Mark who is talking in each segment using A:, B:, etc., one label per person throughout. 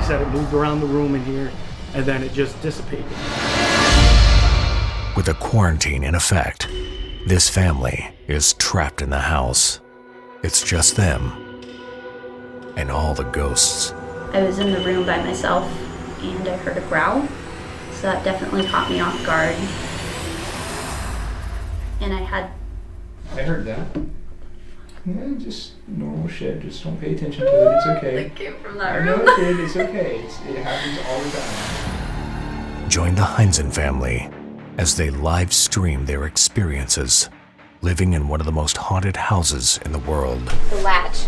A: said it moved around the room in here, and then it just dissipated.
B: With a quarantine in effect, this family is trapped in the house. It's just them and all the ghosts.
C: I was in the room by myself and I heard a growl, so that definitely caught me off guard. And
D: I heard that. Yeah, just normal shit. Just don't pay attention to it. It's okay.
C: It came from that
D: I know
C: room.
D: it did. It's okay. It happens all the time.
B: Join the Heinzen family as they live stream their experiences living in one of the most haunted houses in the world.
E: The latch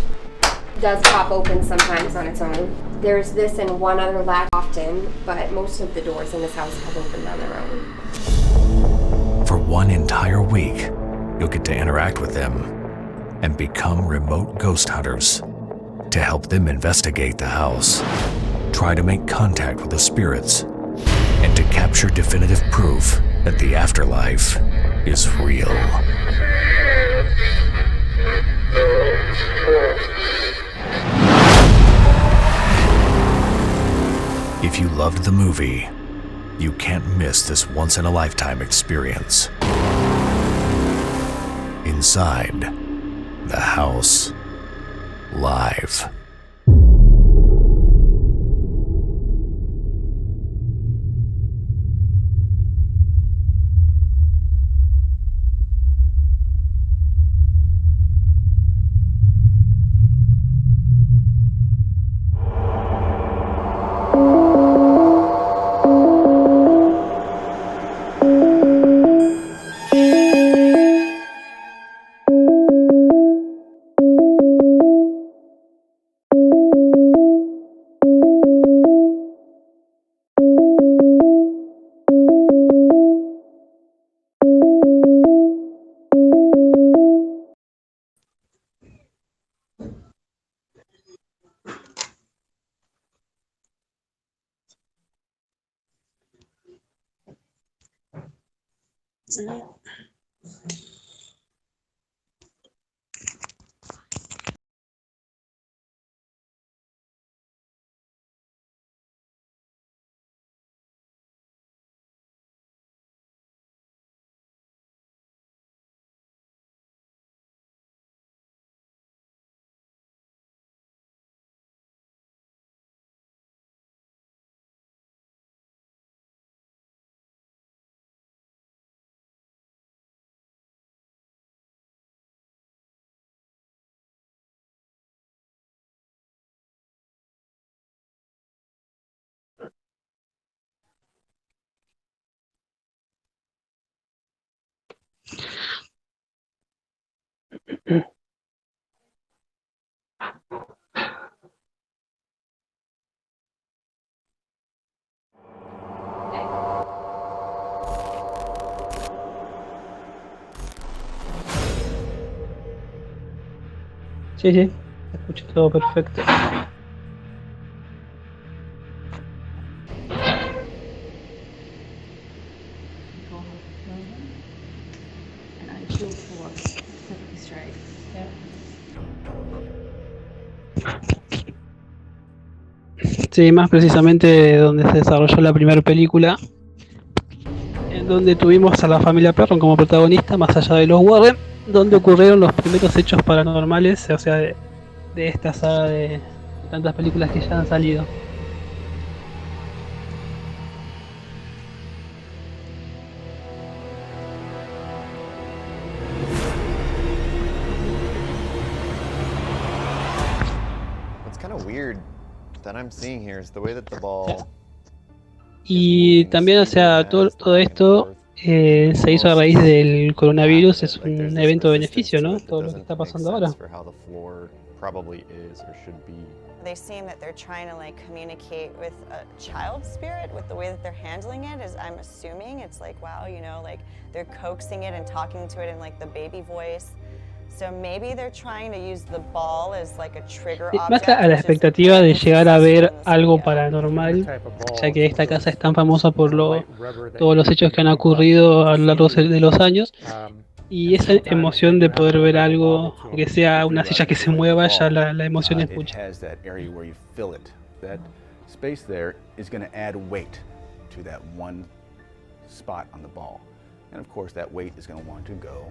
E: does pop open sometimes on its own. There's this and one other latch often, but most of the doors in this house have opened on their own.
B: For one entire week, you'll get to interact with them and become remote ghost hunters to help them investigate the house, try to make contact with the spirits, and to capture definitive proof that the afterlife is real. If you loved the movie, you can't miss this once-in-a-lifetime experience. Inside the House Live.
F: Sí, sí, escucho todo perfecto. Sí, más precisamente donde se desarrolló la primera película, en donde tuvimos a la familia Perron como protagonista, más allá de los Warren, donde ocurrieron los primeros hechos paranormales, o sea, de esta saga de tantas películas que ya han salido. Y también, o sea, todo esto se hizo a raíz del coronavirus, es un evento de beneficio, ¿no? Todo lo que está pasando ahora.
G: They seem that they're trying to like communicate with a child spirit with the way that they're handling it. Is I'm assuming it's like, wow, you know, like they're coaxing it and talking to it in like the baby voice. So maybe they're trying to use the ball as like a trigger object.
F: Más a la expectativa de llegar a ver algo paranormal, ya que esta casa es tan famosa por todos los hechos que han ocurrido a lo largo de los años. Y esa emoción de poder ver algo, aunque sea una silla que se mueva, ya la emoción es mucha.
H: space there is going to add weight to that one spot on the ball. And of course, that weight is going to want to go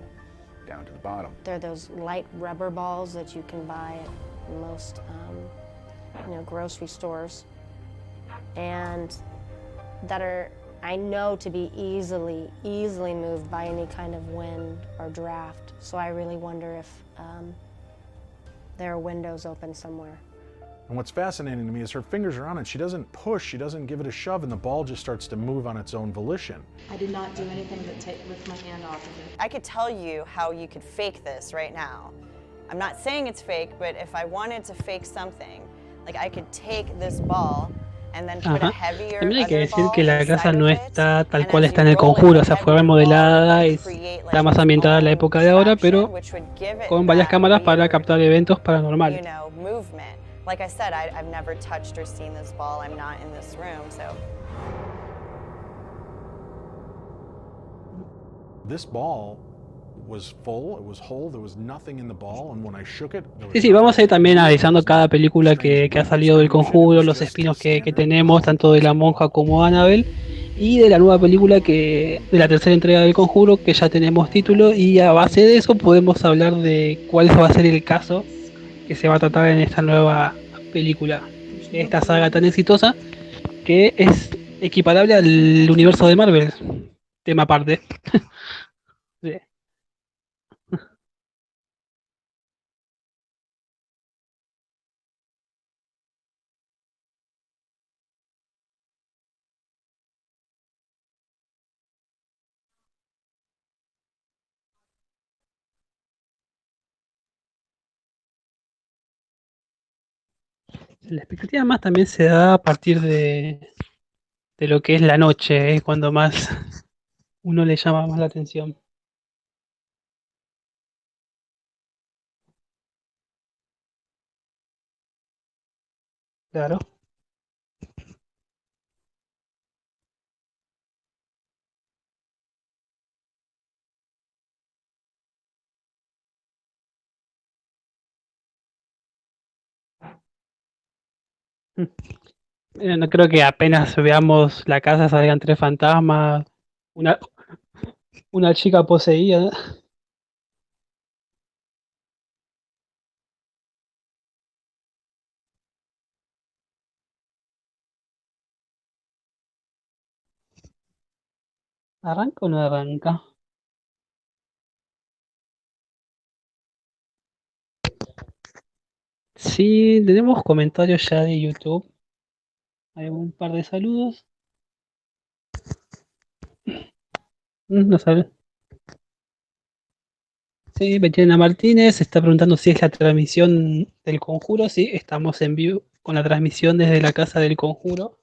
H: down to the bottom.
I: They're those light rubber balls that you can buy at most grocery stores, and that are, I know, to be easily moved by any kind of wind or draft. So I really wonder if there are windows open somewhere.
J: And what's fascinating to me is her fingers are on it. She doesn't push, she doesn't give it a shove, and the ball just starts to move on its own volition.
K: I did not do anything but lift my hand off of it.
G: I could tell you how you could fake this right now. I'm not saying it's fake, but if I wanted to fake something, like I could take this ball and then put a heavier
F: También hay que
G: other
F: decir
G: ball
F: que la casa
G: inside
F: no
G: of it,
F: está tal
G: and
F: cual
G: as
F: está
G: you
F: en el
G: roll it,
F: conjuro, o
G: the
F: sea, fue
G: heavier ball
F: remodelada
G: would
F: y
G: create, like,
F: está más
G: its
F: ambientada a la
G: own
F: época de ahora,
G: traction,
F: pero
G: which would give it
F: con varias
G: that
F: cámaras para
G: weird,
F: captar eventos paranormales.
G: movement. Like I said, I've never touched or seen this ball. I'm not in this room, so.
J: This ball was full, it was whole, there was nothing in the ball, and when I shook it, there was
F: Sí, vamos a ir
J: nothing.
F: también analizando cada película que ha salido del conjuro, los spin-offs que tenemos, tanto de la monja como Annabelle, y de la nueva película de la tercera entrega del conjuro, que ya tenemos título, y a base de eso podemos hablar de cuál va a ser el caso que se va a tratar en esta nueva película, esta saga tan exitosa, que es equiparable al universo de Marvel, tema aparte. Sí. La expectativa más también se da a partir de lo que es la noche, cuando más uno le llama más la atención. Claro. No creo que apenas veamos la casa salgan tres fantasmas, una, una chica poseída. ¿Arranca o no arranca? Sí, tenemos comentarios ya de YouTube. Hay un par de saludos. No sabe. Sí, Betiana Martínez está preguntando si es la transmisión del conjuro. Sí, estamos en vivo con la transmisión desde la casa del conjuro.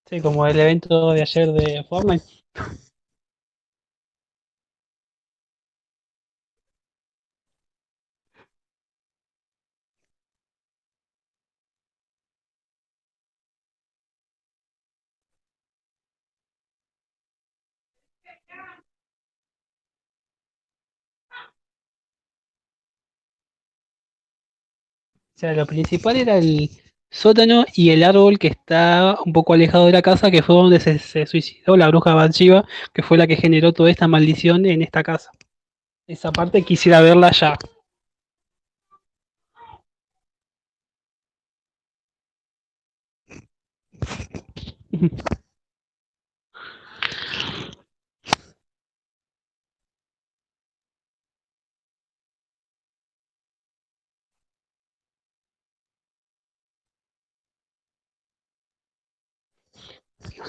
F: Sí, como el evento de ayer de Fortnite. O sea, lo principal era el sótano y el árbol que está un poco alejado de la casa, que fue donde se suicidó la bruja Bathsheba, que fue la que generó toda esta maldición en esta casa. Esa parte quisiera verla ya.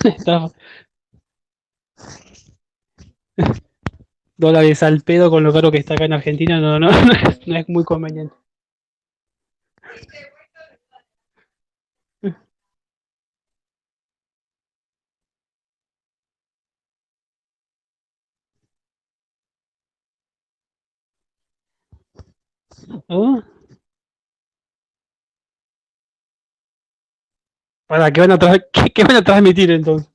F: Está- Dólares al pedo con lo caro que está acá en Argentina, no es muy conveniente. ¿Oh? ¿Para qué van a qué van a transmitir entonces?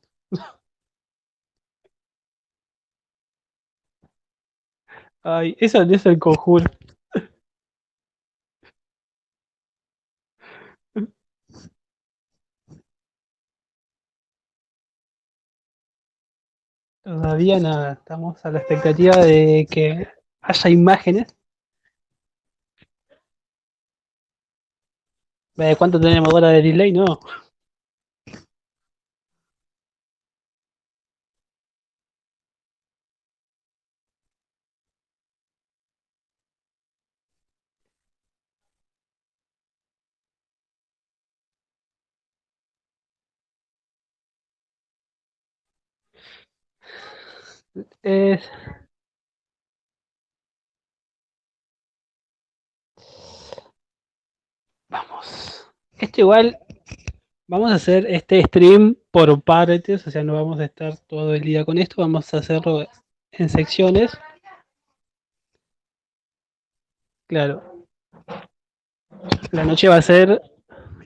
F: Ay, eso es el conjuro. Todavía nada, estamos a la expectativa de que haya imágenes. ¿Cuánto tenemos ahora de delay? No. Es, vamos. Esto igual, vamos a hacer este stream por partes, o sea, no vamos a estar todo el día con esto, vamos a hacerlo en secciones. Claro, la noche va a ser,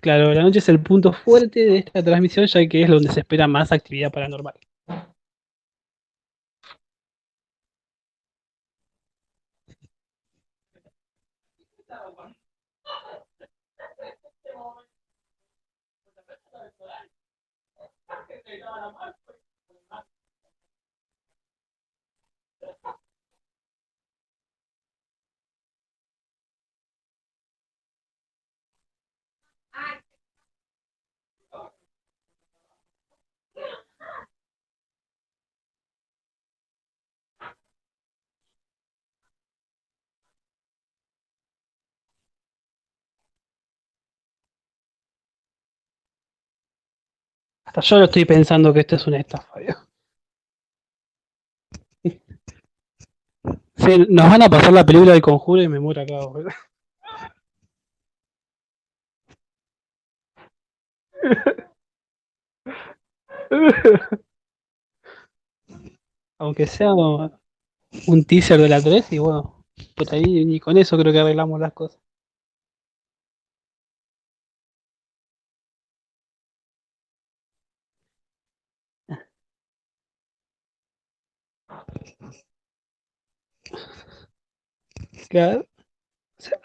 F: claro, la noche es el punto fuerte de esta transmisión, ya que es donde se espera más actividad paranormal. Hasta yo lo estoy pensando que esto es una estafa. Sí, nos van a pasar la película del conjuro y me muero acá, boludo. Aunque sea un teaser de la 3 y bueno, por ahí ni con eso creo que arreglamos las cosas. Claro, o sea,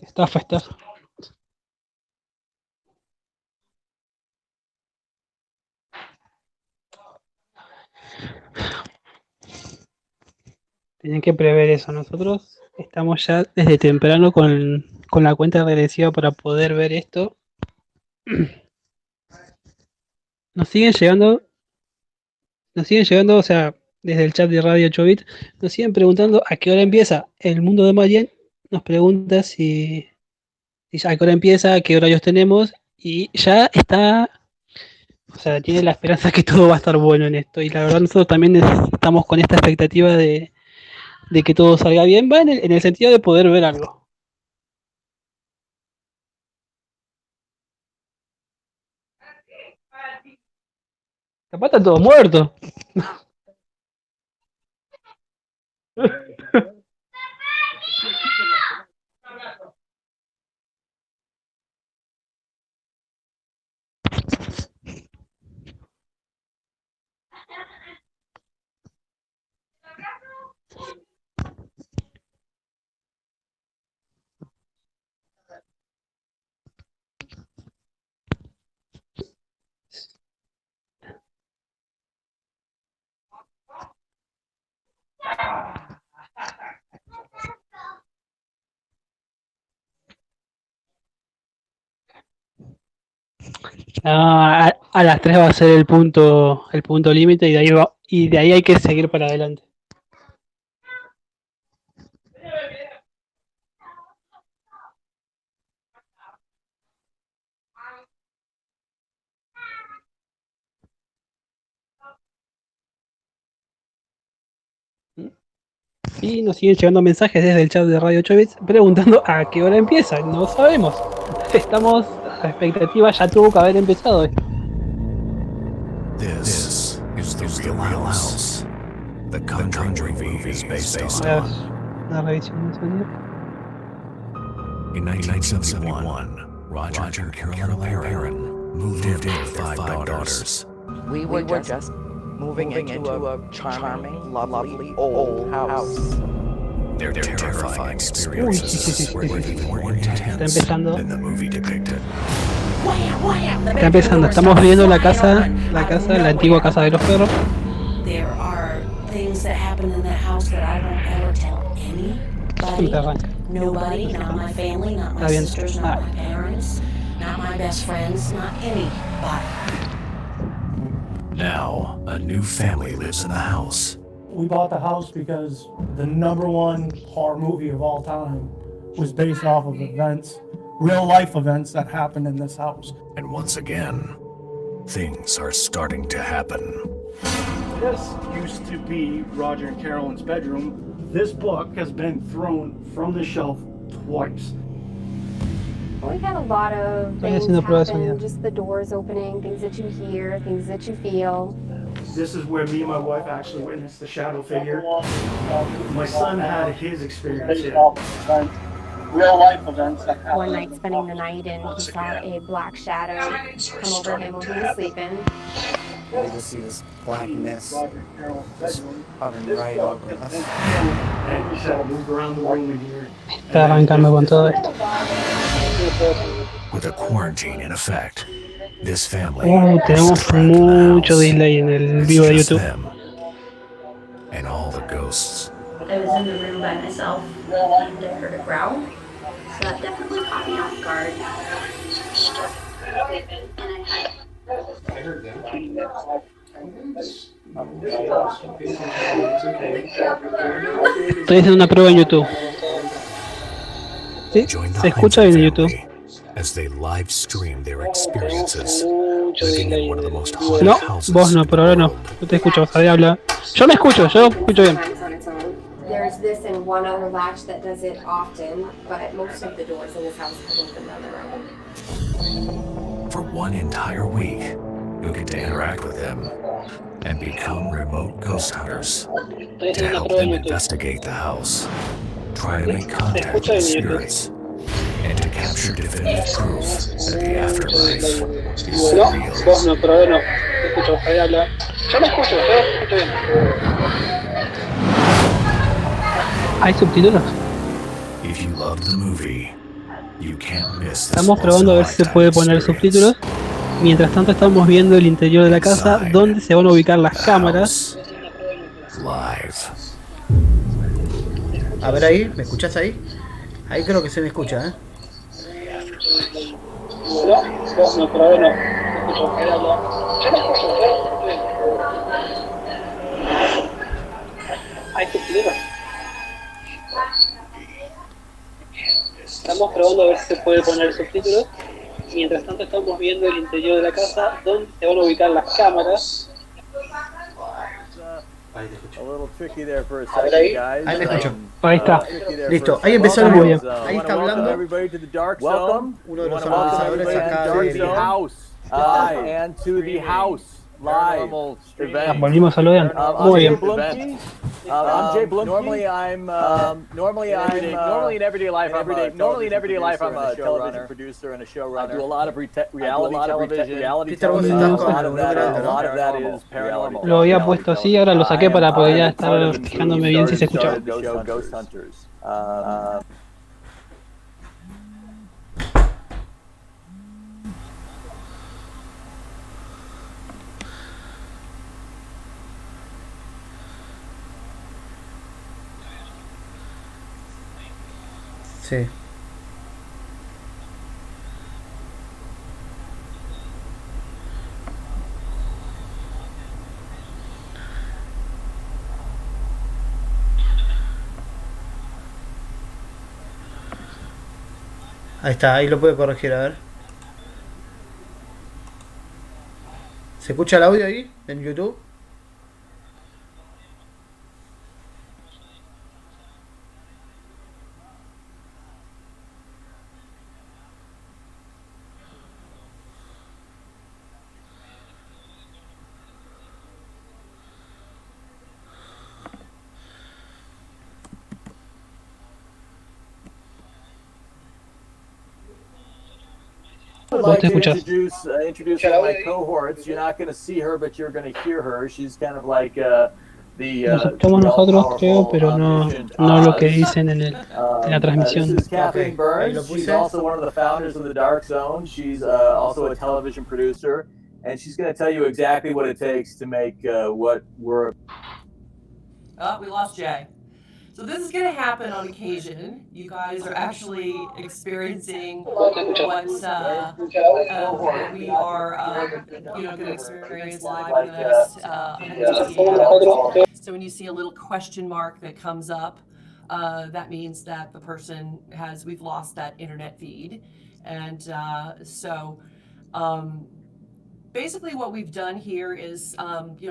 F: estafa. Tenían que prever eso. Nosotros estamos ya desde temprano con la cuenta regresiva para poder ver esto. Nos siguen llegando, nos siguen llegando, o sea, desde el chat de Radio 8 Bit, nos siguen preguntando a qué hora empieza el mundo de Marien. Nos pregunta si a qué hora empieza, a qué horarios tenemos, y ya está, o sea, tiene la esperanza que todo va a estar bueno en esto. Y la verdad nosotros también estamos con esta expectativa de que todo salga bien, va en el sentido de poder ver algo. Capaz está todo muerto. A las 3 va a ser el punto límite y y de ahí hay que seguir para adelante. Y nos siguen llegando mensajes desde el chat de Radio 8 Bits preguntando a qué hora empieza. No sabemos. Estamos a expectativa, ya tuvo que haber empezado esto.
B: This is the real house. the Conjuring movie is based
F: A ver,
B: on.
F: una revisión de sonido.
B: In 1971, Roger and Carolyn Perrin moved in with five daughters.
L: We were just moving into a charming, lovely old house.
B: Their terrifying experiences were even more
F: Está
B: intense
F: empezando.
B: than the movie depicted.
F: Está empezando. Estamos viendo la la antigua casa de los perros.
M: There are things that happen in that house that I don't ever tell
F: Siempre
M: anybody.
F: arranca.
M: Nobody, not my family, not my
F: Está bien.
M: sisters, not my parents, not my best friends, not anybody.
B: Now, a new family lives in the house.
A: We bought the house because the #1 horror movie of all time was based off of events, real life events that happened in this house.
B: And once again, things are starting to happen.
A: This used to be Roger and Carolyn's bedroom. This book has been thrown from the shelf twice.
E: We've had a lot of
F: Estoy
E: things
F: haciendo prueba de
E: happen,
F: sonido.
E: just the doors opening, things that you hear, things that you feel.
A: This is where me and my wife actually witnessed the shadow figure. My son had his experience here. Real life events that happened.
E: One night spending the night and he saw a black shadow come over him when he was sleeping.
L: We just see this blackness just hovering right over us.
A: And he said, moved around the room in here.
F: Está arrancando con todo esto.
B: With a quarantine in effect, this family
F: Tenemos
B: is trapped in the
F: mucho
B: house.
F: delay en el
B: It's
F: vivo de
B: just
F: YouTube.
B: them and all the ghosts.
C: I was in the room by myself and I heard a growl, so that definitely caught me off guard. And
D: I heard that.
F: Estoy haciendo una prueba en YouTube. Sí,
B: Join the
F: se escucha bien en
B: Heinze
F: YouTube.
B: family as they live stream their experiences,
F: Mucho
B: living
F: delay
B: in one of the
F: en
B: most
F: el...
B: haunted
F: No,
B: houses
F: vos no,
B: in
F: por
B: the
F: ahora no.
B: world.
F: No te escucho, Javier habla. Yo me escucho bien.
E: Sometimes on its own. There's this and one other latch that does it often, but most of the doors in this house have opened on their own.
B: For one entire week, you'll get to interact with them and become remote ghost hunters to help them investigate the house, try to make contact with the spirits, and to capture definitive proof that the afterlife is
F: No,
B: real.
F: vos no, por ahora no. Te escucho, Javier habla. Yo me escucho bien. ¿Hay subtítulos?
B: If you loved the movie, you can't miss this
F: Estamos probando a ver si se puede poner subtítulos. Mientras tanto estamos viendo el interior de la casa donde se van a ubicar las cámaras.
B: Live.
N: A ver ahí, ¿me escuchás ahí? Ahí creo que se me escucha, ¿eh?
F: No, vos no, por ahora no. Te escucho, Javier habla. Yo me escucho bien. ¿Hay subtítulos? Estamos probando a ver si se puede poner subtítulos. Mientras tanto estamos viendo el interior de la casa donde se van a ubicar las cámaras.
N: Ahí te escucho.
O: A little tricky there for a
N: A ver
O: second,
N: ahí,
O: guys.
N: ahí me escucho.
F: Ahí está.
N: Listo, ahí empezó el
F: Muy
N: video.
F: bien.
N: Ahí está hablando
O: Everybody to the dark
N: Welcome.
O: zone.
N: Uno de los
O: Welcome
N: organizadores
O: everybody
N: acá
O: to the
N: de
O: dark house. And to the house live event.
F: Volvimos a lo de antes.
O: I'm
F: Muy
O: Jay
F: bien.
O: Blumke. I'm Jay Blumke. Normally in everyday life, I'm a television producer and a showrunner. I do a lot of reality television. A lot of that is paranormal.
F: Lo había puesto así, ahora lo saqué para poder ya estar fijándome bien si se escuchaba.
O: Ghost Hunters.
N: Sí. Ahí está, ahí lo puede corregir, a ver. ¿Se escucha el audio ahí en YouTube?
O: would like to introduce one of my cohorts. You're not going to see her, but you're going to hear her. She's kind of like
F: Nos escuchamos nosotros, creo, pero no lo que dicen en la transmisión.
O: This is Kathleen
N: Ahí lo
O: Burns. She's
N: puse.
O: also one of the founders of the Dark Zone. She's also a television producer, and she's going to tell you exactly what it takes to make what we're.
P: Oh, we lost Jay. So this is going to happen on occasion. You guys are actually experiencing what we are, going to experience live in the next 168 hours. So when you see a little question mark that comes up, that means that the person we've lost that internet feed. And basically what we've done here is,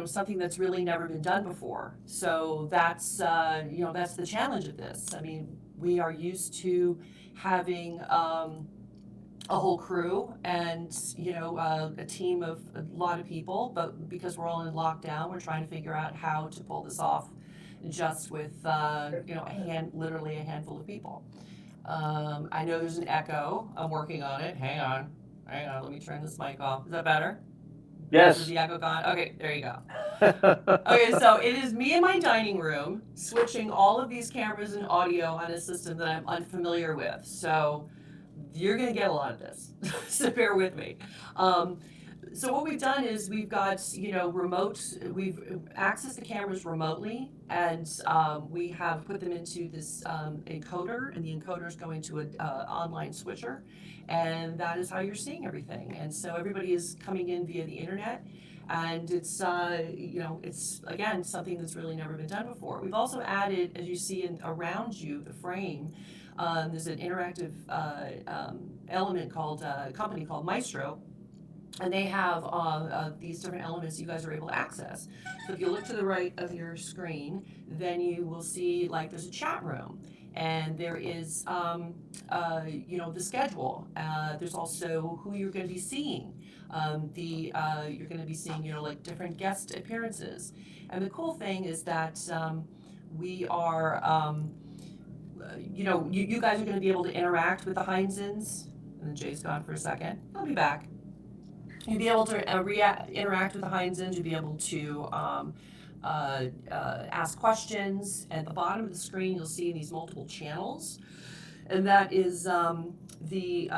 P: something that's really never been done before. So that's the challenge of this. I mean, we are used to having a whole crew and, a team of a lot of people, but because we're all in lockdown, we're trying to figure out how to pull this off just with, literally a handful of people. I know there's an echo. I'm working on it. Hang on. Let me turn this mic off. Is that better?
O: Yes.
P: Is the echo gone? Okay, there you go. Okay, so it is me in my dining room switching all of these cameras and audio on a system that I'm unfamiliar with. So you're going to get a lot of this. So bear with me. So what we've done is we've got, we've accessed the cameras remotely, and we have put them into this encoder, and the encoder is going to an online switcher, and that is how you're seeing everything. And so everybody is coming in via the internet, and it's, it's, again, something that's really never been done before. We've also added, as you see around you, the frame, there's an interactive element called, a company called Maestro. And they have these different elements you guys are able to access. So if you look to the right of your screen, then you will see there's a chat room, and there is the schedule. There's also who you're going to be seeing. You're going to be seeing different guest appearances. And the cool thing is that we are you guys are going to be able to interact with the Heinzens. And then Jay's gone for a second. I'll be back. You'll be able to interact with the Heinzens. You'll be able to ask questions. At the bottom of the screen, you'll see these multiple channels. And that is we've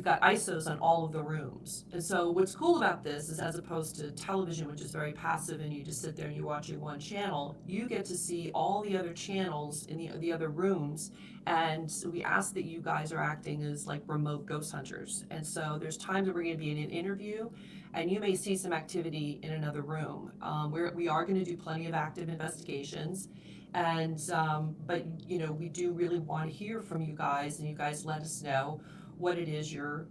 P: got ISOs on all of the rooms. And so what's cool about this is, as opposed to television, which is very passive and you just sit there and you're watching one channel, you get to see all the other channels in the other rooms. And we ask that you guys are acting as like remote ghost hunters. And so there's times that we're going to be in an interview, and you may see some activity in another room. We are going to do plenty of active investigations. And but we do really want to hear from you guys, and you guys let us know what it is you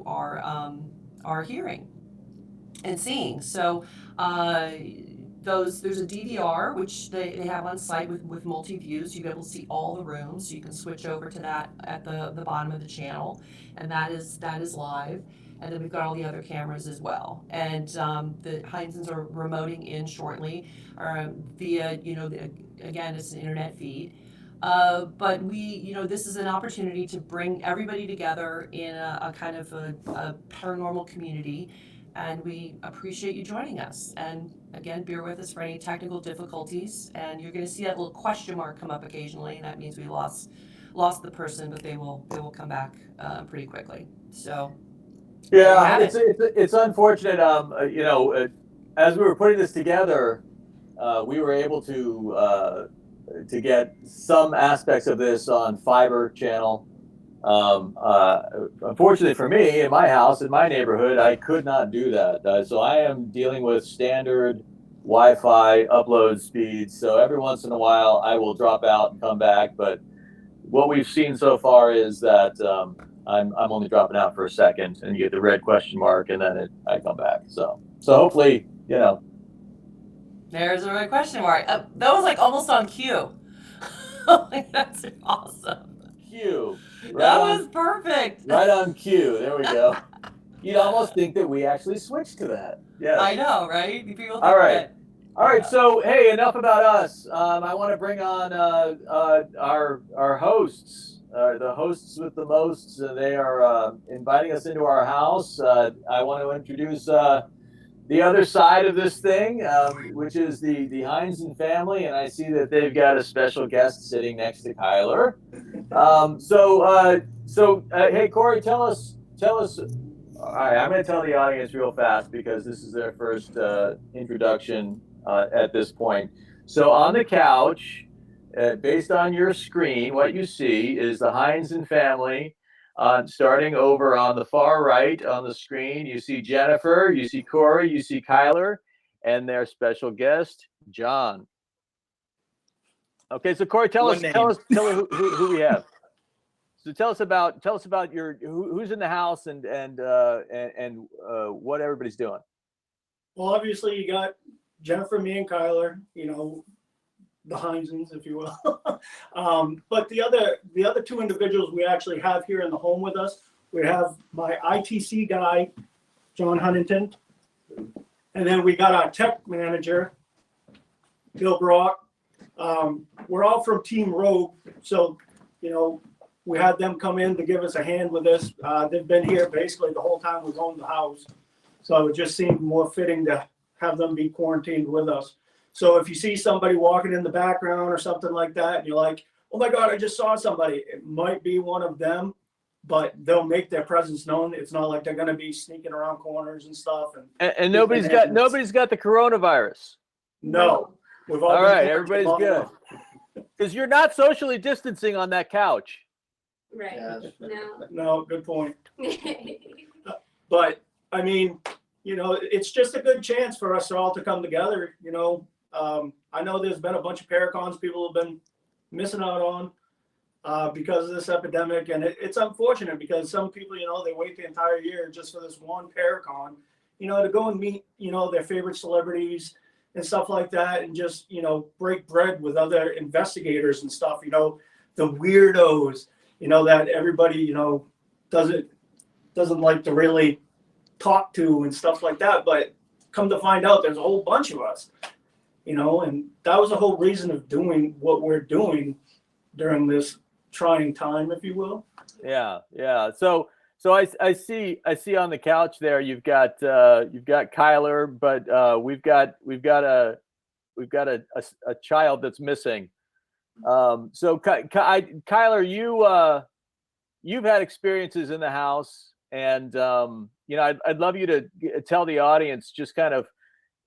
P: are hearing and seeing. So there's a DVR which they have on site with multi-views. You'll be able to see all the rooms, so you can switch over to that at the bottom of the channel, and that is live. And then we've got all the other cameras as well. And the Heinzens are remoting in shortly via, again, it's an internet feed. But this is an opportunity to bring everybody together in a kind of a paranormal community. And we appreciate you joining us. And again, bear with us for any technical difficulties. And you're going to see that little question mark come up occasionally, and that means we lost the person, but they will come back pretty quickly. So.
O: Yeah, it's unfortunate. As we were putting this together, we were able to get some aspects of this on fiber channel. Unfortunately for me, in my house, in my neighborhood, I could not do that. So I am dealing with standard Wi-Fi upload speeds. So every once in a while, I will drop out and come back. But what we've seen so far is that I'm only dropping out for a second, and you get the red question mark, and then I come back. So hopefully,
P: There's a red question mark. That was like almost on cue. That's awesome.
O: Cue.
P: That was perfect.
O: Right on cue. There we go. You'd almost think that we actually switched to that. Yes.
P: I know, right? People think
O: All right.
P: that.
O: All right. So, hey, enough about us. I want to bring on our hosts. the hosts with the most. They are inviting us into our house. I want to introduce the other side of this thing, which is the Heinzen family, and I see that they've got a special guest sitting next to Kyler. Hey, Corey, tell us. All right, I'm going to tell the audience real fast because this is their first introduction at this point. So on the couch, based on your screen, what you see is the Heinzen family. Starting over on the far right on the screen, you see Jennifer, you see Corey, you see Kyler, and their special guest, John. Okay, so Corey, tell us who we have. So tell us about your who's in the house and what everybody's doing.
A: Well, obviously you got Jennifer, me, and Kyler. You know, the Heinzens, if you will. But the other two individuals we actually have here in the home with us, we have my ITC guy, John Huntington, and then we got our tech manager, Bill Brock. We're all from Team Rogue, so you know we had them come in to give us a hand with this. They've been here basically the whole time we've owned the house, so it just seemed more fitting to have them be quarantined with us. So if you see somebody walking in the background or something like that, and you're like, oh my God, I just saw somebody, it might be one of them, but they'll make their presence known. It's not like they're going to be sneaking around corners and stuff.
O: And nobody's got the coronavirus.
A: No.
O: All right, everybody's good. Because you're not socially distancing on that couch.
E: Right.
A: No, good point. But I mean, you know, it's just a good chance for us all to come together. You know, I know there's been a bunch of Paracons people have been missing out on because of this epidemic, and it's unfortunate because some people, you know, they wait the entire year just for this one Paracon, you know, to go and meet, you know, their favorite celebrities and stuff like that, and just, you know, break bread with other investigators and stuff. You know, the weirdos, you know, that everybody, you know, doesn't like to really talk to and stuff like that. But come to find out, there's a whole bunch of us, you know, and that was the whole reason of doing what we're doing during this trying time, if you will.
O: Yeah. So I see on the couch there you've got Kyler, but we've got a child that's missing. So Kyler, you've had experiences in the house, and you know, I'd love you to tell the audience just kind of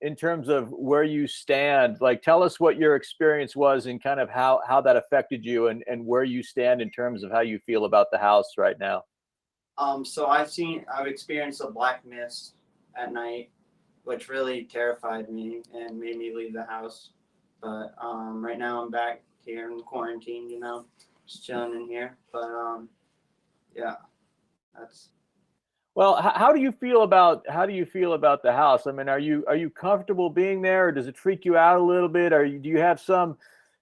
O: in terms of where you stand. Like, tell us what your experience was and kind of how that affected you, and where you stand in terms of how you feel about the house right now.
Q: So I've experienced a black mist at night, which really terrified me and made me leave the house. But right now I'm back here in quarantine, you know, just chilling in here. But yeah, that's.
O: Well, how do you feel about the house? I mean, are you comfortable being there, or does it freak you out a little bit? Do you have some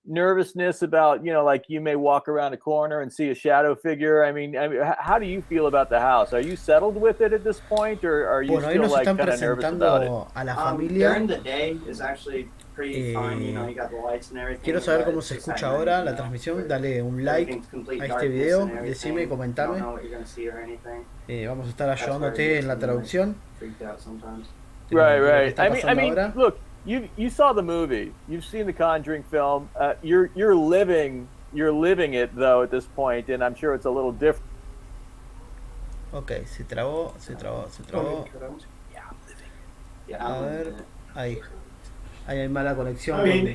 O: nervousness about, you know, like you may walk around a corner and see a shadow figure? I mean, how do you feel about the house? Are you settled with it at this point, or are you still like kind of nervous about it?
R: A la familia.
Q: During the day is actually pretty fine, you know, you got the lights and everything.
R: Quiero saber cómo se escucha ahora la transmisión. Dale un like a este video, decime, comentame. Vamos a estar ayudándote en la traducción.
O: Right. I mean, look, you saw the movie. You've seen the Conjuring film. You're living it though at this point, and I'm sure it's a little different.
R: Okay, se trabó. A ver, ahí hay mala conexión.
A: I mean,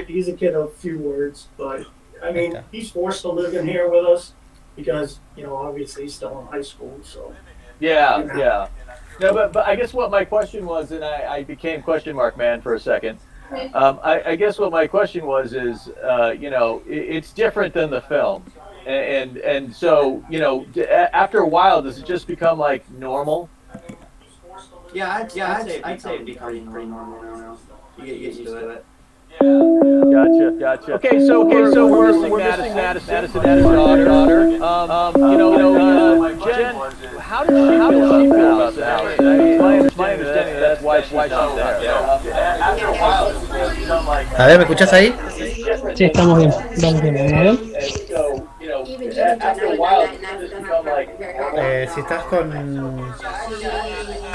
A: he's a kid of few words, but I mean, he's forced to live in here with us because, you know, obviously he's still in high school, so.
O: Yeah. No, but I guess what my question was, and I became question mark man for a second. I guess what my question was is, you know, it's different than the film, and so, you know, after a while, does it just become like normal?
Q: Yeah, I'd say it becomes pretty normal now. You get used to it.
O: Gotcha. Okay, so we're missing Madison daughter. You know, Jen, how does she feel about the house? My understanding that's why she's not there.
R: A ver, ¿me escuchás ahí?
F: Sí, estamos bien. Vamos bien, vamos bien.
R: Si estás con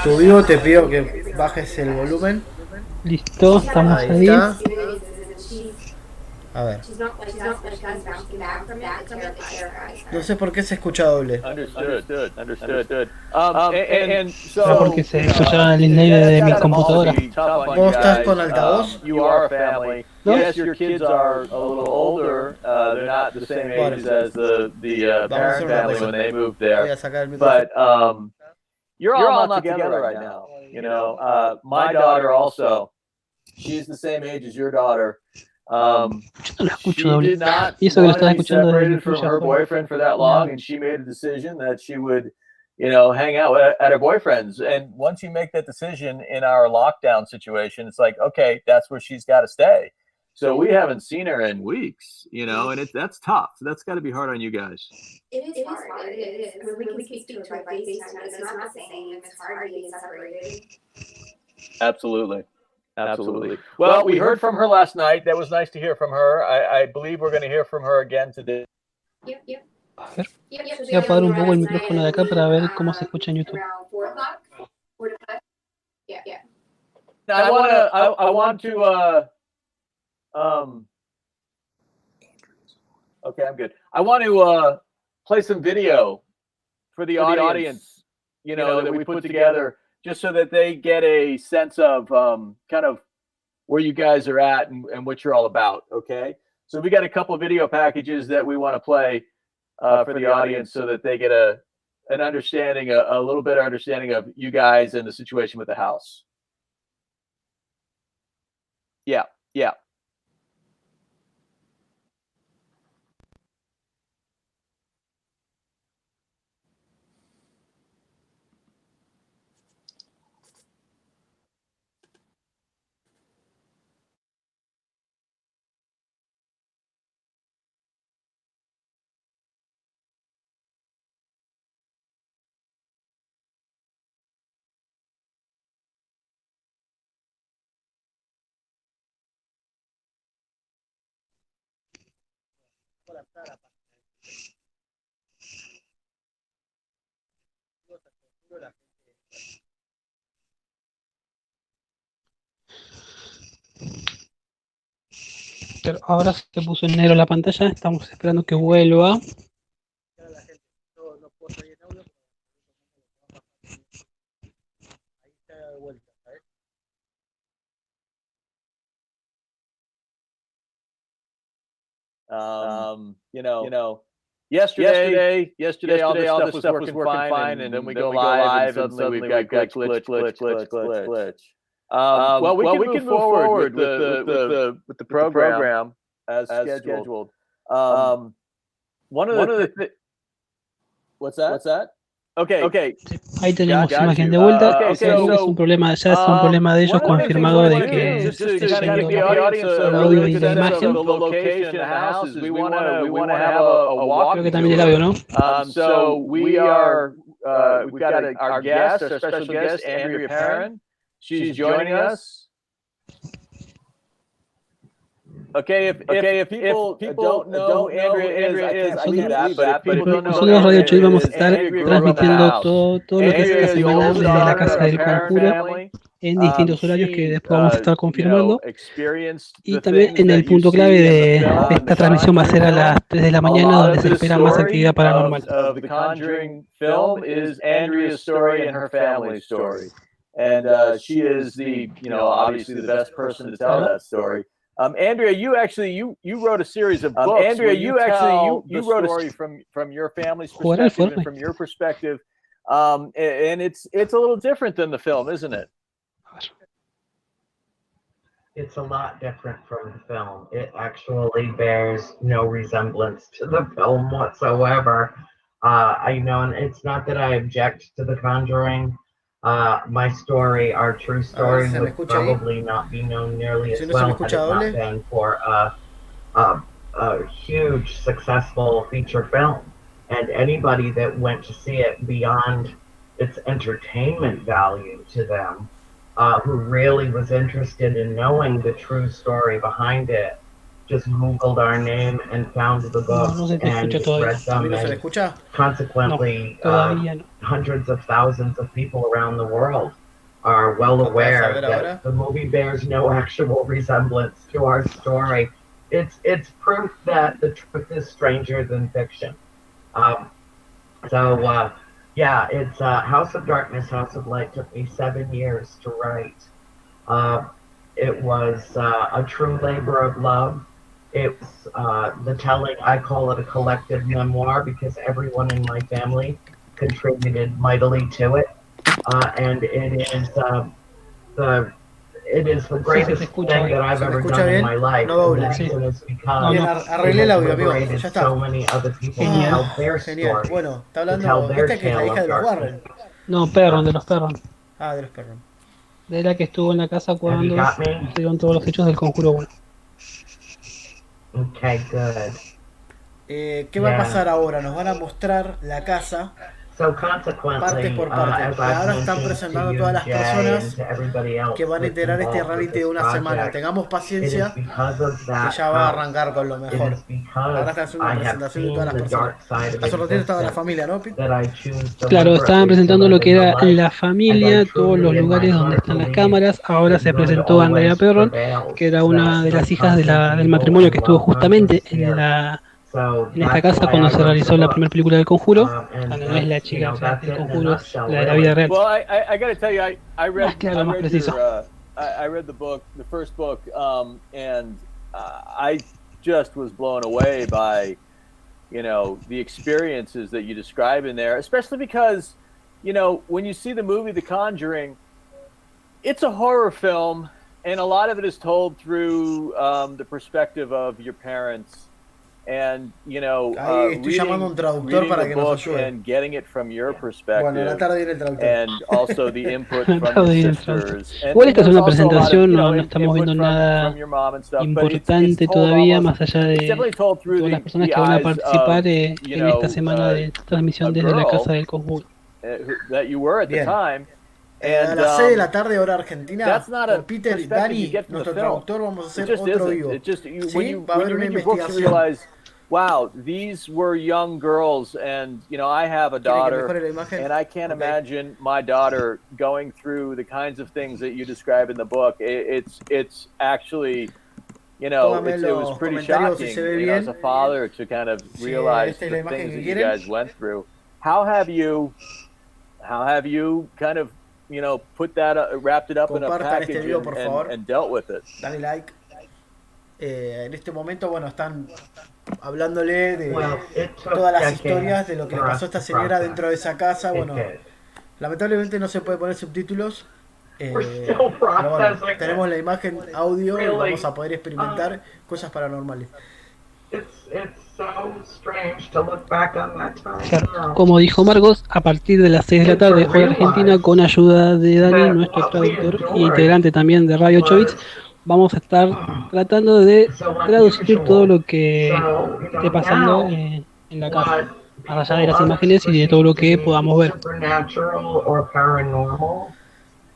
R: tu vivo, te pido que bajes el volumen.
F: Listo, estamos
R: Ahí
F: ahí.
R: está. A ver. No sé por qué se escucha doble.
O: Understood.
F: Será porque se escucharon el delay de mi computadora.
R: ¿Vos estás con altavoz?
O: You are a family.
F: ¿No?
O: Yes, your kids are a little older. They're not the same ages as the parent family when they moved
R: Voy
O: there.
R: a sacar el micrófono.
O: But you're all not together right now. You know, my daughter also. She's the same age as your daughter.
F: Yo no lo escucho
O: She
F: doble.
O: did not
F: Y eso que lo
O: want to
F: estaba
O: be
F: escuchando desde el
O: separated from
F: tuyo.
O: her boyfriend for that long, and she made a decision that she would, you know, hang out at her boyfriend's. And once you make that decision in our lockdown situation, it's like, okay, that's where she's got to stay. So we haven't seen her in weeks, you know, and that's tough. That's got to be hard on you guys.
E: It is hard. It is. I mean, we can speak to her by FaceTime, but it's not the same. It's hard being separated.
O: Absolutely. Well, we heard from her last night. That was nice to hear from her. I believe we're going to hear from her again today.
E: Yep.
F: A ver, voy a apagar un poco el micrófono de acá para ver cómo se escucha en YouTube.
E: Around 4 o'clock. 4 to 5. Yeah.
O: I want to okay, I'm good. I want to play some video for the audience, you know, that we put together just so that they get a sense of kind of where you guys are at and what you're all about, okay? So we got a couple of video packages that we want to play for the audience so that they get an understanding, a little better understanding of you guys and the situation with the house. Yeah.
F: Pero ahora se puso en negro la pantalla, estamos esperando que vuelva.
O: Yesterday, all this stuff was working fine, and then we go live, and suddenly we've got glitch. Well, we can move forward with the program as scheduled. One of the what's that? Okay.
F: Ahí tenemos imagen de vuelta. Es un problema, ya es un problema de ellos confirmado de que esté yendo el audio y la imagen. Creo que también el audio, ¿no?
O: So we've got our guest, our special guest, Andrea Perrin. She's joining us. Okay, if people don't know who Andrea is, I believe that, but if people don't know
F: Nosotros Radio 8 vamos a estar transmitiendo todo lo que es esta semana desde la casa del conjuro en distintos horarios que después vamos a estar confirmando. Y también en el punto clave de esta transmisión va a ser a las 3 de la mañana, donde se espera más actividad paranormal.
O: The Conjuring film is Andrea's story and her family's story. And she is obviously the best person to tell that story. Andrea, you wrote a series of books. Andrea, you wrote a story from your family's perspective and from your perspective, and it's a little different than the film, isn't it?
L: It's a lot different from the film. It actually bears no resemblance to the film whatsoever. And it's not that I object to The Conjuring. My story, our true story, would probably not be known nearly as well had it not been for a huge, successful feature film. And anybody that went to see it beyond its entertainment value to them, who really was interested in knowing the true story behind it, just Googled our name and found the
F: No, no
L: books
F: se te
L: and
F: escucha todavía.
L: read
R: ¿A mí
L: them,
R: no se me
L: and
R: escucha?
L: consequently,
F: Todavía no.
L: hundreds of thousands of people around the world are well
R: ¿Tratás de
L: aware
R: saber
L: that
R: ahora?
L: the movie bears no actual resemblance to our story. It's proof that the truth is stranger than fiction. Yeah, it's House of Darkness, House of Light took me 7 years to write. It was a true labor of love. It's the telling, I call it a collective memoir because everyone in my family contributed mightily to it. And it is the greatest thing that I've ever done in my life.
R: No
L: And the
R: dobles.
L: reason is because
R: Bien,
L: it
R: arreglé el
L: has
R: audio, amigo.
L: liberated
R: Ya está.
L: so many other people to
F: Genial.
L: tell their
R: Genial.
L: stories,
R: Bueno, está
L: to tell
R: hablando.
L: their
R: Esta que es la
L: tale
R: hija
L: of
R: de los
L: darkness.
R: Warren.
F: No, perros, de los perros.
R: Ah, de los perros.
F: De la que estuvo en la casa cuando
L: got me?
F: se dieron todos los hechos del conjuro 1.
L: Okay, good.
R: ¿Qué va a pasar ahora? Nos van a mostrar la casa
L: So
R: partes
L: consequently,
R: por parte.
L: as
R: Y
L: I've
R: ahora están
L: mentioned to
R: presentando a
L: you,
R: todas las
L: Jay, and
R: personas
L: to everybody else
R: que van a
L: that's
R: integrar este
L: involved with
R: reality de
L: this
R: una semana.
L: project,
R: Tengamos
L: it
R: paciencia,
L: is because of
R: que
L: that
R: ya va a
L: house.
R: arrancar con lo
L: It
R: mejor.
L: is because
R: Ahora están haciendo
L: I
R: una
L: have
R: presentación de
L: seen
R: todas las
L: the
R: personas.
L: dark side of
R: Hace un ratito estaba la
L: existence
R: familia, ¿no, Pete?
L: that I choose
F: Claro, estaban
L: deliberately to
F: presentando
L: live
F: lo que
L: in the
F: era
L: light,
F: la
L: and I
F: familia, todos los
L: truly in my
F: lugares donde
L: heart
F: están las
L: believe
F: cámaras. Ahora
L: that
F: se
L: good
F: presentó Andrea
L: always
F: Perron,
L: prevails,
F: que era una
L: that
F: de las
L: good
F: hijas de
L: conquers
F: del
L: evil,
F: matrimonio
L: and
F: que estuvo
L: love conquers
F: justamente
L: fear. So
F: en esta
L: that's
F: casa
L: why
F: cuando
L: I
F: se
L: wrote the
F: realizó la
L: book.
F: primera película del conjuro.
L: And
F: No es la
L: that's,
F: chica, o sea,
L: that's
F: el
L: it in a
F: conjuro es
L: nutshell,
F: la de la
L: really.
F: vida real.
O: Well, I got to tell you, I read,
F: Más claro,
O: I
F: más
O: read
F: preciso.
O: your, I read the book, the first book, and I just was blown away by, the experiences that you describe in there, especially because, when you see the movie The Conjuring, it's a horror film, and a lot of it is told through the perspective of your parents. And
R: Ahí estoy llamando a un traductor
O: reading
R: para
O: the
R: que nos
O: book
R: ayude.
O: and getting it from your perspective.
R: Bueno, a la tarde viene el traductor.
O: And also the input
F: A la
O: from
F: tarde
O: your
F: viene el traductor.
O: sisters.
F: Igual esta es
O: there's
F: una
O: also a lot of,
F: presentación, no estamos
O: input
F: viendo
O: from
F: nada
O: your mom and stuff. But
F: importante
O: it's told
F: todavía,
O: almost,
F: más allá
O: it's
F: de
O: definitely told through
F: todas las
O: the
F: personas que van a
O: eyes
F: participar
O: of,
F: en esta semana de transmisión
O: a
F: desde la
O: girl
F: casa del conjuro.
O: that you were at the
R: Bien.
O: time.
R: A
O: And
R: las 6 de la tarde, hora argentina,
O: that's not a
R: con Peter y
O: perspective you
R: Dani,
O: get from the
R: nuestro
O: film.
R: traductor, vamos a
O: It
R: hacer
O: just
R: otro
O: isn't.
R: vivo.
O: It just
R: ¿Sí?
O: when you
R: Va a haber
O: read
R: una
O: your books, you
R: investigación.
O: realize, wow, these were young girls, and I have a
R: ¿Quieren que mejore
O: daughter,
R: la imagen?
O: and I can't
R: Okay.
O: imagine my daughter going through the kinds of things that you describe in the book. It's actually,
R: Póngame
O: it was
R: los
O: pretty
R: comentarios si
O: shocking,
R: se ve
O: as
R: bien.
O: a father, to kind of
R: Si
O: realize
R: esta es la
O: the
R: imagen
O: things
R: que
O: that you
R: quieren.
O: guys went through. How have you kind of put that wrapped it up in a
R: Compartan este
O: package
R: video, por favor.
O: and dealt with it?
R: Dale like. En este momento, bueno, están hablándole de todas las historias de lo que le pasó a esta señora dentro de esa casa. Bueno, lamentablemente no se puede poner subtítulos. Pero bueno, tenemos la imagen, audio, y vamos a poder experimentar cosas paranormales.
F: Claro, como dijo Marcos, a partir de las 6 de la tarde, hora argentina, con ayuda de Dani, nuestro traductor e integrante también de Radio 8 Bits, vamos a estar tratando de traducir todo lo que esté pasando en la casa, más allá de las imágenes y de todo lo que podamos ver.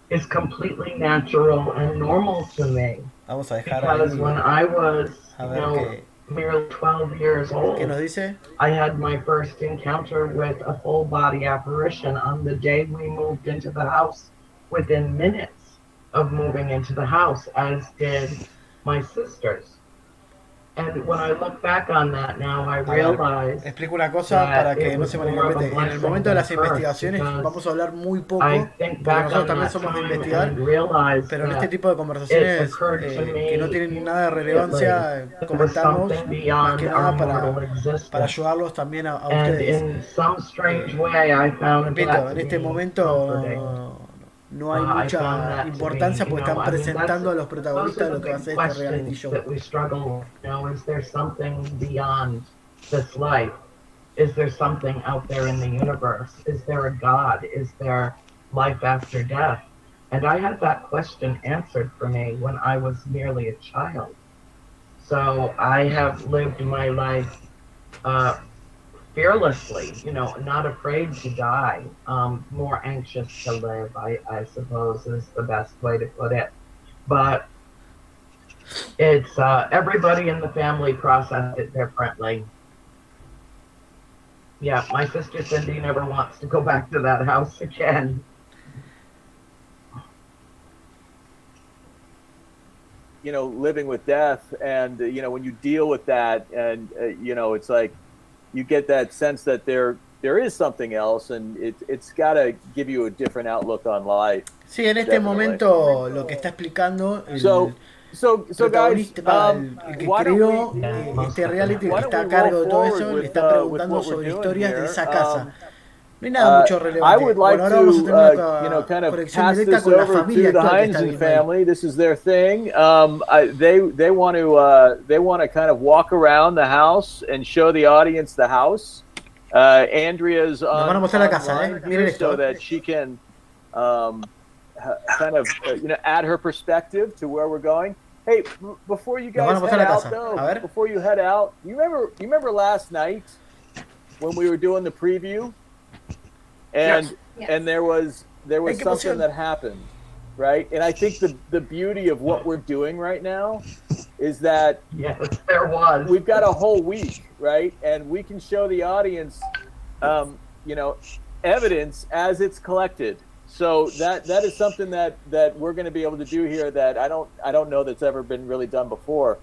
L: Is completely natural and normal to me.
R: Vamos a dejar
L: because
R: ahí,
L: when I was,
R: a ver
L: merely 12 years old,
R: ¿qué nos dice?
L: I had my first encounter with a full body apparition on the day we moved into the house, within minutes of moving into the house, as did my sisters. And when I look back on that now, I realize
R: explico una cosa para que no se malinterprete. En el momento de las investigaciones vamos a hablar muy poco, porque nosotros también somos de investigar, pero en este tipo de conversaciones que no tienen nada de relevancia, comentamos más que nada para ayudarlos también a ustedes. Repito, en este momento no hay mucha importancia porque están presentando a los protagonistas de lo que va a ser este reality show.
L: Is there something beyond this life? Is there something out there in the universe? Is there a God? Is there life after death? And I had that question answered for me when I was merely a child. So I have lived my life fearlessly, not afraid to die, more anxious to live, I suppose is the best way to put it. But It's everybody in the family processed it differently. Yeah, my sister Cindy never wants to go back to that house again.
O: You know, living with death, and you know, when you deal with that, and you know, it's like you get that sense that there is something else, and it's got to give you a different outlook on life.
R: Sí, en este momento lo que está explicando el
O: So
R: protagonista,
O: guys,
R: el que
O: why don't
R: creó
O: we-
R: este reality, el
O: why
R: que
O: don't
R: está
O: we
R: a cargo de
O: roll
R: todo
O: forward
R: eso, le
O: with,
R: está
O: with
R: preguntando
O: what we're
R: sobre
O: doing
R: historias de
O: here?
R: esa casa. No hay nada mucho
O: I
R: relevante.
O: would
R: Bueno,
O: like
R: ahora vamos a
O: to,
R: tener una
O: kind of
R: conexión
O: pass
R: directa
O: this
R: con la
O: over
R: familia
O: to the
R: actual que está
O: Heinzen
R: viendo ahí.
O: family. This is their thing. They want to kind of walk around the house and show the audience the house. Andrea's
R: Nos van a
O: on
R: mostrar la casa,
O: online
R: Miren
O: here
R: esto.
O: so that she can kind of add her perspective to where we're going. Hey, before you
R: Nos van
O: guys
R: a mostrar
O: head
R: la
O: out,
R: casa.
O: though,
R: A ver.
O: before you head out, you remember last night when we were doing the preview, and
R: Yes.
O: and there was
R: Hey, qué
O: something
R: emoción.
O: that happened, right? And I think the beauty of what we're doing right now is that
L: yes, there was.
O: We've got a whole week, right? And we can show the audience, you know, evidence as it's collected. So that is something that we're going to be able to do here that I don't know that's ever been really done before.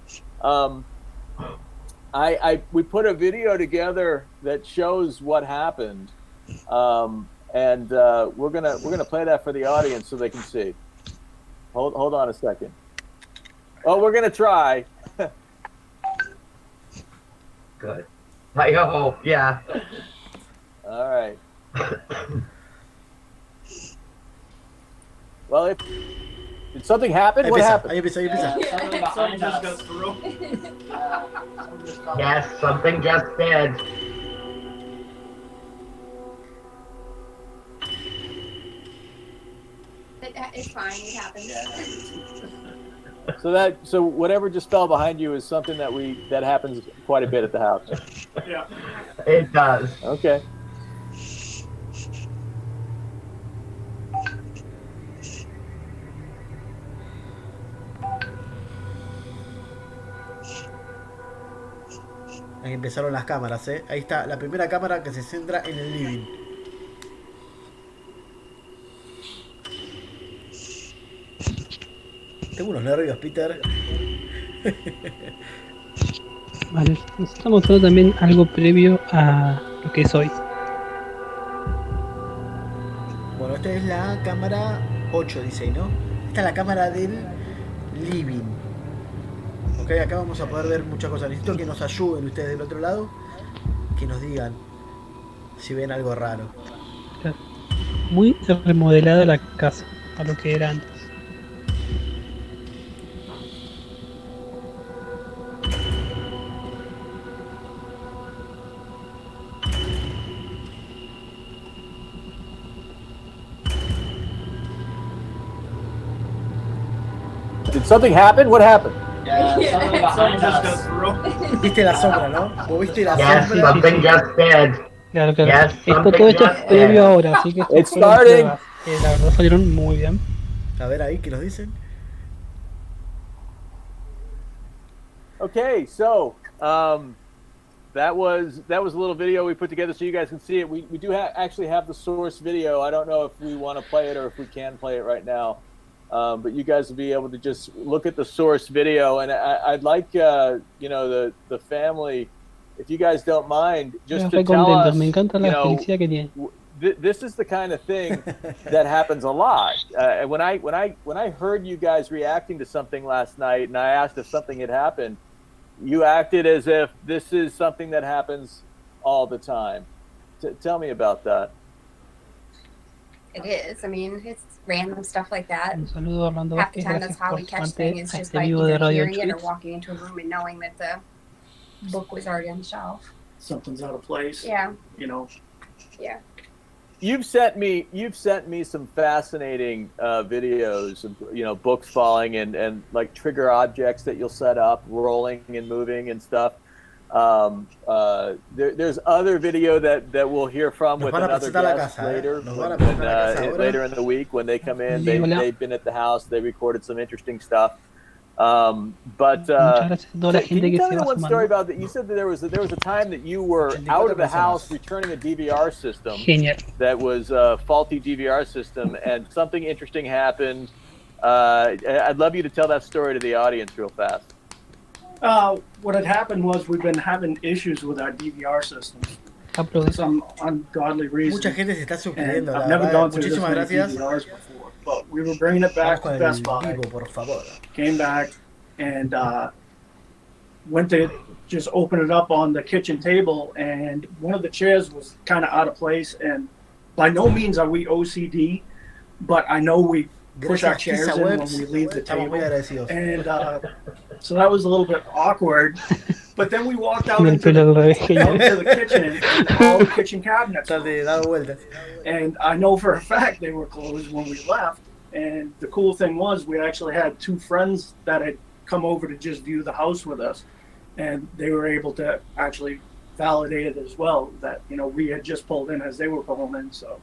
O: We put a video together that shows what happened, and we're gonna play that for the audience so they can see. Hold on a second. Oh, we're gonna try.
L: Good. I hope, yeah.
O: All right. Well, did something happen? What happened?
R: Ahí empieza.
A: Something just got through.
L: Yes, something just did.
E: It's fine. It happens.
O: So whatever just fell behind you is something that happens quite a bit at the house.
A: Yeah.
L: It does.
O: Okay.
R: Ahí empezaron las cámaras, ¿eh? Ahí está la primera cámara que se centra en el living. Tengo unos nervios, Peter.
F: Vale, nos está mostrando también algo previo a lo que es hoy.
R: Bueno, esta es la cámara 8, dice ahí, ¿no? Esta es la cámara del living. Ok, acá vamos a poder ver muchas cosas. Necesito que nos ayuden ustedes del otro lado. Que nos digan si ven algo raro.
F: Muy remodelada la casa a lo que era antes.
O: Did something happen? What happened?
A: Something just got through.
R: ¿Viste la sombra, no? ¿Vos viste la
L: Yes,
R: sombra?
L: something just did.
F: Claro.
L: Yes,
F: Todo esto es previo ahora, así que
O: It's
F: fueron
O: starting.
F: pruebas. La verdad salieron muy bien.
R: A ver ahí, ¿qué nos dicen?
O: Okay, so that was a little video we put together so you guys can see it. We do actually have the source video. I don't know if we want to play it or if we can play it right now. But you guys will be able to just look at the source video, and I'd like you know, the family, if you guys don't mind, just to tell us,
F: Me encanta la
O: you know,
F: felicidad que tiene.
O: this is the kind of thing that happens a lot. When I heard you guys reacting to something last night, and I asked if something had happened, you acted as if this is something that happens all the time. Tell me about that.
E: It is. I mean, it's random stuff like that.
F: Un saludo a Orlando
E: Half the
F: Vázquez,
E: time,
F: gracias
E: that's how
F: por
E: we catch
F: sumarte
E: things.
F: a
E: It's just
F: este
E: by
F: vivo de
E: either
F: Radio
E: hearing it or
F: Twitch.
E: walking into a room and knowing that the book was already on the shelf.
A: Something's out of place.
E: Yeah.
A: You know.
E: Yeah.
O: You've sent me some fascinating videos of, you know, books falling and like trigger objects that you'll set up rolling and moving and stuff. There's other video that we'll hear from with another guest later later in the week when they come in. They've been at the house. They recorded some interesting stuff.
F: Muchas gracias a toda la
O: can
F: gente
O: you
F: que
O: tell
F: se
O: me
F: va
O: the one story
F: sumando.
O: about that? You said that there was a time that you were out of the house returning a DVR system
F: Genial.
O: that was a faulty DVR system, and something interesting happened. I'd love you to tell that story to the audience real fast.
A: What had happened was we've been having issues with our DVR systems for some ungodly reason.
R: Mucha gente se está suscribiendo,
A: And
R: la
A: I've never
R: verdad.
A: gone through this
R: Muchísimas
A: many
R: gracias.
A: DVRs before, but we were bringing it
R: Vamos
A: back to
R: con
A: Best
R: el
A: Buy.
R: vivo, por favor.
A: Came back and went to just open it up on the kitchen table, and one of the chairs was kind of out of place. And by no means are we OCD, but I know we push our chairs in when we leave the table. And so that was a little bit awkward. But then we walked out into the kitchen, and all the kitchen cabinets were. And I know for a fact they were closed when we left. And the cool thing was we actually had two friends that had come over to just view the house with us. And they were able to actually validate it as well, that, you know, we had just pulled in as they were pulling in, so.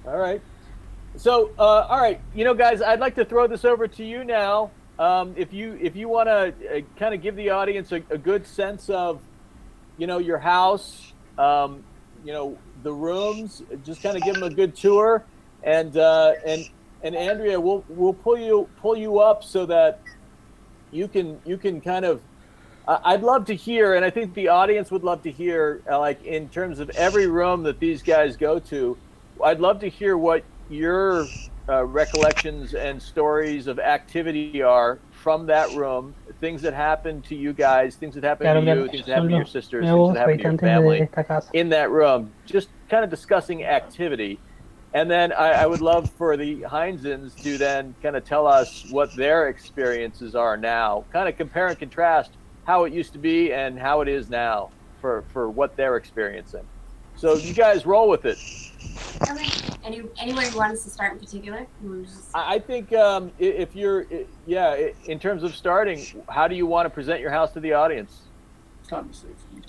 O: All right. So, all right, you know, guys, I'd like to throw this over to you now. If you want to kind of give the audience a good sense of, you know, your house, you know, the rooms, just kind of give them a good tour, and Andrea, we'll pull you up so that you can kind of. I'd love to hear, and I think the audience would love to hear, like in terms of every room that these guys go to. I'd love to hear what your recollections and stories of activity are from that room, things that happened to you guys, things that happened to you, things that happened to your sisters, things that happened to your family in that room, just kind of discussing activity. And then I would love for the Heinzens to then kind of tell us what their experiences are now, kind of compare and contrast how it used to be and how it is now for what they're experiencing. So you guys roll with it.
E: Okay. Anywhere you want us to start in particular?
O: I think if you're, in terms of starting, how do you want to present your house to the audience?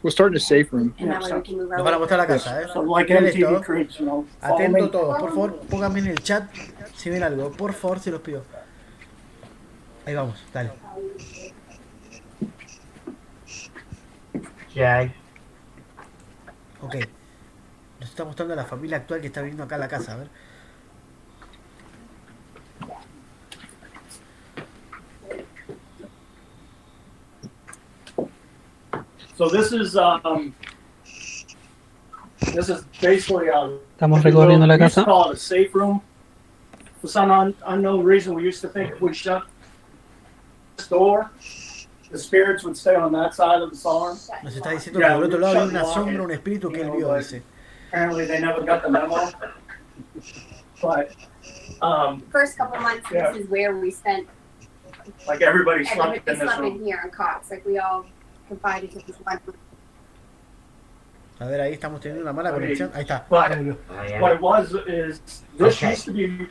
S: We'll start in a safe room.
E: And that way we can move
R: Nos van a mostrar la casa, ¿eh?
A: So like
R: Miren
A: MTV
R: esto.
A: Cribs, you know.
R: Atento todos, por favor, pónganme en el chat si ven algo, por favor, se los pido. Ahí vamos, dale.
L: Jay.
R: Ok. Nos está mostrando la familia actual que está viviendo acá en la casa, a ver.
A: So this is basically
F: Estamos recorriendo la
A: we used to
F: casa.
A: call it a safe room. For some unknown reason, we used to think if we shut this door, the spirits would stay on that side of the farm.
R: Nos está diciendo que por otro lado hay una sombra, un espíritu que él vio, dice.
A: Apparently they never got the memo. But
E: First couple months,
A: yeah.
E: this is where we spent.
A: Like everybody slept
E: Everybody
A: in this
E: slept
A: room.
E: in here on cots. Like we all confided to this one.
R: A ver, ahí estamos teniendo una mala conexión. Ahí está.
A: But
R: Ya volvió.
A: what it was is this
L: Okay.
A: used to be,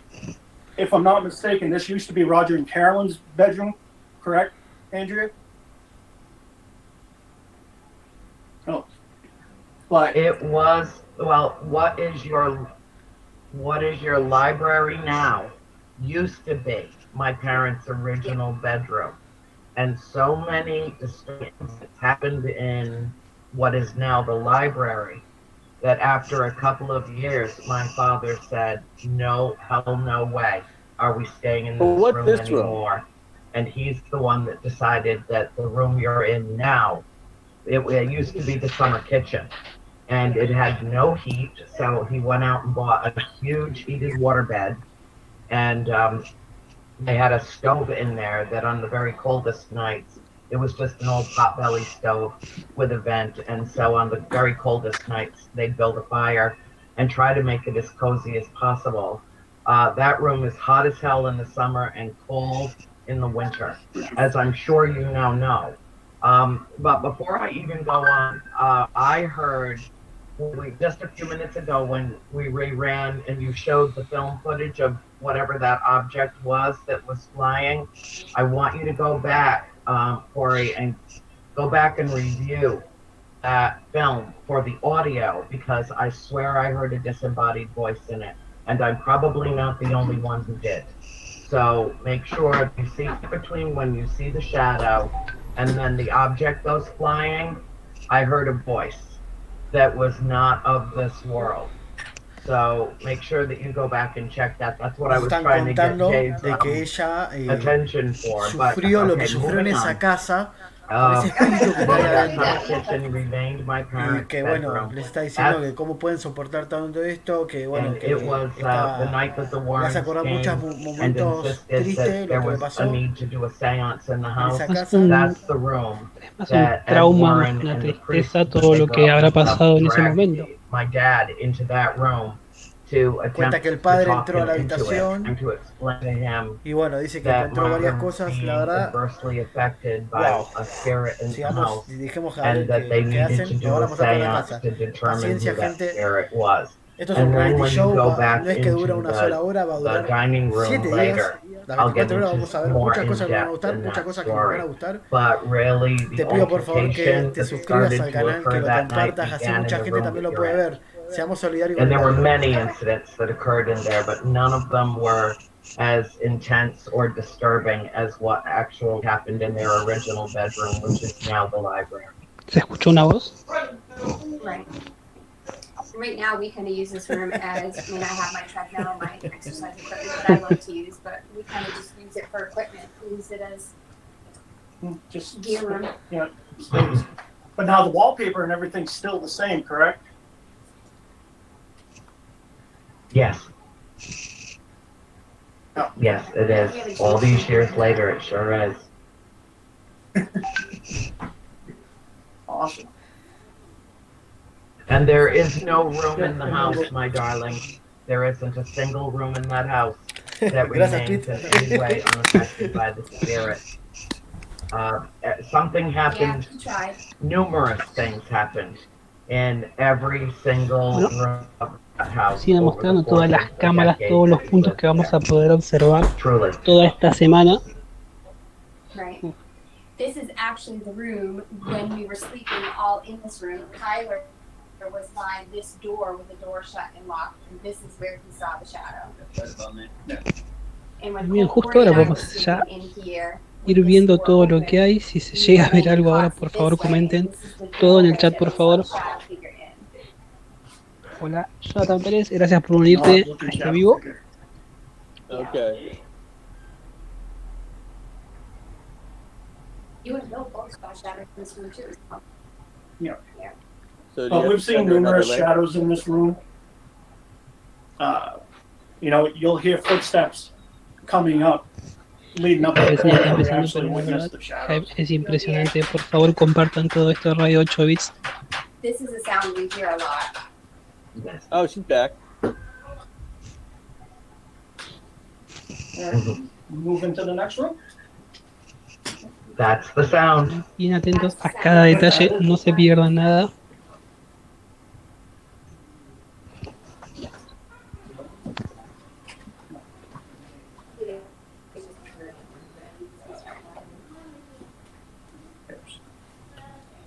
A: if I'm not mistaken, this used to be Roger and Carolyn's bedroom, correct, Andrea? Oh, but
L: It was, well, what is your library now used to be my parents' original bedroom. And so many disturbances happened in what is now the library that after a couple of years, my father said, no, hell no way are we staying in this room anymore. And he's the one that decided that the room you're in now, it used to be the summer kitchen. And it had no heat, so he went out and bought a huge heated waterbed. And they had a stove in there that on the very coldest nights, it was just an old potbelly stove with a vent. And so on the very coldest nights, they'd build a fire and try to make it as cozy as possible. That room is hot as hell in the summer and cold in the winter, as I'm sure you now know. But before I even go on, I heard just a few minutes ago when we reran and you showed the film footage of whatever that object was that was flying. I want you to go back, Corey, and go back and review that film for the audio, because I swear I heard a disembodied voice in it, and I'm probably not the only one who did. So make sure you see between when you see the shadow and then the object goes flying. I heard a voice that was not of this world. So make sure that you go back and check that. That's what I
R: Nos
L: was
R: están
L: trying to get
R: contando
L: Jay's
R: de que ella
L: attention for. But
R: sufrió lo que
L: okay,
R: sufrió en
L: moving
R: esa
L: on.
R: casa con ese espíritu que está ahí
L: That's
R: adentro.
L: how the kitchen remained my
R: Y
L: parents'
R: que bueno,
L: bedroom.
R: les está diciendo
L: That's
R: que cómo pueden soportar tanto esto, que bueno,
L: and
R: que
L: it was the night that the
R: le hace
L: Warrens
R: acordar muchos
L: came and
R: momentos
L: insisted
R: tristes,
L: that
R: lo
L: there
R: que le
L: was a
R: pasó
L: need to do a seance in the
R: en
L: house.
R: esa casa.
L: That's the room
F: Más un
L: that Ed
F: trauma, más
L: Warren
F: una
L: and the priest,
F: tristeza,
L: when
F: todo
L: they
F: lo que
L: broke
F: habrá
L: up,
F: pasado en ese
L: dragged
F: momento.
L: my dad into that room to
R: Cuenta
L: attempt
R: que el
L: to
R: padre
L: talk
R: entró a
L: him
R: la
L: into it
R: habitación
L: and to explain to him
R: y bueno, dice que
L: that
R: encontró
L: my
R: varias
L: mother was
R: cosas, la
L: being
R: verdad.
L: adversely affected by
R: Wow.
L: a spirit in the
R: Sigamos,
L: house
R: dijimos a
L: and
R: Gabriel
L: that they
R: que
L: needed
R: hacen,
L: to
R: nos van
L: do
R: a
L: a
R: mostrar toda la
L: seance
R: casa.
L: to determine
R: Paciencia,
L: who that
R: gente.
L: spirit was.
R: Esto es un
L: And then
R: reality
L: when you
R: show,
L: go back
R: no es que dura
L: into
R: una sola hora, va a
L: the
R: durar
L: dining room
R: 7 días.
L: later,
R: Las
L: I'll get
R: 24 horas
L: into
R: vamos a ver
L: more
R: muchas
L: in
R: cosas que nos van a
L: depth
R: gustar,
L: in
R: muchas
L: that
R: cosas que nos van a
L: story.
R: gustar.
L: But really,
R: Te
L: the
R: pido por favor que
L: altercation
R: te
L: that
R: suscribas
L: started
R: al
L: to
R: canal, que
L: occur
R: lo
L: that night
R: compartas, así
L: began in
R: mucha
L: the
R: gente
L: room
R: también
L: that
R: lo
L: you're
R: puede
L: in.
R: ver. Seamos solidarios
L: And
R: con
L: there
R: el
L: were
R: padre.
L: many incidents that occurred in there, but none of them were as intense or disturbing as what actually happened in their original bedroom, which is now the library.
F: ¿Se escuchó una voz?
E: Right. Right now, we kind of use this room as, I mean, I have my treadmill, my exercise equipment that I love to use, but we kind of just use it for equipment. We use it as
A: Just
E: gear room.
A: Yeah. But now the wallpaper and everything's still the same, correct?
L: Yes. Yes, it is. All these years later, it sure is.
A: Awesome.
L: And there is no room in the house, my darling. There isn't a single room in that house that remains in any way unaffected by the spirit. Something happened, numerous things happened in every single room of that house.
F: Sigue mostrando todas las cámaras, todos los puntos que vamos a poder observar toda esta semana.
E: Right. This is actually the room when we were sleeping all in this room. Tyler was by this door with the door shut and locked, and this is where he saw the shadow. And when
F: Bien,
E: Cole
F: justo ahora
E: and I were
F: vamos ya
E: sleeping in here,
F: ir viendo todo lo que hay. Si se llega a ver algo ahora, por favor comenten todo en el chat, por favor. Hola, Jonathan Pérez, gracias por unirte a este vivo.
O: Okay.
E: you and Bill both saw shadow in this room too.
A: Yeah.
O: So do you have
A: We've
O: to
A: seen
O: send her another
A: numerous
O: link?
A: shadows in this room. You know, you'll hear footsteps coming up, leading up to the
F: Recién
A: point
F: está
A: where we
F: empezando,
A: actually
F: pero la
A: witness
F: verdad
A: the shadows.
F: es impresionante. Por favor, compartan todo esto de Radio 8 Bits.
E: This is a sound we hear a lot.
O: Oh, she's back.
A: Move into the next room.
L: That's the sound.
F: Bien atentos a cada detalle, no se pierdan nada.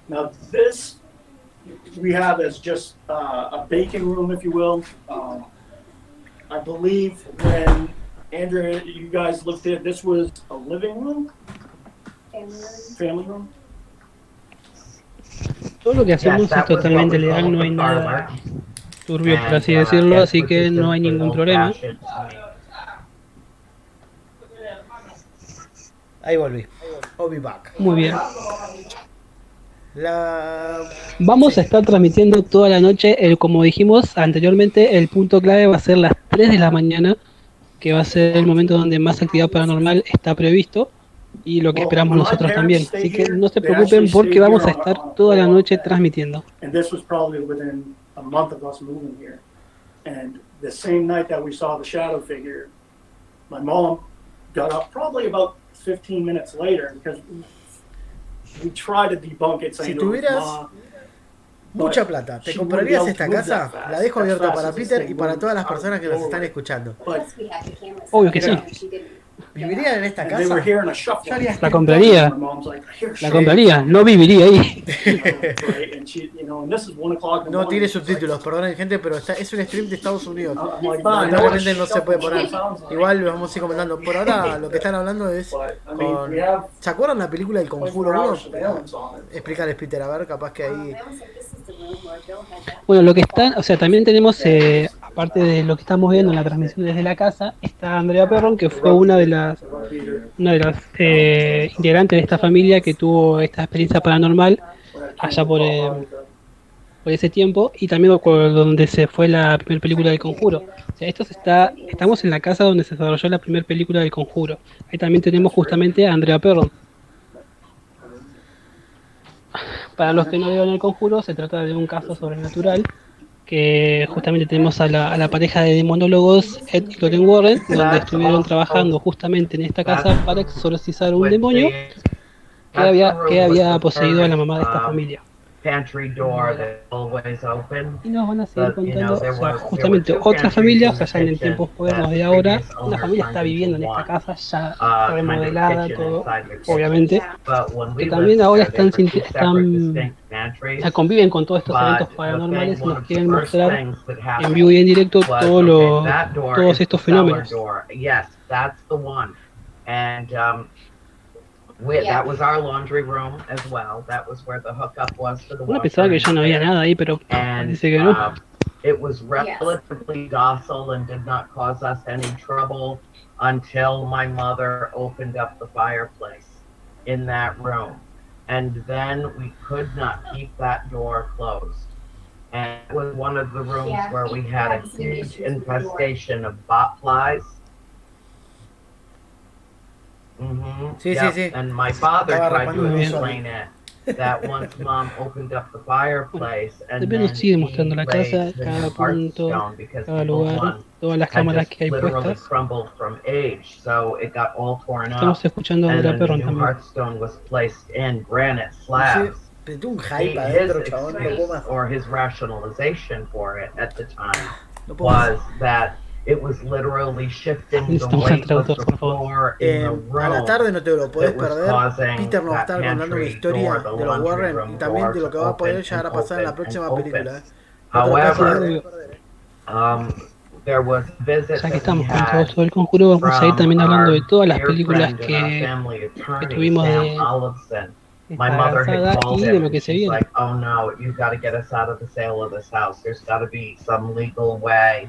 A: Now this we have as just a baking room, if you will. I believe when Andrea, you guys lived there, this was a living room, family room.
F: Todo lo que hacemos es totalmente legal, no hay nada turbio, por así decirlo, así que no hay ningún problema.
R: Ahí volví. I'll be back.
F: Muy bien.
R: La...
F: Vamos a estar transmitiendo toda la noche, como dijimos anteriormente, el punto clave va a ser las 3 de la mañana, que va a ser el momento donde más actividad paranormal está previsto, y lo que esperamos nosotros también. Así que no se preocupen porque vamos a estar toda la noche transmitiendo.
A: And this was probably within a month of us moving here. And the same night that we saw the shadow figure, my mom got up probably about 15 minutes later because we tried to debunk it.
R: Si
A: Saying
R: tuvieras mucha plata, ¿te comprarías esta casa? La dejo abierta para Peter y para todas las personas que nos están escuchando.
F: Obvio que sí.
R: ¿Viviría en esta
A: And they were
R: casa?
A: hearing a shuffle.
R: Yo haría
F: La
R: esto.
F: compraría.
A: My mom's like, I hear
F: La
A: shuffle.
F: compraría, no viviría ahí.
A: Right? And she, you know, and this is 1 o'clock in the
R: No
A: morning.
R: tiene subtítulos, perdonen gente, pero es un stream de Estados Unidos.
A: I'm like, "Ma, I know what
R: Lamentablemente no se puede poner.
A: sounds like."
R: Igual lo vamos a ir comentando. Por ahora lo que están hablando es con... ¿Se acuerdan la película del Conjuro 1? Explícales, Peter, a ver, capaz que ahí...
F: Bueno, lo que están, o sea, también tenemos, aparte de lo que estamos viendo en la transmisión desde la casa, está Andrea Perron, que fue una de las integrantes de esta familia que tuvo esta experiencia paranormal allá por ese tiempo, y también donde se fue la primera película del Conjuro. O sea, estamos en la casa donde se desarrolló la primera película del Conjuro. Ahí también tenemos justamente a Andrea Perron. Para los que no vieron el Conjuro, se trata de un caso sobrenatural que justamente tenemos a la pareja de demonólogos Ed y Lauren Warren, donde estuvieron trabajando justamente en esta casa para exorcizar un demonio que había poseído a la mamá de esta familia.
L: Pantry door that always open.
F: Y nos van a seguir contando, o sea, justamente otras familias, o sea, ya en el tiempo modernos de ahora, una familia está viviendo en esta casa ya remodelada, todo, obviamente, que también ahora están conviven con todos estos eventos paranormales y nos quieren mostrar en vivo y en directo todos estos fenómenos.
L: Yes, that's the one. And that was our laundry room as well. That was where the hookup was for the
F: Uno pensaba que ya no había nada ahí, pero dice que no.
L: It was relatively docile and did not cause us any trouble until my mother opened up the fireplace in that room. And then we could not keep that door closed. And it was one of the rooms where we had a huge infestation of bot flies.
R: Sí.
L: And my father tried to explain it. That once mom opened up the fireplace and
F: Después nos sigue mostrando la casa, cada punto, cada lugar, todas las cámaras que hay puestas.
L: From age, so it got all torn up.
F: Estamos escuchando a
L: And
F: Andrea
L: then the
F: Perron
L: new
F: también.
L: hearthstone was placed in granite slabs.
R: Pero un hype adentro, chabón, no puedo más.
L: Or his rationalization for it at the time was that it was literally shifting the weight of the floor in the room.
R: A la tarde no te lo podés perder. Peter nos va a estar contando una historia de los Warren y también de lo que va a poder llegar a pasar en la próxima película.
L: However, there was visits
F: Ya que estamos con todo esto del Conjuro, vamos a ir también hablando de todas las películas que tuvimos de esta saga y de lo que se viene.
L: Like, oh no, you've got to get us out of the sale of this house. There's got to be some legal way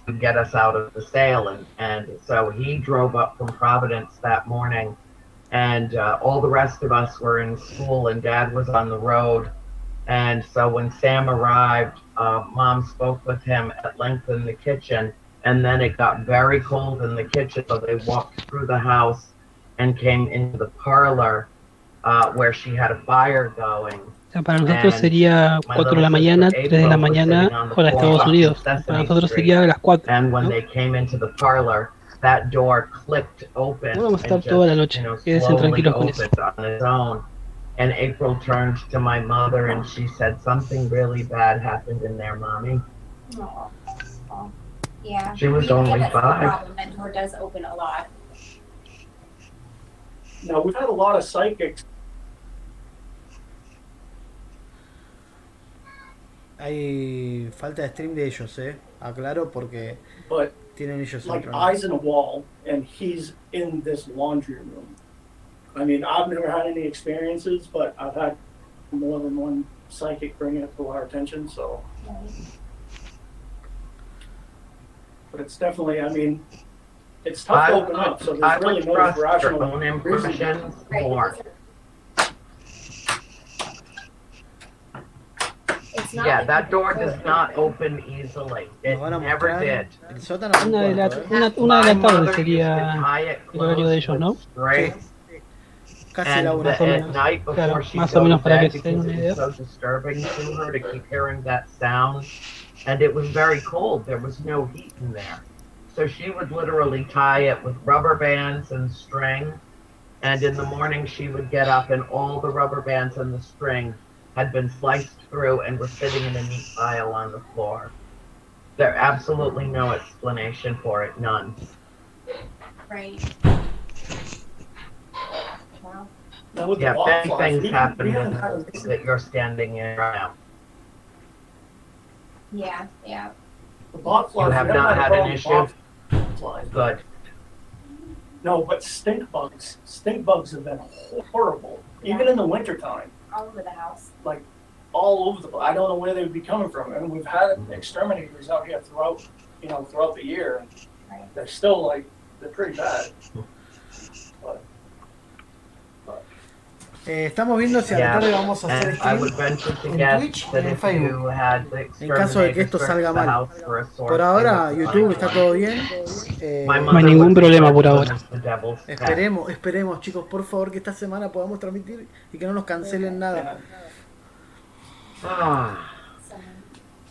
L: to get us out of the sale. And so he drove up from Providence that morning, and all the rest of us were in school, and Dad was on the road. And so when Sam arrived, Mom spoke with him at length in the kitchen, and then it got very cold in the kitchen, so they walked through the house and came into the parlor where she had a fire going.
F: O sea, para nosotros sería 4 de la mañana, 3 de la mañana, hora de Estados Unidos. Para nosotros sería a las 4.
L: And when they came into the parlor, that door clicked open.
F: No vamos a estar toda la noche, quédense tranquilos con eso.
L: On its own. And April turned to my mother and she said, something really bad happened in there, Mommy.
E: Yeah.
L: She was only 5.
E: That door does open a lot.
A: Now, we've had a lot of psychics.
R: Hay falta de stream de ellos, aclaro, porque tienen ellos el
A: Like
R: programa.
A: eyes in a wall, and he's in this laundry room. I mean, I've never had any experiences, but I've had more than one psychic bring it to our attention, so. But it's definitely, I mean, it's tough to open up, so there's really no rational reason.
L: More.
E: Yeah,
L: that door does not open easily. It never did.
F: Una de la tarde sería el horario de ellos, ¿no?
R: Casi la una.
F: Claro, más o menos para que se den una idea.
L: So disturbing to her to keep hearing that sound, and it was very cold. There was no heat in there, so she would literally tie it with rubber bands and string, and in the morning she would get up and all the rubber bands and the string had been sliced through and were sitting in a neat pile on the floor. There's absolutely no explanation for it, none.
E: Right. Wow.
A: Now with the
L: Yeah,
A: block
L: many
A: flies,
L: things
A: we
L: happen in
A: haven't
L: the
A: had an
L: house
A: issue.
L: that you're standing in right now.
E: Yeah, yeah.
A: The block
L: You
A: flies, we
L: have
A: haven't
L: not
A: had a
L: had an
A: problem with
L: issue?
A: block flies.
L: Good.
A: No, but stink bugs have been horrible, even in the wintertime.
E: All over the house.
A: Like all over the, I don't know where they would be coming from. And we've had exterminators out here throughout the year. And they're still like, they're pretty bad. But,
R: Estamos viendo si a la tarde vamos a hacer
L: I would
R: stream
L: venture to
R: en
L: guess
R: Twitch y
L: that
R: en
L: if you
R: Facebook.
L: had the
R: En caso de que esto
L: exterminator
R: salga
L: search the
R: mal.
L: house for a source,
R: Por
L: they
R: ahora,
L: would
R: YouTube
L: find
R: está
L: one.
R: todo bien.
L: My
F: No hay
L: mother
F: ningún
L: would
F: problema
L: refer
F: por
L: to them
F: ahora.
L: as the devil's pet.
R: Esperemos, chicos, por favor, que esta semana podamos transmitir y que no nos cancelen nada.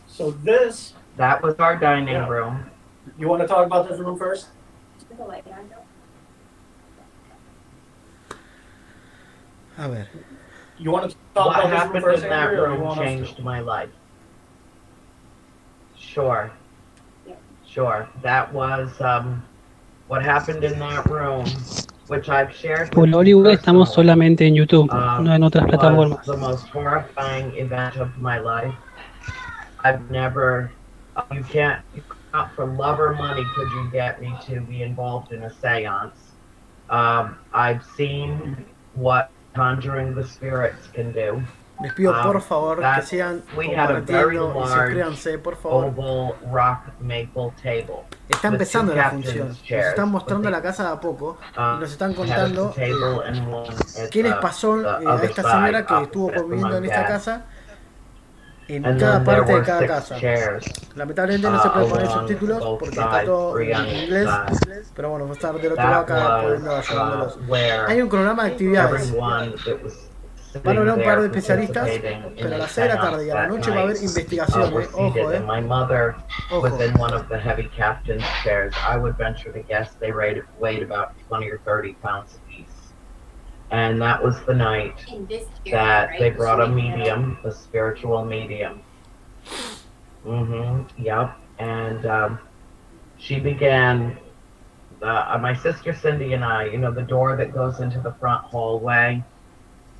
A: so this.
L: That was our dining room.
A: You want to talk about this room first?
R: A ver.
A: You want to talk
L: What
A: about this room
L: happened
A: first,
L: in that
A: Andrew, or you
L: room
A: want us to?
L: changed my life. Sure. Sure. That was what happened in that room, which I've shared
F: Por
L: with
F: ahora
L: you
F: igual estamos
L: personally,
F: solamente en YouTube, no en otras
L: was
F: plataformas.
L: the most horrifying event of my life. I've never, not for love or money could you get me to be involved in a seance. I've seen what conjuring the spirits can do.
R: Les pido por favor que sigan
L: We had a very
R: compartiendo y
L: large
R: suscríbanse, por favor.
L: oval rock maple table.
R: Está
L: with
R: empezando
L: two
R: la
L: captain's
R: función. Nos
L: chairs,
R: están
L: with
R: mostrando
L: the,
R: la casa de a poco y nos están
L: head of
R: contando
L: the table and one at
R: qué les
L: the-
R: pasó
L: the
R: a
L: other
R: esta
L: side,
R: señora que estuvo
L: opposite
R: conviviendo en
L: among
R: esta
L: that.
R: casa en
L: And
R: cada
L: then there
R: parte de
L: were
R: cada
L: 6
R: casa.
L: chairs,
R: Lamentablemente no se puede poner
L: along
R: subtítulos
L: both
R: porque está
L: sides,
R: todo
L: 3 on
R: en
L: each
R: inglés,
L: side.
R: pero bueno, vamos a estar del otro lado
L: That
R: acá
L: was
R: poniendo, ayudándolos.
L: where
R: Hay un cronograma de actividades.
L: everyone that was
R: Van a
L: sitting
R: hablar un par de
L: there
R: especialistas,
L: participating in
R: pero a
L: the
R: las 6 de la tarde y a la
L: seance
R: noche
L: that
R: va a haber
L: night,
R: investigaciones.
L: were
R: Ojo,
L: seated, and my mother was
R: Ojo.
L: in one of the heavy captain's chairs. I would venture to guess they weighed about 20 or 30 pounds apiece. And that was the night
E: In this area,
L: that
E: right?
L: they brought a medium, a spiritual medium. Yep. And she began, my sister Cindy and I, the door that goes into the front hallway,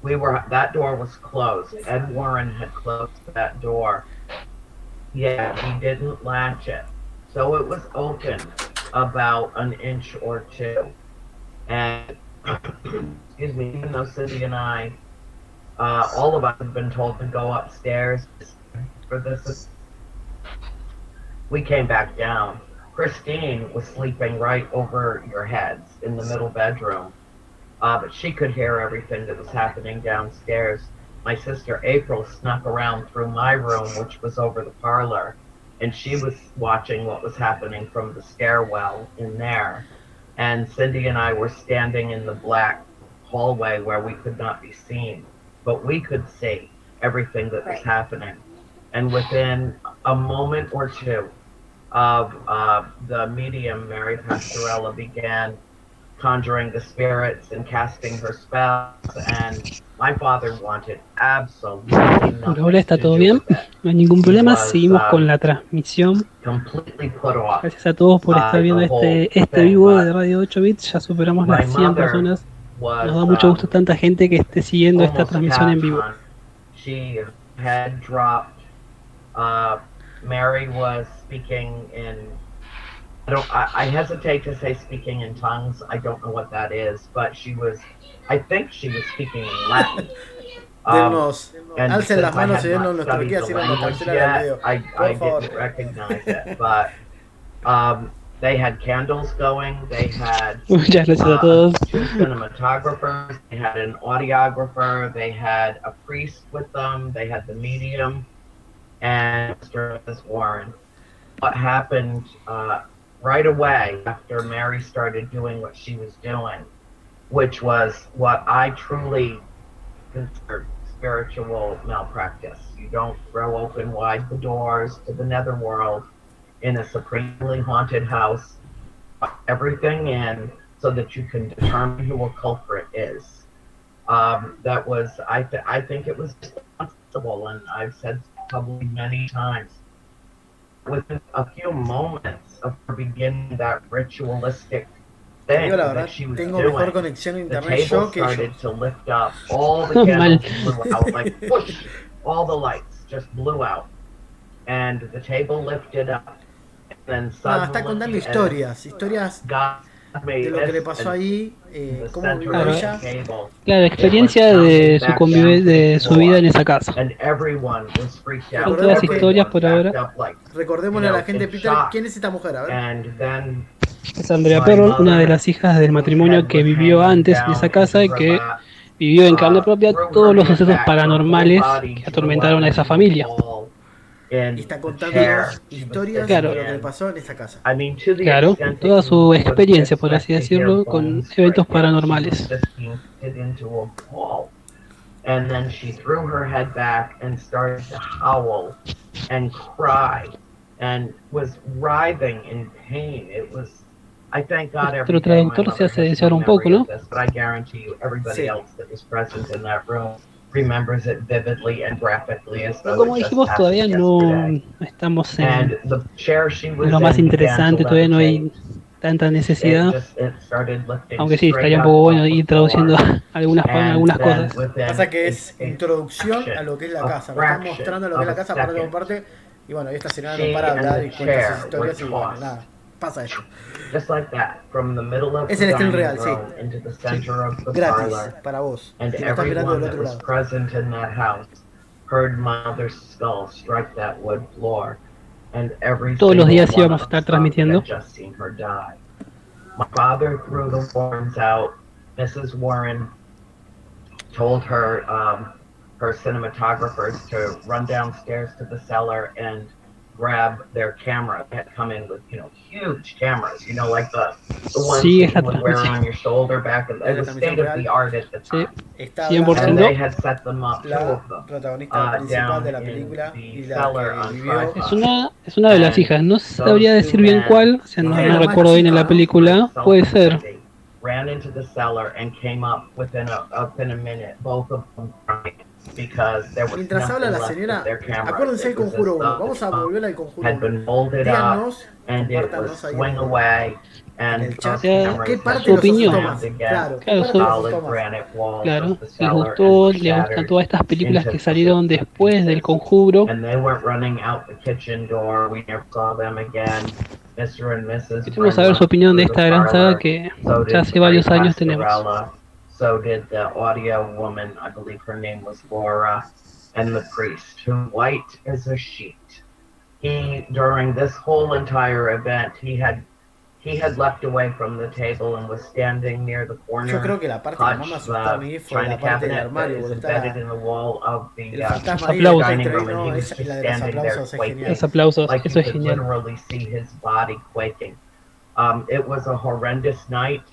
L: that door was closed. Ed Warren had closed that door. Yeah, he didn't latch it. So it was open about an inch or two. And, excuse me, even though Cindy and I, all of us have been told to go upstairs for this, we came back down. Christine was sleeping right over your heads in the middle bedroom. But she could hear everything that was happening downstairs. My sister April snuck around through my room, which was over the parlor, and she was watching what was happening from the stairwell in there. And Cindy and I were standing in the black hallway where we could not be seen, but we could see everything that was happening. And within a moment or two of the medium, Mary Pastorella, began conjuring the spirits and casting her spells, and my father wanted absolutely
F: Por ahora
L: nothing
F: está
L: to
F: todo
L: do
F: bien,
L: with it.
F: no hay ningún problema,
L: was,
F: seguimos con la transmisión.
L: Completely put off
F: Gracias a todos por estar viendo
L: the whole
F: este
L: thing,
F: vivo
L: but
F: de Radio 8 Bits, ya superamos
L: my
F: las 100
L: mother
F: personas.
L: was,
F: Nos da mucho gusto tanta gente que esté siguiendo esta
L: almost
F: transmisión en vivo.
L: catatonic. She had dropped. Mary was speaking in. I hesitate to say speaking in tongues. I don't know what that is, but I think she was speaking in Latin.
R: Denos,
L: And
R: alcen
L: since
R: las
L: I
R: manos
L: had
R: y denos
L: not
R: nuestro
L: studied
R: guía
L: the
R: si no nos
L: language
R: cancelan el
L: yet,
R: video.
L: I
R: Por favor.
L: didn't recognize it, but they had candles going. They had
F: Muchas gracias a todos.
L: 2 cinematographers. They had an audiographer. They had a priest with them. They had the medium and Mr. and Mrs. Warren. What happened right away after Mary started doing what she was doing, which was what I truly consider spiritual malpractice. You don't throw open wide the doors to the netherworld in a supremely haunted house, put everything in so that you can determine who a culprit is. That was, I think it was responsible, and I've said probably many times, within a few moments of her beginning that ritualistic
R: Te digo
L: thing
R: la
L: that
R: verdad,
L: she was
R: tengo mejor
L: doing,
R: conexión a
L: the
R: internet
L: table
R: yo que ellos.
L: started to lift up. All the
F: Mal.
L: candles blew out, like whoosh, all the lights just blew out. And the table lifted up. And then
R: No, está contando
L: suddenly,
R: historias
L: God made
R: de lo que le
L: this
R: pasó
L: and
R: ahí,
L: the
R: cómo
L: center
R: vivió
L: of
F: Claro,
L: the
R: ella.
L: table,
F: claro,
L: it went
F: experiencia
L: bouncing
F: de su
L: back down to the
F: de su vida
L: floor.
F: en esa casa.
L: And everyone was freaked out.
F: Son todas
R: Recordemos que
F: historias
L: Everyone
F: por
L: backed
F: ahora.
L: up like,
R: recordémosle a la gente,
L: in
R: Peter,
L: shock.
R: quién es esta mujer, a ver.
L: And then
F: Es Andrea
L: my
F: Perron, una de
L: mother,
F: las hijas del
L: whose
F: matrimonio
L: head
F: que
L: was
F: vivió
L: hanging
F: antes en esa
L: down
F: casa y
L: into her
F: que
L: lap,
F: vivió en carne propia
L: threw
F: todos
L: her
F: los
L: head
F: sucesos
L: back, her whole
F: paranormales
L: body
F: que
L: drew
F: atormentaron
L: up
F: a esa
L: into the
F: familia.
L: wall
R: Y
L: in
R: está
L: the
R: contándonos
L: chair she was
R: historias
L: sitting
F: Claro,
R: de lo que le
L: in.
R: pasó en esa casa.
L: I mean, to the
F: claro,
L: extent that
F: toda
L: you
F: su
L: would
F: experiencia, por así
L: expect to hear
F: decirlo, con
L: bones
F: eventos
L: breaking. She was
F: paranormales.
L: just being hit into a wall. And then she threw her head back and started to howl and cry and was writhing in pain. It was, I thank God every
F: Nuestro
L: day my
F: traductor se
L: mother
F: hace
L: has
F: desear
L: no
F: un poco,
L: memory of
F: ¿no?
L: this, but I guarantee you everybody
R: Sí.
L: else that was present in that room remembers it vividly and graphically as
F: Pero
L: though
F: como
L: it just
F: dijimos, todavía
L: happened
F: no
L: yesterday.
F: estamos
L: And the chair she
F: en
L: was
F: lo más
L: in began to
F: interesante, todavía no
L: levitate.
F: hay tanta
L: It
F: necesidad,
L: started lifting
F: aunque sí,
L: straight
F: estaría un
L: up
F: poco bueno
L: off the
F: ir traduciendo
L: floor.
F: algunas
L: And then
F: cosas.
L: within
R: Pasa que
L: a-
R: es
L: a
R: introducción a
L: fraction,
R: lo que es la
L: a
R: casa. Nos están
L: fraction
R: mostrando lo que es la
L: of a
R: casa parte por
L: second,
R: parte. Y bueno, esta señora no
L: she
R: para de
L: and
R: hablar
L: the
R: y cuenta sus
L: chair were
R: historias y bueno,
L: tossed
R: nada, pasa esto.
L: just like that from the middle of
R: Es
L: the
R: el estilo
L: dining
R: real, sí.
L: room into the center of the
R: Gratis,
L: parlor.
R: para vos,
L: And
R: que lo estás mirando
L: everyone
R: del
L: that
R: otro
L: was
R: lado.
L: present in that house heard my mother's skull strike that wood floor. And every
F: Todos los
L: single
F: días
L: one
F: íbamos a
L: of
F: estar
L: us
F: transmitiendo.
L: had just seen her die. My father threw the Warrens out. Mrs. Warren told her her cinematographers to run downstairs to the cellar and grab their camera. They had come in with, huge cameras, like the ones
F: Sigue
L: that
F: esta
L: you would wear
F: transmisión.
L: on your shoulder back in, it was state of the art at the
F: Sí,
L: time.
R: Está
L: And
F: 100%.
L: they had set them up, two
R: la
L: of them,
R: protagonista principal
L: down
R: de la
L: in
R: película
L: the
R: y la
L: cellar
R: que
L: on
R: vivió.
F: Es una de las
L: And
F: hijas, no
L: those
F: sabría
L: two
F: decir bien
L: men,
F: cuál, o sea,
R: Una
F: no,
R: de
F: no
R: las más
F: recuerdo bien en
R: chicas,
F: la
R: ¿no?
F: película, puede ser.
L: ran into the cellar and came up within a minute, both of them crying because there was
R: Mientras habla
L: nothing
R: la
L: left
R: señora,
L: of their cameras.
R: acuérdense del
L: It was as
R: conjuro 1.
L: though
R: Vamos a
L: the
R: volver al conjuro
L: had
R: 1.
L: been molded up
R: Díganos,
L: and it was
R: compártanos ahí
L: swing
R: en
L: away
R: en
L: and
R: el chat
L: the
F: Ya,
L: cameras
R: qué
L: had
R: parte
F: su
R: los
L: been
F: opinión.
R: asustó
L: slammed
R: más.
L: against
R: Claro, qué
F: Claro,
R: parte los asustó
L: solid
R: más.
L: granite walls
F: Claro,
L: of the
F: les
L: cellar
F: gustó,
L: and
F: le gustan
L: shattered
F: todas estas películas
L: into
F: que salieron después del Conjuro.
L: and they went running out the kitchen door. We never saw them again. Mr. and Mrs.
F: Queremos
L: Bren
F: saber su
L: left
F: opinión de
L: through the
F: esta gran saga
L: parlor.
F: que
L: So
F: ya
L: did
F: hace
L: the
F: varios
L: great
F: años tenemos.
L: Pastorella. So did the audio woman, I believe her name was Laura, and the priest, who white as a sheet. He, during this whole entire event, he had left away from the table and was standing near the corner
R: Yo creo que la parte que más me asustó a mí fue
L: china
R: la parte del
L: cabinet that
R: armario,
L: is
R: porque está
L: embedded in the wall of the
R: el fantasma ahí
F: Los
R: del
F: aplausos.
L: dining
R: espectro ahí,
L: room, and
R: no,
L: he was
R: es,
L: just
R: la de los
L: standing there
R: aplausos es
L: quaking,
R: genial.
F: Los aplausos,
L: like
F: eso
L: you
F: es
L: could
F: genial.
L: literally see his body quaking. It was a horrendous night.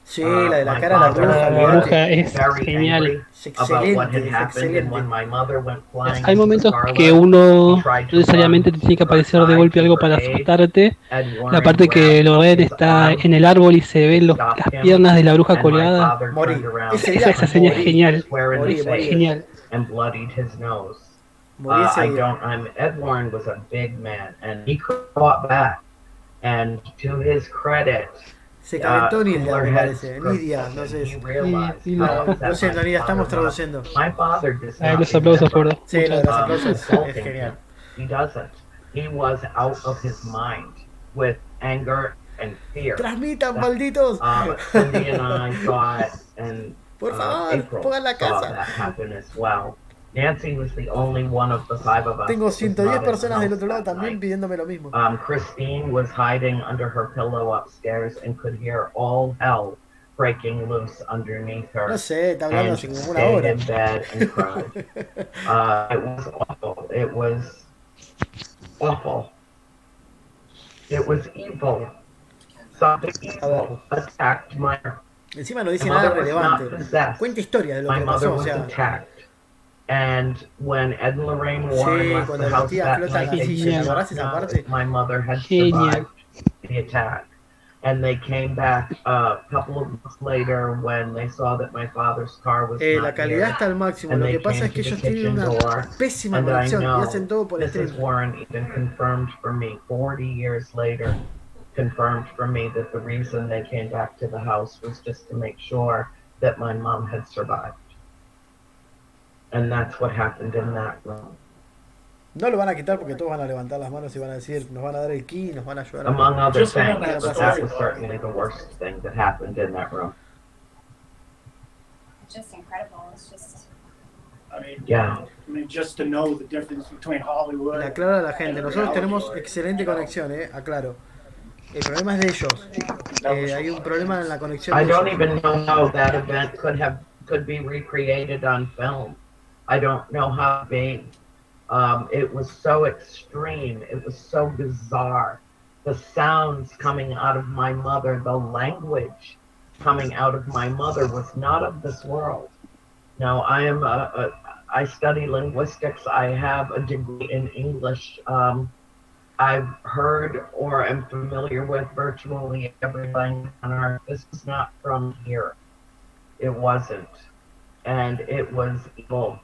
R: Sí, la de la
L: My
R: cara de la
L: father
R: bruja,
F: La
L: was
F: bruja es
L: very
F: genial.
L: angry
R: es
L: about what had
R: excelente, es
L: happened, and when
R: excelente.
L: my mother went flying
F: Hay
L: into the
F: momentos
L: parlor,
F: que uno
L: he tried
F: no
L: to
F: necesariamente
L: run
F: te tiene que
L: to her
F: aparecer de
L: side,
F: golpe
L: to
F: algo
L: her
F: para
L: aid.
F: asustarte.
L: Ed
F: La
L: Warren
F: parte que
L: grabbed
F: Lorraine
L: his
F: está
L: arm
F: en el árbol y se
L: to
F: ven
L: stop
F: las
L: him,
F: piernas de la bruja
L: and my
F: colgada.
L: father
R: Morí.
L: turned around
R: Ese día
F: Esa escena es
R: morí.
F: genial.
L: square in the
R: Morí,
F: Es
R: morí.
L: face
F: genial.
L: and bloodied his nose.
R: Morí ese
L: I
R: día.
L: don't. Ed Warren was a big man, and he could have fought back. And to his credit,
R: Se calentó Nidia,
L: cooler
R: me
L: heads
R: parece.
L: crooked,
R: Nidia, no
L: and
R: sé.
L: he realized
F: Sí,
L: how
R: Lo
L: upset
R: siento,
L: my
R: Nidia, estamos
L: father was.
R: traduciendo.
L: My father does
F: Ay,
L: not
F: los aplausos,
L: remember,
F: por
R: Sí, lo de los
F: muchas.
R: aplausos es
L: insulting
R: genial.
L: him. He doesn't. He was out of his mind with anger and fear.
R: Transmitan, malditos.
L: Cindy and I saw it, and
R: Por favor,
L: April
R: pongan la
L: saw
R: casa.
L: that happen as well. Nancy was the only one of the five of us.
R: Tengo
L: that was
R: 110
L: not in the
R: personas del
L: house
R: otro lado
L: that
R: también
L: night.
R: pidiéndome lo mismo.
L: Christine was hiding under her pillow upstairs and could hear all hell breaking loose underneath her.
R: No sé, está hablando
L: And
R: hace como una
L: stayed
R: hora.
L: in bed and cried. It was awful. It was awful. It was evil. Something evil attacked my.
R: Encima no dice
L: My
R: nada
L: mother was not
R: relevante.
L: possessed.
R: Cuenta historia de lo
L: My
R: que le
L: mother
R: pasó, o
L: was
R: sea.
L: attacked. And when Ed and Lorraine Warren
R: Sí,
L: left
R: cuando
L: the
R: la
L: house
R: tía
L: that
R: flota
L: night,
R: la
L: they
R: silla,
L: did
R: ¿te
L: not
R: acordás esa
L: know
R: parte?
L: if my mother had
F: Genial.
L: survived the attack. And they came back a couple of months later when they saw that my father's car was
R: La
L: not
R: calidad
L: here.
R: está al máximo.
L: And
R: Lo
L: they
R: que pasa
L: came
R: es que
L: to the
R: ellos tienen
L: kitchen
R: una
L: door,
R: pésima
L: and I
R: conexión y
L: know
R: hacen todo por
L: Mrs.
R: stream.
L: Warren even confirmed for me 40 years later confirmed for me that the reason they came back to the house was just to make sure that my mom had survived. And that's what happened in that room.
R: No lo van a quitar porque todos van a levantar las manos y van a decir, nos van a dar el key, nos van a ayudar.
L: Among other
A: Just
L: things,
A: on that
L: but
A: story.
L: that was certainly the worst thing that happened in that room.
E: Just incredible. It's just.
L: Yeah.
A: I mean, just to know the difference between Hollywood.
R: Le aclaro a la gente,
A: and
R: nosotros
A: reality,
R: tenemos
A: like,
R: excelente conexión, aclaro. El problema es de ellos. Hay un problema en la conexión
L: I
R: de
L: don't
R: ellos.
L: even know how that event could be recreated on film. I don't know how big. It was so extreme. It was so bizarre. The sounds coming out of my mother, the language coming out of my mother was not of this world. No, I study linguistics. I have a degree in English. I've heard or am familiar with virtually every language on earth. This is not from here. It wasn't. And it was evil.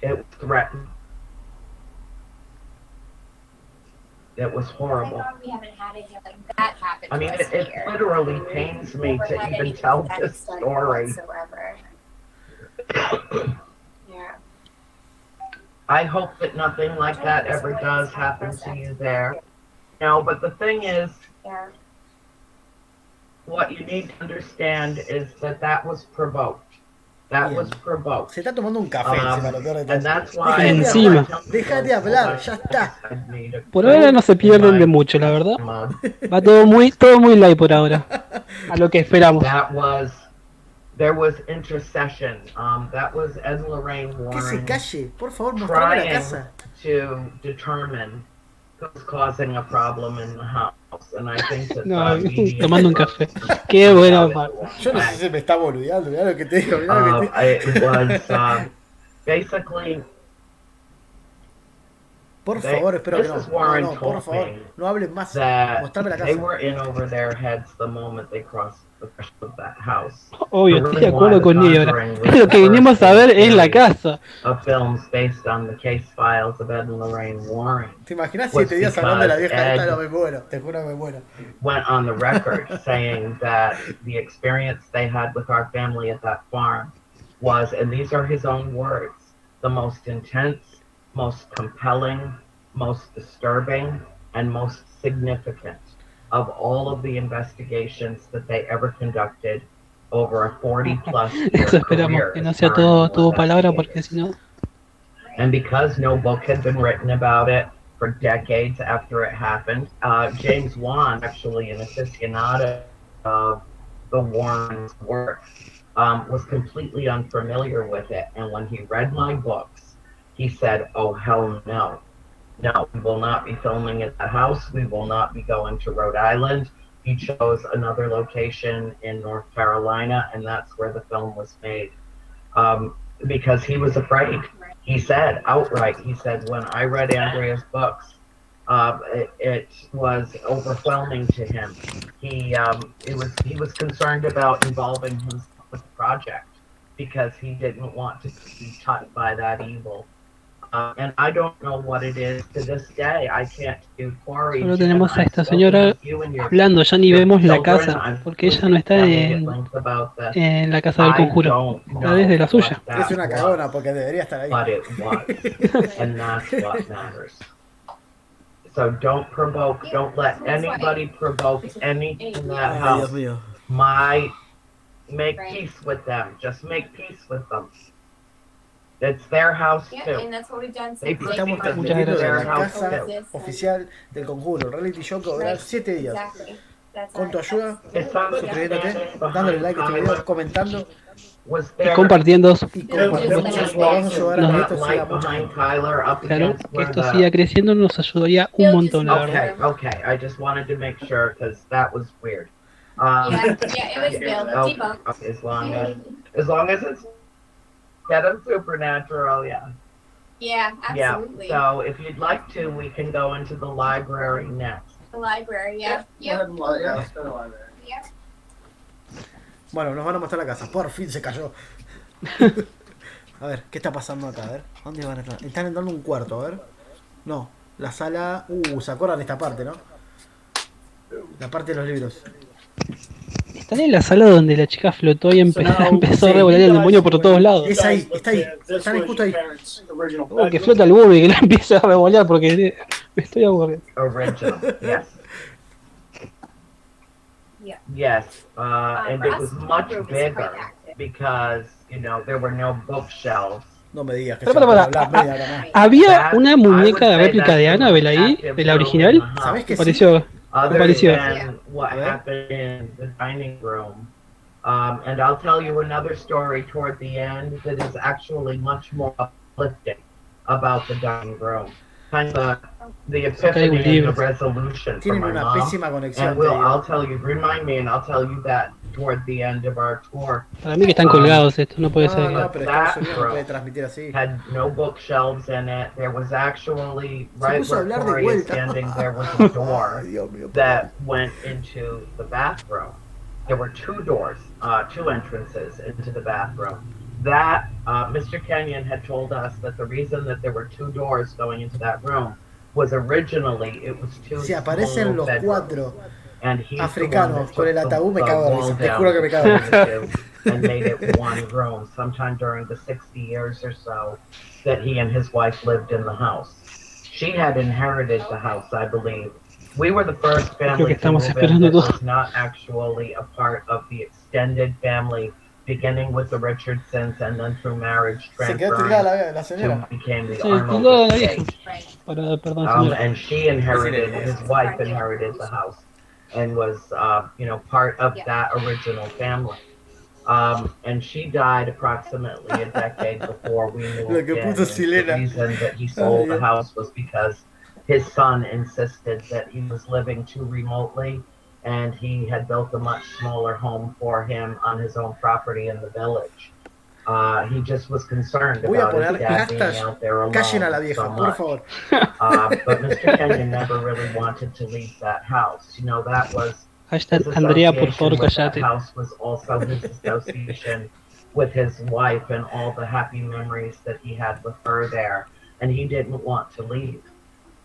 L: It was threatened. It was horrible.
E: Thank God we haven't had anything like that happen.
L: I mean,
E: to us
L: it
E: here.
L: literally pains me
E: Never
L: to
E: had
L: even
E: anything
L: tell
E: that
L: this
E: extent
L: story.
E: whatsoever. Yeah.
L: I hope that nothing like that ever does happen to you there. No, but the thing is,
E: Yeah.
L: what you need to understand is that was provoked. That
R: Bien.
L: was provoked.
R: Se está tomando un café encima, lo peor de todo.
L: And that's why
F: Encima.
R: Deja de hablar, ya está.
F: Por ahora no se pierden de mucho, la verdad. Va todo muy light por ahora. A lo que esperamos.
L: There was intercession. That was Ed and Lorraine
R: Que se
L: Warren
R: calle, por favor, mostrame la
L: trying
R: casa.
L: to determine who's causing a problem in the house. And I think that
F: No,
L: the media
F: tomando un café. Qué buena parte.
R: Yo no sé si me está boludeando, mirá lo que te digo, mirá lo que te
L: It was basically.
R: Por favor, espero que
L: Mrs.
R: no.
L: Warren
R: No, por
L: told
R: favor,
L: me
R: no hables más.
L: that
R: Mostrame la
L: they
R: casa.
L: were in over their heads the moment they crossed the threshold of that house.
F: Obvio,
L: The
F: estoy de
L: reason
F: acuerdo
L: why
F: con
L: The
F: ella ahora.
L: Conjuring was
F: Lo
L: the
F: que vinimos
L: first
F: a ver
L: in
F: es la
L: series
F: casa.
L: of films based on the case files of Ed and Lorraine Warren.
R: ¿Te imaginas
L: was
R: 7 días hablando de la
L: because
R: vieja esta?
L: Ed
R: No, me muero, te juro que me muero.
L: went on the record saying that the experience they had with our family at that farm was, and these are his own words, the most intense, most compelling, most disturbing, and most significant of all of the investigations that they ever conducted over a 40-plus year
F: Eso esperamos,
L: career
F: que no
L: as
F: sea todo
L: paranormal
F: palabra porque si no.
L: And because no book had been written about it for decades after it happened, James Wan, actually an aficionado of the Warren's work, was completely unfamiliar with it. And when he read my books, he said, "Oh, hell no. No, we will not be filming at the house. We will not be going to Rhode Island." He chose another location in North Carolina, and that's where the film was made. Because he was afraid. He said outright, he said, when I read Andrea's books, it was overwhelming to him. He was concerned about involving himself with the project because he didn't want to be touched by that evil. And I don't know what it is to this day. I can't do Corey.
F: Solo tenemos a esta señora hablando, ya ni vemos la casa, porque ella no está en la casa del conjuro, está desde la suya.
R: Es una cagona porque debería estar ahí.
L: But it was, and that's what matters. So don't provoke, don't let anybody provoke anything in that house. Make peace with them. Just make peace with them. It's their house too.
E: Yeah, and that's what we've done
L: They
E: since
R: Estamos
L: perceive it as
R: transmitiendo
L: their
R: desde la
L: house
R: casa
L: too.
R: oficial del conjuro, reality show que va a durar 7 días.
E: Exactly. That's
R: Con tu ayuda,
L: Exactly.
R: suscribiéndote, dándole like a este video, comentando
F: Y compartiendo.
R: y compartiendo. Nos vamos a ayudar a que esto siga mucho más.
F: Claro, que esto siga creciendo nos ayudaría un montón, la verdad.
L: Okay. I just wanted to make sure because that was weird.
E: Yeah, it was Bill. Debunked.
L: Okay, as long as it's get them supernatural, yeah.
E: Yeah, absolutely.
L: Yeah. So if you'd like to, we can go into the library next.
E: The library, yeah.
A: Yeah, let's go to the library.
E: Yeah.
R: Bueno, nos van a mostrar la casa. Por fin se cayó. A ver, ¿qué está pasando acá? A ver, ¿dónde van a entrar? Están entrando un cuarto, a ver. No, la sala... se acuerdan de esta parte, ¿no? La parte de los libros.
F: Están en la sala donde la chica flotó y empezó a revolar el demonio por todos lados.
R: Es ahí, está ahí. Están justo ahí.
F: Oh, que flota el burro y que la empieza a revolear porque me estoy aburriendo.
L: Original, yes.
E: Yeah.
L: Yes, and
E: for
L: it
E: us,
L: was
E: the
L: much
E: room is quite
L: bigger
E: active.
L: because, you know, there were no bookshelves.
R: No me digas que
F: Para, para, ¿había una muñeca de réplica de Annabelle ahí? ¿De la original?
R: ¿Sabes que
F: Me pareció, me
L: Other
F: pareció.
L: than what happened in the dining room. And I'll tell you another story toward the end that is actually much more uplifting about the dining room. Kind of the epiphany and the resolution for
R: Tienen
L: my
R: una
L: mom.
R: pésima conexión.
L: And I'll tell you, remind me, and I'll tell you that toward the end of our tour.
F: Para mí que están colgados estos, no puede ser.
R: No, pero Estados Unidos no puede transmitir así.
L: Had no bookshelves in it. There was actually
R: Se
L: right
R: puso a
L: where
R: hablar de
L: Corey is
R: vuelta.
L: standing. There was a door that went into the bathroom. There were two doors, two entrances into the bathroom. That Mr. Kenyon had told us that the reason that there were two doors going into that room was originally it was two
R: Si aparecen
L: small
R: los
L: bedrooms.
R: cuatro
L: And he's
R: africanos
L: the
R: con
L: one
R: el
L: that took
R: ataúd, me
L: the
R: cago de
L: wall
R: risa. Te
L: down
R: juro que me cago de risa.
L: and made it one room sometime during the 60 years or so that he and his wife lived in the house. She had inherited the house, I believe. We were the first family to move in that was not actually a part of the extended family, beginning with the Richardsons and then through marriage
R: Se quedó tirada la
L: to
R: señora.
L: became the
F: Se tiró
L: Arnold
F: la
L: estate.
F: vieja. Perdón, señora.
L: And she inherited, his wife inherited the house and was, you know, part of that original family. And she died approximately a decade before we moved in. And the reason that he sold the house was because his son insisted that he was living too remotely and he had built a much smaller home for him on his own property in the village. He just was concerned
R: Voy a
L: about his
R: poner
L: dad being
R: hashtag
L: out there alone
R: callen a la
L: so
R: vieja, por
L: much.
R: favor.
L: But Mr. Kenyon never really wanted to leave that house. You know, that was
F: Hashtag
L: his
F: Andrea, por
L: association
F: favor,
L: with that
F: callate.
L: house was also his association with his wife and all the happy memories that he had with her there. And he didn't want to leave.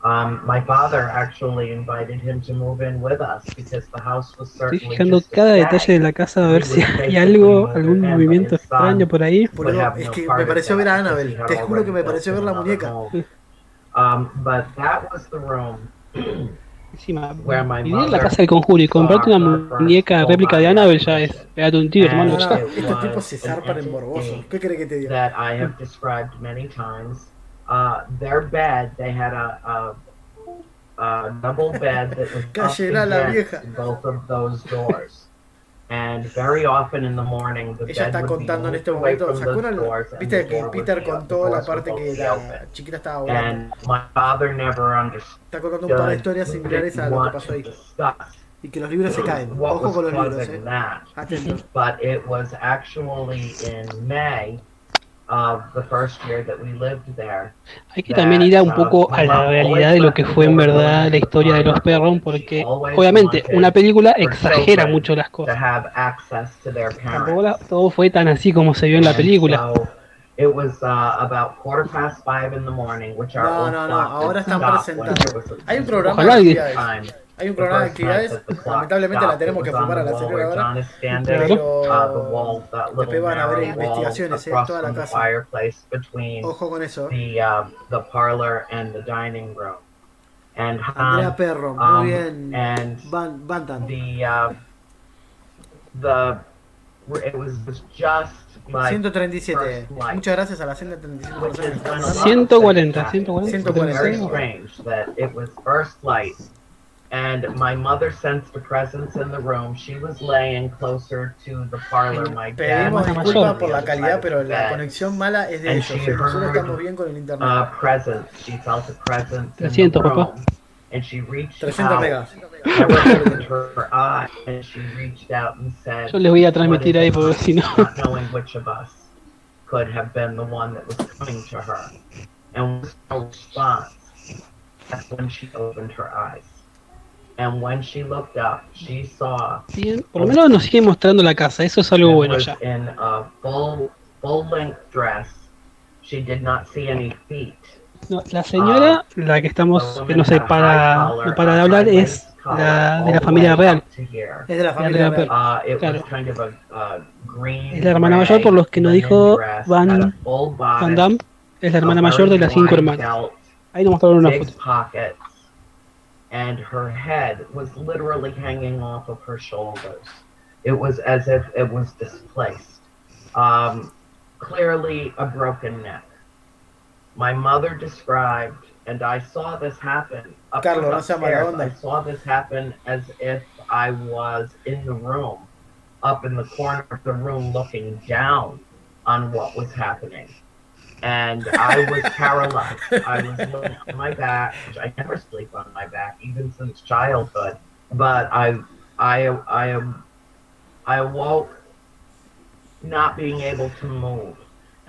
L: My father actually invited him to move in with us because the house was
F: Estoy
L: certainly
F: fijando
L: just a
F: cada
L: stay.
F: detalle de la casa a ver si
L: We would
F: hay
L: basically
F: algo,
L: move
F: algún
L: in, but
F: movimiento
L: his son
F: extraño por ahí.
L: would have
R: Es
L: no
R: que
L: part
R: me
L: of
R: pareció
L: that
R: ver a
L: because
R: Annabelle.
L: he had
R: Te juro
L: already
R: que me
L: built
R: pareció ver
L: him
R: la
L: another
R: muñeca.
L: home. But that was the room
F: Encima,
L: where my
F: vivir en la
L: mother
F: casa del conjuro y comprarte una
L: saw her first
F: muñeca réplica de
L: full-body
F: Annabelle ya es
L: apparition.
F: pegate un tiro, hermano.
L: And
F: Ya.
L: it
R: Estos tipos
L: was
R: se
L: an
R: zarpan en morbosos.
L: entity
R: ¿Qué querés que te diga?
L: that I have described many times. Their bed, they had a double bed that was up
R: Cállela la vieja.
L: against both of those doors. And very often in the morning, the
R: Ella
L: bed
R: está
L: would be
R: contando en
L: moved
R: este
L: away
R: momento.
L: from
R: ¿Se
L: those
R: acuerdan?
L: doors and
R: Viste
L: the
R: que
L: door would
R: Peter
L: be up, the
R: contó la
L: doors would
R: parte
L: both
R: que
L: be
R: la
L: open.
R: chiquita estaba volando.
L: And my father never understood.
R: Está contando un par de historias similares a lo que pasó ahí. Y que los libros se caen.
L: What
R: Ojo
L: was
R: con los libros,
L: causing that?
R: Atentos.
L: But it was actually in May of the first year that we lived there.
F: Hay que también ir a un poco a la realidad de lo que fue en verdad la historia de los perros, porque obviamente una película exagera mucho las
L: To
F: cosas.
L: have access to their
F: Tampoco
L: parents.
F: todo fue tan así como se vio en la película.
L: So it was about 5:15 in the morning, which our
R: No,
L: old
R: no, no.
L: clock
R: Ahora
L: would
R: están
L: stop when
R: presentando.
L: there was a
R: Hay un programa
F: Ojalá
R: de
F: que-
R: actividades. Hay un
L: The
R: programa de
L: first night
R: actividades.
L: that the clock
R: Lamentablemente la
L: stopped,
R: tenemos
L: it
R: que
L: was on
R: fumar a
L: the
R: la
L: wall
R: señora
L: where
R: ahora.
L: John is standing.
R: Pero
L: The wall, that little
R: después van a haber
L: narrow wall
R: investigaciones,
L: across
R: toda la
L: from the
R: casa.
L: fireplace between
R: Ojo con eso.
L: the parlor and the dining room. And
R: Andrea Perro, muy bien.
L: And
R: Bantan.
L: it was just like
R: 137.
L: first light.
R: Muchas gracias a la 137
L: Which
R: personas
L: is
R: que
L: when
R: están
L: a lot
R: mandando.
L: of things
F: 140,
L: happen.
F: 140.
L: It's very strange that it was first light, and my mother sensed a presence in the room. She was laying closer to the parlor. My dad
R: Pedimos
L: was
R: disculpas
L: on
R: por
L: the
R: la
L: other side
R: calidad,
L: of the
R: pero la
L: bed.
R: conexión mala es de
L: And
R: ellos.
L: she
R: Nosotros
L: heard
R: estamos bien con el internet.
L: presence. She felt a presence in the
F: 300, papá.
L: room, and she reached
R: 300
L: out.
R: megas.
L: Never opened her eye, and she reached out and said,
F: Yo les voy a
L: "What
F: transmitir
L: is
F: ahí
L: it?"
F: porque si no.
L: Not knowing which of us could have been the one that was coming to her. And with no response, that's when she opened her eyes. And when she looked up, she saw
F: Bien, por lo menos nos sigue mostrando la casa, eso es algo
L: that
F: bueno
L: was
F: ya.
L: in a full-length dress. She did not see any feet.
F: No, la señora, la que estamos, que no sé, no para de hablar, es
R: de la familia real. Es de la familia real. Claro. Es la hermana mayor, por los que nos dijo Van Damme, es la hermana mayor de las 5 hermanas. Ahí nos mostraron una foto.
L: And her head was literally hanging off of her shoulders. It was as if it was displaced. Clearly a broken neck. My mother described, and I saw this happen
R: Carlos, no sea mala onda.
L: I saw this happen as if I was in the room, up in the corner of the room looking down on what was happening. And I was paralyzed. I was laying on my back, which I never sleep on my back, even since childhood. But I awoke not being able to move.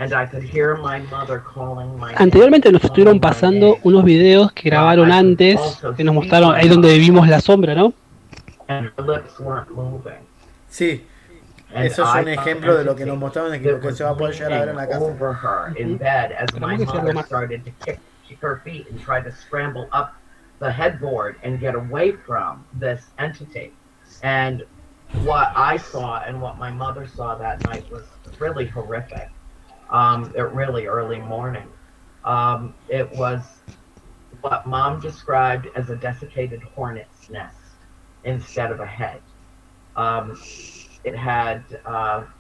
L: And I could hear my mother calling my
F: Anteriormente nos estuvieron pasando unos videos que grabaron antes, que nos mostraron ahí donde vimos la sombra, ¿no?
L: And her lips weren't moving.
R: Sí. Eso es un ejemplo de lo que nos mostraron, de lo que se va a poder llegar a ver en la casa.
L: Over her in bed as my mother started to kick her feet and try to scramble up the headboard and get away from this entity. And what I saw and what my mother saw that night was really horrific. Really early morning. It was what Mom described as a desiccated hornet's nest instead of a head. It had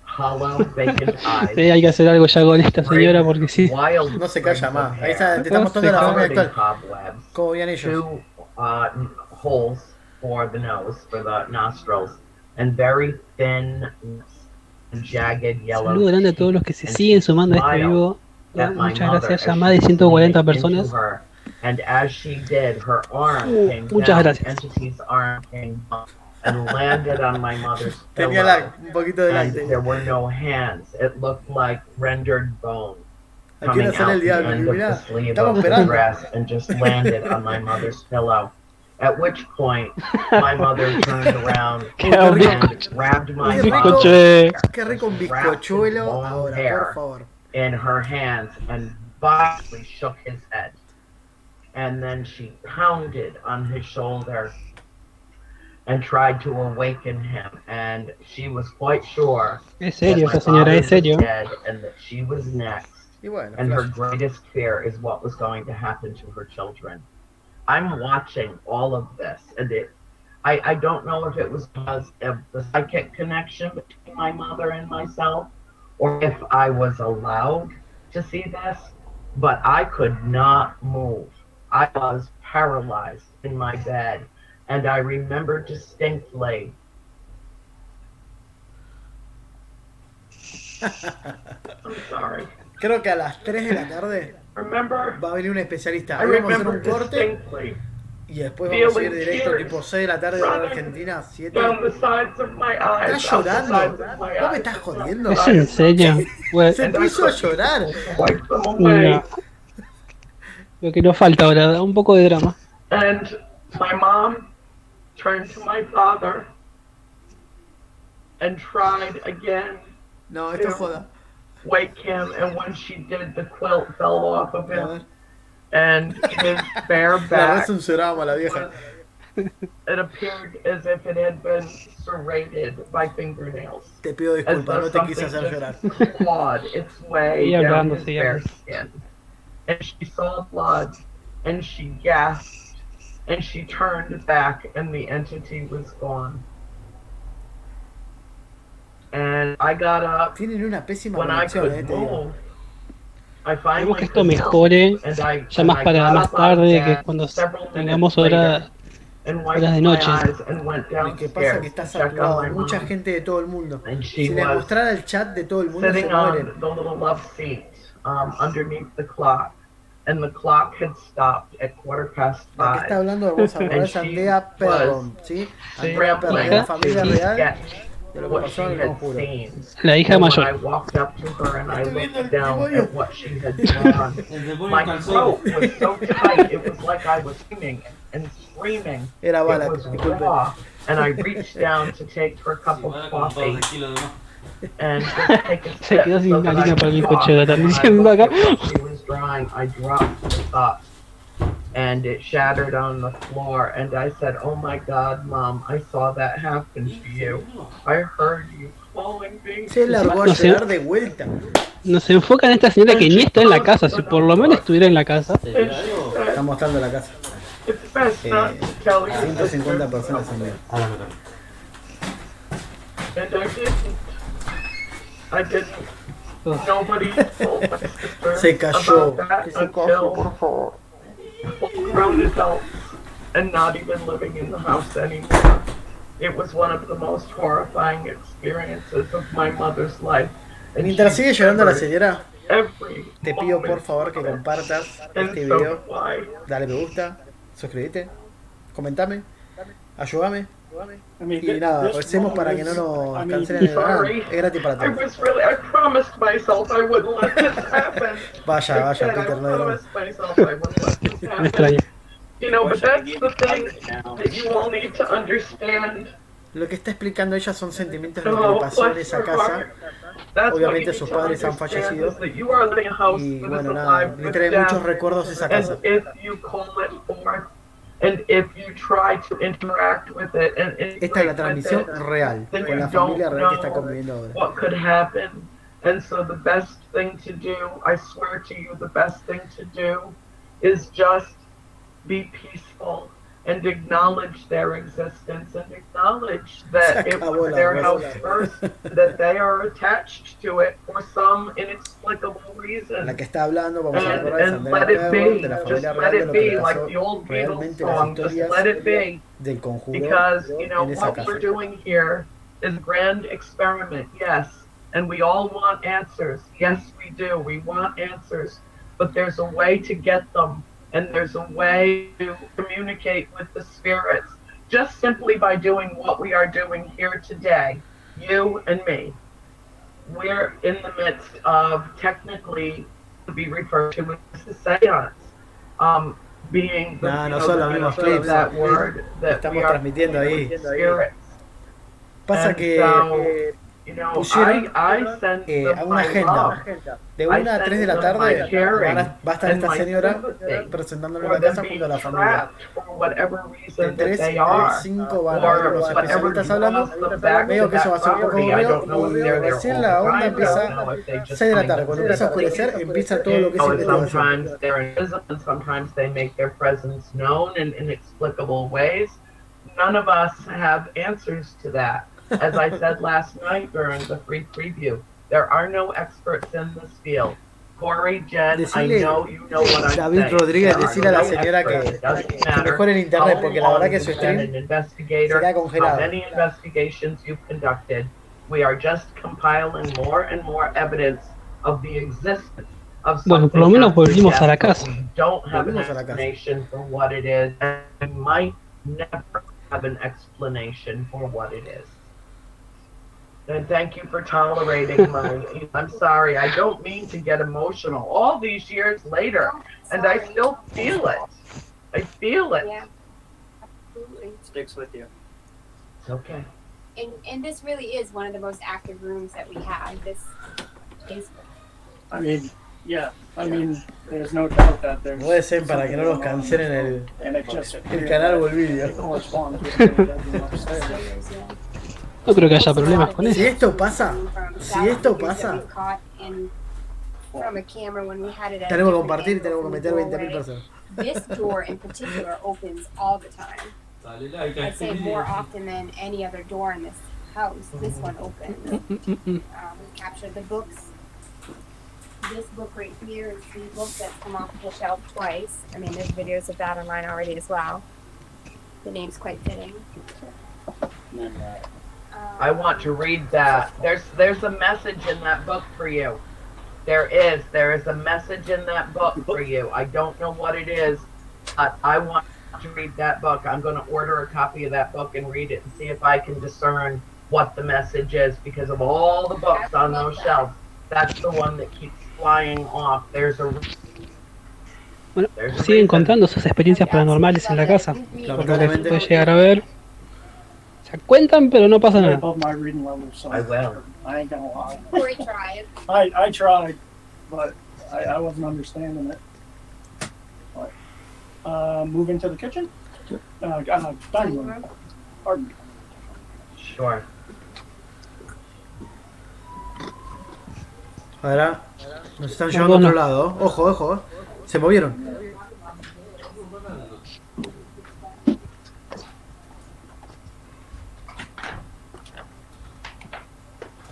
L: hollow, vacant eyes.
F: Sí, hay que hacer algo ya con esta señora porque sí.
R: No se calla más. Ahí está, te está mostrando la familia actual. ¿Cómo veían ellos?
L: Two holes for the nose, for the nostrils, and very thin, jagged yellow.
F: Saludo grande a todos los que se siguen sumando a este vivo. Muchas gracias, ya más de 140 personas.
L: And as she did, her arm came
F: muchas
L: down,
F: gracias.
L: entity's arm came down and landed on my mother's pillow.
R: Tenía un poquito de
L: And
R: lag.
L: there were no hands. It looked like rendered bone
R: Aquí
L: coming
R: no sale el
L: out the
R: diablo.
L: end of
R: Mirá,
L: the sleeve
R: estamos
L: of the
R: esperando.
L: dress and just landed on my mother's pillow. At which point, my mother turned around and grabbed my
R: Qué rico un bizcochuelo ahora, por favor.
L: in her hands and violently shook his head. And then she pounded on his shoulder and tried to awaken him. And she was quite sure
F: Es serio,
L: that my
F: esa señora,
L: father
F: es
L: was
F: serio.
L: dead and that she was next.
R: Y bueno,
L: And her
R: flash.
L: greatest fear is what was going to happen to her children. I'm watching all of this, and I don't know if it was because of the psychic connection between my mother and myself, or if I was allowed to see this, but I could not move. I was paralyzed in my bed, and I remember distinctly. I'm sorry.
R: Creo que a las 3 de la tarde va a venir un especialista.
L: I
R: Ahí vamos a hacer un
L: remember
R: corte
L: distinctly
R: y después vamos a ir
L: feeling
R: directo
L: tears
R: tipo 6 de la tarde de Argentina, 7.
L: down the sides of my eyes.
R: ¿Estás
L: out the
R: llorando?
L: sides of my
R: ¿No me
L: eyes.
R: estás jodiendo?
F: ¿Es en serio? Bueno,
R: Se puso a llorar.
L: Wipe them away.
F: no. Lo que nos falta ahora, un poco de drama.
L: And my mom turned to my father and tried again
R: No, esto es
L: to
R: joda.
L: wake him, and when she did, the quilt fell off of him, and his bare
R: La
L: back,
R: recensuramos a la vieja.
L: it appeared as if it had been serrated by fingernails.
R: Te pido
L: As
R: disculpas,
L: though
R: no te quise
L: something
R: hacer llorar.
L: just clawed its way
F: Sigue
L: down
F: hablando,
L: his
F: sigue
L: bare
F: hablando.
L: skin. And she saw blood, and she gasped, and she turned back, and the entity was gone. And I got up.
R: Tienen una pésima
L: When I
R: conexión,
L: could
R: te digo.
L: move, I
F: Esperemos
L: finally
F: que esto
L: could move,
F: mejore
L: and I
F: ya más para
L: got
F: más
L: up out of
F: tarde, que
L: bed
F: cuando
L: several
F: tengamos
L: minutes later
F: horas
L: and
F: horas
L: wiped
F: de
L: my
F: noche.
L: eyes and went
R: Lo que pasa es que
L: downstairs
R: está
L: to check on
R: saturado,
L: my
R: mucha
L: mom.
R: gente de todo el mundo.
L: And she
R: Si les
L: was
R: mostrara el chat de todo el mundo se
L: sitting
R: mueren.
L: on the little love seat underneath the clock, and the clock had stopped at 5:15.
R: La que está hablando, vamos a hablar, es Andrea Perron, ¿sí? Andrea Perron, de la familia real de lo que pasó en el conjuro.
F: La hija mayor.
L: I walked up to her and I looked down at what she had done. My throat was so tight, it was like I was screaming and screaming.
R: Era bala,
L: It was
R: disculpe.
L: raw, and I reached down to take her cup of coffee and just take a
F: Se
L: sip
F: quedó sin
L: so that
F: harina
L: I
F: para el
L: could
F: bizcochuelo,
L: talk.
F: están
L: When I
F: diciendo
L: looked
F: acá.
L: at what she was drying, I dropped the cup and it shattered on the floor. And I said, "Oh my God, Mom, I saw that happen to you. I heard you calling me."
R: Se largó a
F: No sé.
R: llorar de vuelta.
F: Nos enfoca en esta señora que ni está en la casa. Si por lo menos estuviera en la casa.
R: Está mostrando la casa. 150 personas en vivo.
L: And I didn't. Nobody told my sister
R: Se cayó.
L: about that until grown adults and not even living in the house anymore. It was one of the most horrifying experiences of my mother's life. And
R: Mientras sigue llorando la señora,
L: every
R: te pido por favor que compartas este video. Dale me gusta, suscríbete, comentame, ayúdame. Y nada, recemos para que no nos cancelen el canal. Es gratis para todos.
L: I promised myself I wouldn't let this happen.
R: Vaya, Peter, no hay drama.
F: Me extraño.
L: You know, but that's the thing that you all need to understand.
R: Lo que está explicando ella son sentimientos de lo que le pasó en esa casa. Obviamente sus padres han fallecido. Y bueno, nada, le trae muchos recuerdos a esa casa. Esta es la transmisión real, con la familia real que está conviviendo ahora.
L: And so the best thing to do, I swear to you, the best thing to do is just be peaceful and acknowledge their existence and acknowledge that it was their house first, that they are attached to it for some inexplicable reason.
R: La que está hablando, vamos a recordar, es
L: And let it
R: Andrea
L: be,
R: de la
L: just
R: familia
L: let
R: real, de
L: it
R: lo que
L: be,
R: le
L: like
R: pasó
L: the old Beatles
R: realmente las
L: song, just
R: historias
L: let it be.
R: del conjuro
L: Because, you know,
R: en esa
L: what
R: casa.
L: we're doing here is a grand experiment, yes, and we all want answers. Yes, we do, we want answers, but there's a way to get them. And there's a way to communicate with the spirits just simply by doing what we are doing here today, you and me. We're in the midst of technically to be referred to as a seance, being the,
R: No son los mismos clips.
L: that word that
R: Estamos
L: we are
R: transmitiendo ahí.
L: spirits.
R: Pasa
L: And
R: que
L: so, you know,
R: pusieron
L: I send them
R: a una
L: my
R: agenda.
L: love.
R: De 1 a 3 de la tarde va a estar esta señora
L: presentando
R: presentándole la casa junto a la familia. De 3 a 5 van a ver los especialistas hablando. Veo que eso va a ser un poco aburrido y recién la onda empieza 6 de la tarde. Cuando empieza a oscurecer, empieza todo lo que es investigación.
L: Sometimes they're invisible and sometimes they make their presence known in inexplicable ways. None of us have answers to that. As I said last night during the free preview, there are no experts in this field. Corey, Jen, I know you know what I'm saying.
R: David Rodríguez, decirle a la señora que mejore el internet porque la verdad que su stream se queda
L: How
R: congelado.
L: many investigations you've conducted, we are just compiling more and more evidence of the existence of
F: Bueno, por lo
L: something
F: menos volvimos a la
L: that
F: casa.
L: we don't have an
R: Volvimos a la casa.
L: explanation for what it is, and we might never have an explanation for what it is. And thank you for tolerating my, I'm sorry, I don't mean to get emotional. All these years later, and I still feel it. I feel it.
E: Yeah, absolutely.
Q: Sticks with you.
L: It's okay.
E: And this really is one of the most active rooms that we have. This is.
A: I mean, yeah, I mean, there's no doubt that there's.
R: Puede ser para que no nos cancelen
A: And it just,
R: el canal o el vídeo.
F: No creo que haya problemas con
R: Si
F: eso.
R: esto pasa,
E: From a camera when we had it at
R: tenemos que
E: different
R: compartir y tenemos que
E: angles
R: meter
E: in the
R: 20.000
E: doorway.
R: personas.
E: This door in particular opens all the time. I'd say more often than any other door in this house. This one opens. We captured the books. This book right here is the book that's come off the shelf twice. I mean, there's videos of that online already as well. The name's quite fitting.
L: I want to read that. There's a message in that book for you. There is a message in that book for you. I don't know what it is, but I want to read that book. I'm going to order a copy of that book and read it and see if I can discern what the message is, because of all the books on those shelves, that's the one that keeps flying off.
F: Bueno, siguen contando sus experiencias paranormales en la casa. Por lo que se puede llegar a ver. Se cuentan, pero no pasa nada.
A: Above my reading level, so
L: I will.
A: I ain't gonna lie.
E: Corey tried.
A: I tried, but I wasn't understanding it. But move into the kitchen? Dining room. Pardon.
L: Sure.
R: Ahora nos están llevando a otro lado. Ojo, ojo. Se movieron.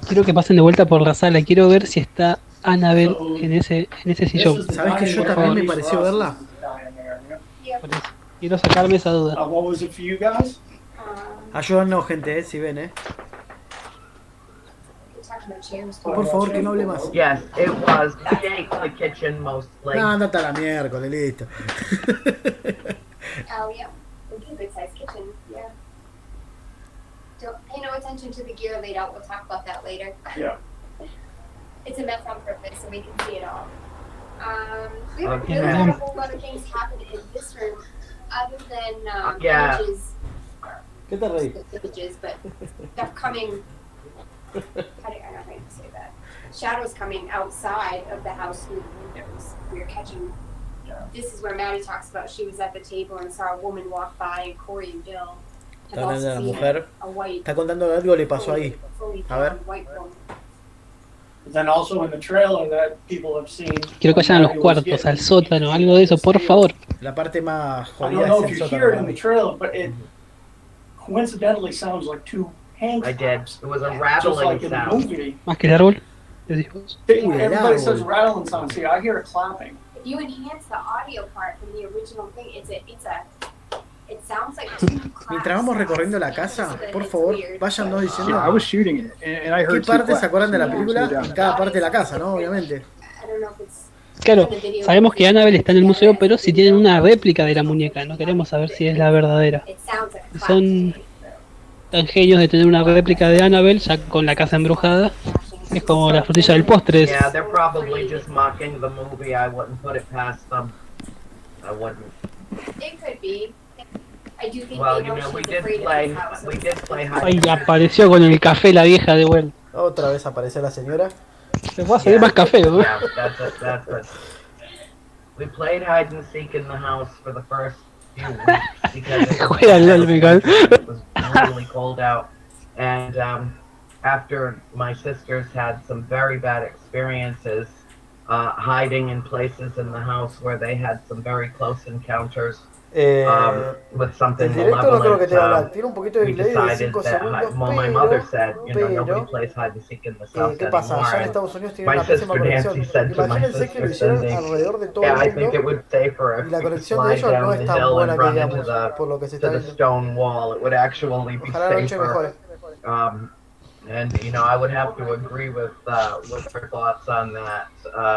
F: Quiero que pasen de vuelta por la sala. Quiero ver si está Annabelle en ese sillón.
R: ¿Sabes que yo también me pareció verla?
F: Quiero sacarme esa duda.
A: What was it for you guys?
R: Ayúdanos, gente, si ven, Por favor, que no hable más.
L: Yes, it was. We ate the kitchen mostly.
R: No, andate a la miércoles, listo.
E: Oh yeah, we get a good sized kitchen. Yeah. Don't pay no attention to the gear laid out. We'll talk about that later.
A: Yeah.
E: It's a mess on purpose, so we can see it all. We haven't
L: Okay.
E: really had a whole lot of things happen in this room, other than
L: Yeah.
E: images.
R: ¿Qué te reí?
E: Images, but stuff coming. I don't know how to say that. Shadows coming outside of the house through the windows. We were catching. This is where Maddie talks about she was at the table and saw a woman walk by, and Corey and Bill have
R: Está hablando de
E: also
R: la
E: seen
R: mujer.
E: a white,
R: Está contando que algo le pasó ahí.
E: fully
R: A ver.
E: formed white woman.
A: Then also in the trailer that people have seen.
F: Quiero que vayan a los cuartos, al sótano, algo de eso, por favor.
R: La parte más
A: I
R: jodida
A: don't know
R: es
A: if
R: el
A: you
R: sótano
A: hear it
R: para
A: in the
R: mí.
A: trailer, but it coincidentally sounds like two hand
L: I did. It was a
A: just
L: rattling
A: like in the
L: sound.
A: movie.
F: Más que el árbol. decís vos.
A: Everybody says rattling sound. See, I hear it clapping.
E: If you enhance the audio part from the original thing, it sounds like two claps.
R: Mientras vamos recorriendo la casa, por favor, váyannos diciendo
S: Yeah, I was shooting it, and I
R: qué
S: heard two
R: partes
S: claps.
R: se acuerdan de la
S: Yeah,
R: película
S: no doubt.
R: en cada parte de la casa, ¿no? Obviamente.
E: I don't know if it's
F: Claro, sabemos que Annabelle está en el museo, pero si tienen una réplica de la muñeca, no queremos saber si es la verdadera.
E: it sounds like a clap.
F: Son tan genios de tener una réplica de Annabelle, ya con la casa embrujada. Es como la frutilla del postre. es-
L: Yeah, they're probably just mocking the movie. I wouldn't put it past them. I wouldn't.
E: It could be. I do think
L: Well,
E: they
L: you
E: know
L: know, we
E: she's
L: did
E: afraid of
L: play.
E: this house.
L: We did play
F: Ay,
L: hide.
F: apareció con el café la vieja de vuelta.
R: Otra vez aparece la señora.
F: Se puede servir más café, ¿no?
L: Yeah, that's it. That's it. We played hide and seek in the house for the first few weeks because it was,
F: Juega al Miguel.
L: it was really cold out, and after my sisters had some very bad experiences hiding in places in the house where they had some very close encounters with something
R: El directo no creo que
L: malevolent,
R: te habla. Tiene un poquito de
L: we
R: delay de
L: decided
R: 5
L: that,
R: segundos,
L: well, my mother said, you know,
R: pero,
L: nobody plays hide and seek in this house
R: ¿qué pasa?
L: anymore.
R: Allá en
L: And
R: Estados Unidos tienen
L: my
R: una pésima
L: sister
R: conexión.
L: Nancy said to my
R: Imagínense que lo
L: sister
R: hicieron
L: Cindy,
R: alrededor de todo
L: yeah, I
R: el
L: think it
R: mundo
L: would safer
R: y
L: if
R: la
L: we could
R: conexión de
L: slide
R: ellos no
L: down
R: es
L: the
R: tan
L: hill
R: buena
L: and
R: que
L: run into
R: digamos, por lo que se
L: to
R: está
L: the
R: viendo.
L: stone wall. It would actually be
R: Ojalá la noche mejore.
L: safer. And you know, I would have to agree with her thoughts on that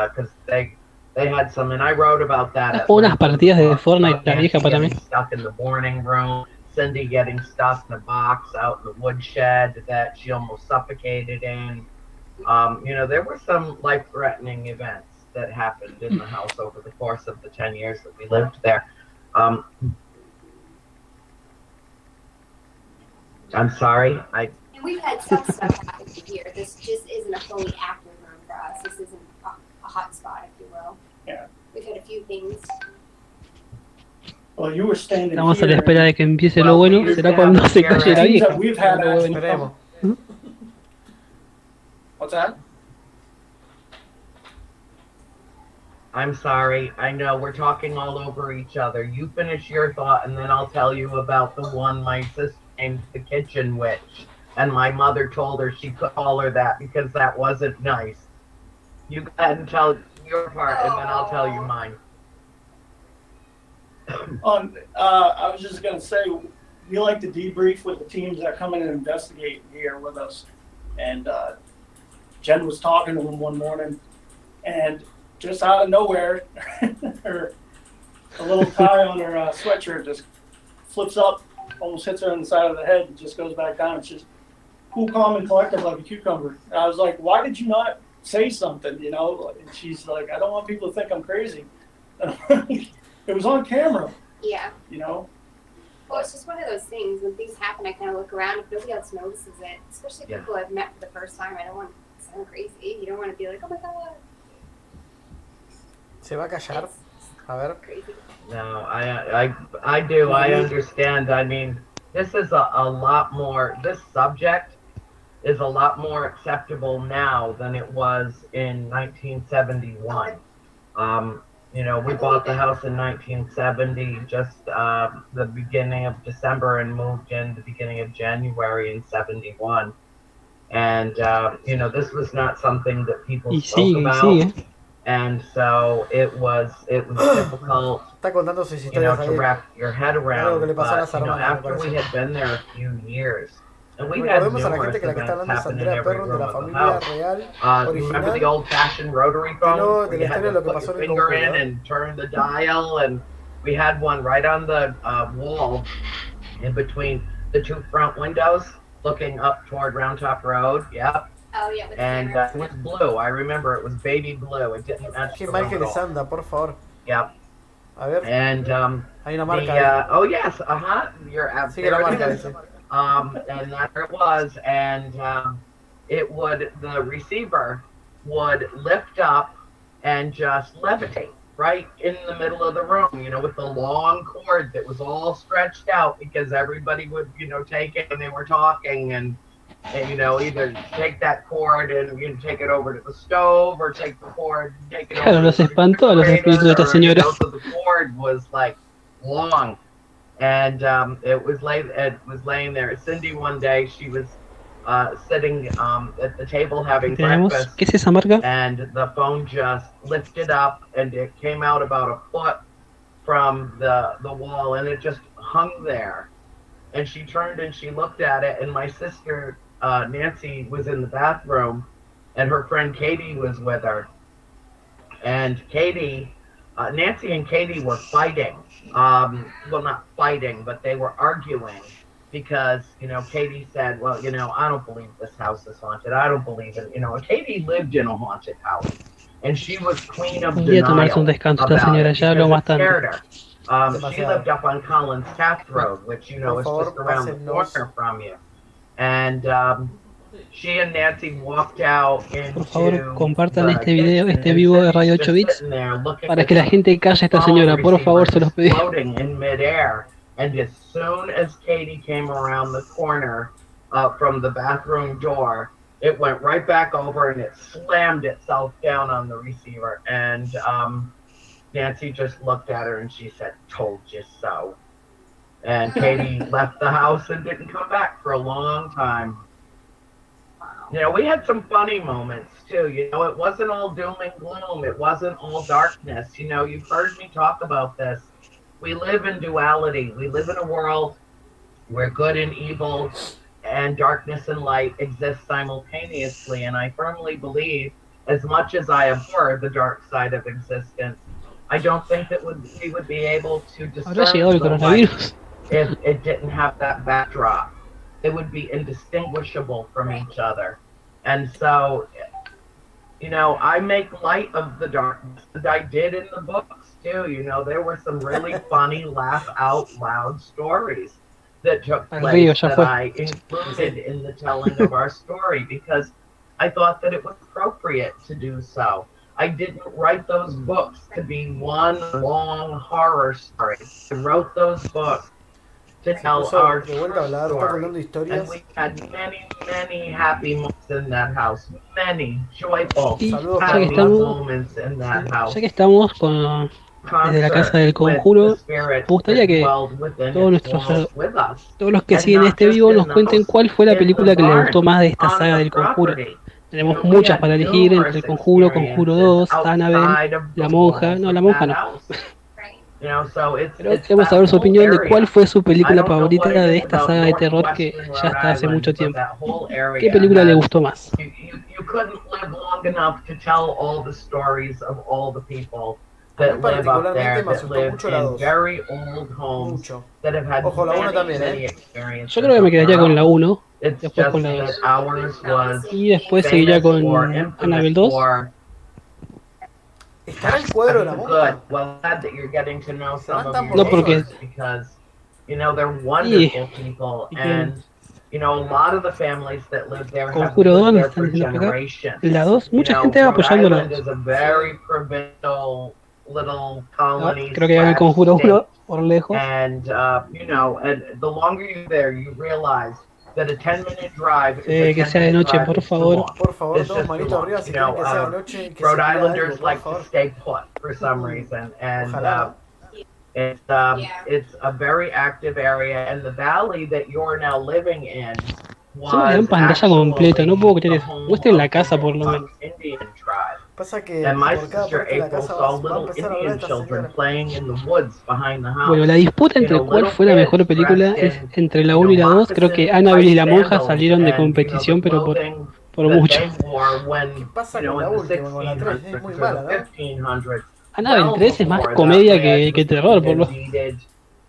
L: because they had some, and I wrote about that. At
F: Unas partidas de Fortnite la vieja para mí.
L: Getting stuck in the morning room, Cindy getting stuck in a box out in the woodshed that she almost suffocated in. You know, there were some life-threatening events that happened in the house over the course of the 10 years that we lived there. I'm sorry,
E: And we've had some stuff happen here. This just isn't a fully active room for us. This isn't a hot spot, if you will.
A: Yeah.
E: We've had a few things.
A: Well, you were standing
F: Estamos a
A: here.
F: la espera de que empiece lo bueno. Será cuando se calle la vieja.
A: We've had
F: Lo bueno.
A: Esperemos. What's that?
L: I'm sorry. I know we're talking all over each other. You finish your thought, and then I'll tell you about the one my sister named the kitchen witch, and my mother told her she could call her that because that wasn't nice. You go ahead and tell your part, and then I'll tell you mine.
A: I was just gonna say, we like to debrief with the teams that come in and investigate here with us. And Jen was talking to them one morning, and just out of nowhere, her a little tie on her sweatshirt just flips up, almost hits her on the side of the head, and just goes back down. It's just cool, calm, and collected like a cucumber. And I was like, why did you not say something? You know? And she's like, I don't want people to think I'm crazy. It was on camera.
E: Yeah.
A: You know?
E: Well, it's just one of those things. When things happen, I kind of look around. If nobody else notices it, especially
L: Yeah.
E: people I've met for the first time, I don't want to sound crazy. You don't want to be like, oh my god.
R: ¿Se va a callar? A ver.
L: No, I do. I understand. I mean, this is a lot more. This subject is a lot more acceptable now than it was in 1971. You know, we bought the house in 1970, just the beginning of December, and moved in the beginning of January in 71. And you know, this was not something that people
F: Y
L: spoke
F: sigue, y
L: about,
F: sigue.
L: and so it was difficult,
R: Está contando sus
L: you know,
R: historias
L: to
R: ahí.
L: wrap your head
R: De algo que
L: around.
R: le pasó a las
L: But you know,
R: hermanas, me
L: after we
R: parece.
L: had been there a few years, and we had
R: Recordemos a la
L: numerous
R: gente que la que está
L: events
R: hablando es
L: happen in
R: Andrea
L: every
R: Perron de
L: room
R: la
L: of the
R: familia
L: house.
R: real
L: Remember the
R: original
L: old-fashioned rotary phone
R: de
L: where
R: la
L: you had
R: historia de
L: to
R: lo que
L: put
R: pasó
L: your
R: en el
L: finger in
R: conjuro.
L: and turn the dial, and we had one right on the wall in between the two front windows, looking up toward Round Top Road. Yep.
E: Oh yeah, with
L: And it was blue. I remember it was baby blue. It didn't match
R: Qué
L: the
R: mal
L: room
R: que
L: at
R: les
L: all.
R: anda, por favor.
L: Yep.
R: A ver.
L: And
R: hay una marca ahí.
L: oh yes, you're
R: Sigue la
L: there
R: marca,
L: it is.
R: dice.
L: And there it was, and the receiver would lift up and just levitate right in the middle of the room, you know, with the long cord that was all stretched out, because everybody would, you know, take it when they were talking, and you know, either take that cord and you know, take it over to the stove, or take the cord and take it
F: Claro,
L: over
F: los
L: to the
F: espantó a los espíritus de esta
L: refrigerator, you
F: señora.
L: know, so the cord was like long. And it was laying there. Cindy, one day, she was sitting at the table having
F: Tenemos,
L: breakfast,
F: ¿qué es esa marca?
L: and the phone just lifted up, and it came out about a foot from the wall, and it just hung there. And she turned and she looked at it, and my sister Nancy was in the bathroom, and her friend Katie was with her. And Nancy and Katie were fighting. Well, not fighting, but they were arguing, because, you know, Katie said, well, you know, I don't believe this house is haunted. I don't believe it. You know, Katie lived in a haunted house, and she was queen of
F: Podría tomarse un
L: denial
F: descanso esta
L: about
F: señora,
L: it
F: ya habló
L: because it
F: bastante.
L: scared her. She lived up on Collins Taft Road, which, you know, is just around the corner from you. And she and Nancy walked out
F: Por favor,
L: into
F: compartan
L: the
F: este video,
L: kitchen,
F: este
L: and
F: vivo de
L: Cindy's
F: Radio
L: just
F: 8 bits,
L: sitting there looking
F: para
L: at
F: que la
L: the
F: gente calle a esta
L: phone
F: señora, por favor,
L: receiver
F: se los
L: just
F: pedí.
L: floating in midair. And as soon as Katie came around the corner from the bathroom door, it went right back over and it slammed itself down on the receiver. And Nancy just looked at her and she said, "Told you so." And Katie left the house and didn't come back for a long time. You know, we had some funny moments too. You know, it wasn't all doom and gloom. It wasn't all darkness. You know, you've heard me talk about this. We live in duality. We live in a world where good and evil and darkness and light exist simultaneously. And I firmly believe, as much as I abhor the dark side of existence, I don't think that we would be able to
F: Habrá llegado el
L: discern the light
F: coronavirus.
L: if it didn't have that backdrop. It would be indistinguishable from each other. And so, you know, I make light of the darkness, and I did in the books too. You know, there were some really funny, laugh out loud stories that took place that I included in the telling of our story, because I thought that it was appropriate to do so. I didn't write those books to be one long horror story. I wrote those books to tell our true story. And we had many, many happy moments in that house. Many joyful, happy moments in that house.
F: Ya que estamos con, desde la casa del conjuro, me gustaría que todos los que siguen este vivo nos cuenten cuál fue la película que les gustó más de esta saga del conjuro. Tenemos muchas para elegir, entre el conjuro, Conjuro 2, Annabelle, La Monja, no, La Monja no. Pero queremos saber su opinión de cuál fue su película favorita de esta saga de terror que ya está hace mucho tiempo. ¿Qué película le gustó más?
L: You couldn't live long enough to tell all the stories of all the people that live up there, that live in very old homes, that have had many experiences.
F: Yo creo que me quedaría con la 1, después con la 2. Y después seguiría con Annabelle 2.
R: ¿Estará el cuadro de la monja?
F: No, porque...
L: You know, they're wonderful people, and you know, a lot of the families that live there have lived there for generations.
F: La 2, mucha gente va apoyando la 2.
L: Is a very provincial little
F: No,
L: colony
F: creo que ya en el
L: slash
F: conjuro
L: state.
F: 1 por lejos.
L: And you know, and the longer you're there, you realize that a 10-minute drive is a
F: Que sea de
L: 10-minute
F: noche,
L: drive.
F: por
L: It's too
F: favor.
L: long.
R: Por favor,
L: It's
R: todos
L: just too
R: manito
L: long.
R: arriba si
L: You
R: quieren
L: know,
R: que sea de noche y que
L: Rhode
R: se crea algo,
L: Islanders
R: por
L: like
R: favor.
L: to stay put for some reason, and
R: Ojalá,
L: it's a very active area, and the valley that you're now living in
F: Encima le dan
L: was
F: pantalla completa, no
L: actually
F: puedo creer
L: the
F: eso.
L: home
F: Muestren la
L: of
F: casa
L: the
F: por lo menos.
L: Indian tribe.
R: Pasa que
L: And my
R: por cada
L: sister
R: parte de la
L: April
R: casa
L: saw
R: va a
L: little
R: empezar a hablar
L: Indian
R: esta
L: children
R: señora.
L: playing in the woods behind the house.
F: Bueno, la disputa
L: You
F: entre
L: know,
F: cuál
L: little
F: fue la mejor
L: kids
F: película
L: dressed
F: es
L: in,
F: entre la
L: you
F: 1
L: know,
F: y la 2. Creo que
L: moccasins,
F: Annabelle y
L: white
F: la monja
L: sandals,
F: salieron de
L: and, you know, the
F: competición, pero
L: clothing
F: por
L: that
F: mucho.
L: they wore when,
R: ¿Qué pasa
L: you know,
R: con la
L: in the
R: última, con la 3? Es
L: 1600s
R: muy
L: or
R: mala,
L: the
R: ¿no?
L: 1500s,
F: Annabelle
L: well
F: 3 es más
L: before that
F: comedia
L: land
F: que
L: was
F: terror, por
L: even
F: lo.
L: deeded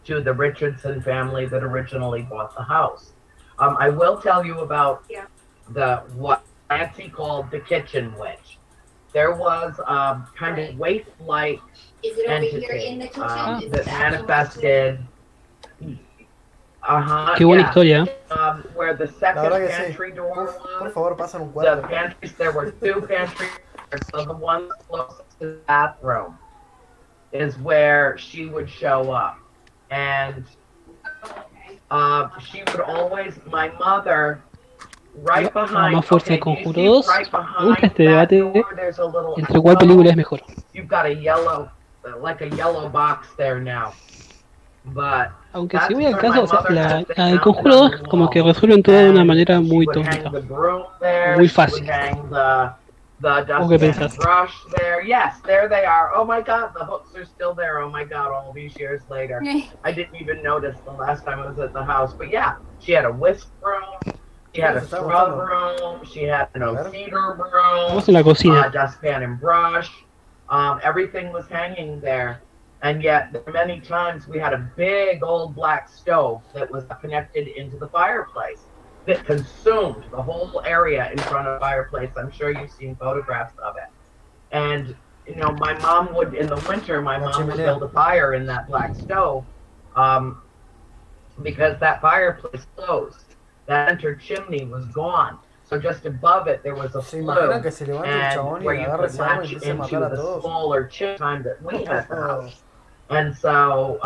L: to the Richardson family that originally bought the house. I will tell you about what Nancy called the kitchen witch. There was kind of waif-like
E: Is it over
L: entity
E: here in the kitchen? Is
L: that
E: it
L: manifested.
F: Qué buena
L: Yeah.
F: historia.
L: Where the
R: La
L: second
R: verdad que sí.
L: pantry door
R: Por
L: was.
R: favor, pasan un
L: The
R: cuarto.
L: pantries, there were two pantry doors, so the one closest to the bathroom is where she would show up. And she would always, my mother, right behind,
F: Más fuerza de
L: okay, do you
F: Conjuro
L: see
F: 2.
L: right
F: Me gusta
L: behind
F: este
L: that
F: debate
L: door, there's a little
F: entre cuál película es mejor.
L: You've got a yellow, like a yellow box there now. But
F: Aunque si
L: that's
F: voy al
L: where
F: caso,
L: my
F: o sea,
L: mother had
F: la
L: a thing
F: del
L: mounted
F: Conjuro
L: on
F: 2
L: the
F: como que
L: wall.
F: resuelven todo de una
L: And
F: manera
L: she
F: muy
L: would hang
F: tonta.
L: the broom there,
F: Muy
L: she would
F: fácil.
L: hang the
F: ¿Vos qué
L: dustpan and
F: pensás?
L: brush there. Yes, there they are. Oh my God, the hooks are still there. Oh my God, all these years later. I didn't even notice the last time I was at the house. But yeah, she had a whisk broom, she had a straw broom, she had an cedar broom,
F: Vamos en la cocina.
L: dustpan and brush. Everything was hanging there. And yet, many times we had a big old black stove that was connected into the fireplace that consumed the whole area in front of the fireplace. I'm sure you've seen photographs of it. And, you know, my mom would, in the winter, my mom would build a fire in that black stove because that fireplace closed. That center chimney was gone. So just above it, there was a flue,
R: que se levante el
L: and
R: chabón y
L: where you
R: agarre
L: could
R: ese arma y
L: latch
R: empiece a matar
L: into
R: a
L: the
R: todos?
L: smaller chimney time that we had the house. And so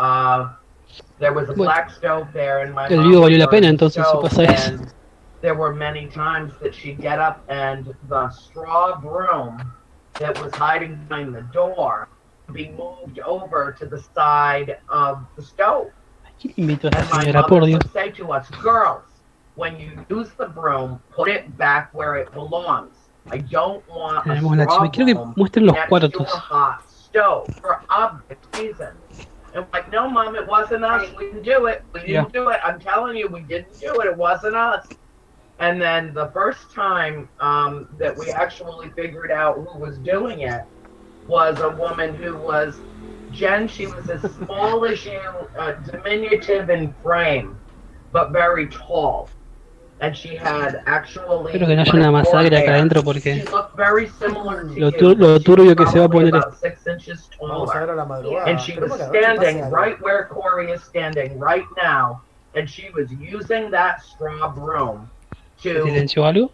L: there was a
F: Bueno,
L: black stove there, and my
F: el
L: mom
F: vivo
L: would
F: valió la
L: burn
F: pena
L: the
F: entonces si
L: stove,
F: pasa eso.
L: and there were many times that she'd get up and the straw broom that was hiding behind the door would be moved over to the side of the stove.
F: Invito a
L: And
F: esta
L: my
F: señora,
L: mother
F: por Dios.
L: would say to us, girls, when you use the broom, put it back where it belongs. I don't want a
F: Tenemos la
L: straw
F: chimenea. Quiero que
L: broom
F: muestren los
L: next to a
F: cuartos.
L: hot stove for obvious reasons. And I'm like, no, Mom, it wasn't us. We didn't do it. We didn't do it. I'm telling you, we didn't do it. It wasn't us. And then the first time that we actually figured out who was doing it was a woman who was, Jen, she was as small as you, diminutive in frame, but very tall. And she had actually
F: Espero que no haya una masacre acá adentro porque
L: She looked very similar to
F: lo
L: you.
F: turbio que se va a
L: Probably
F: poner
L: about 6 inches
R: Vamos a ver a
L: taller.
R: la madrugada.
L: And she was
R: Esperemos que a la noche pase
L: standing
R: algo.
L: right where Corey is standing right now, and she was using that straw broom
F: ¿Se
L: to
F: silenció algo?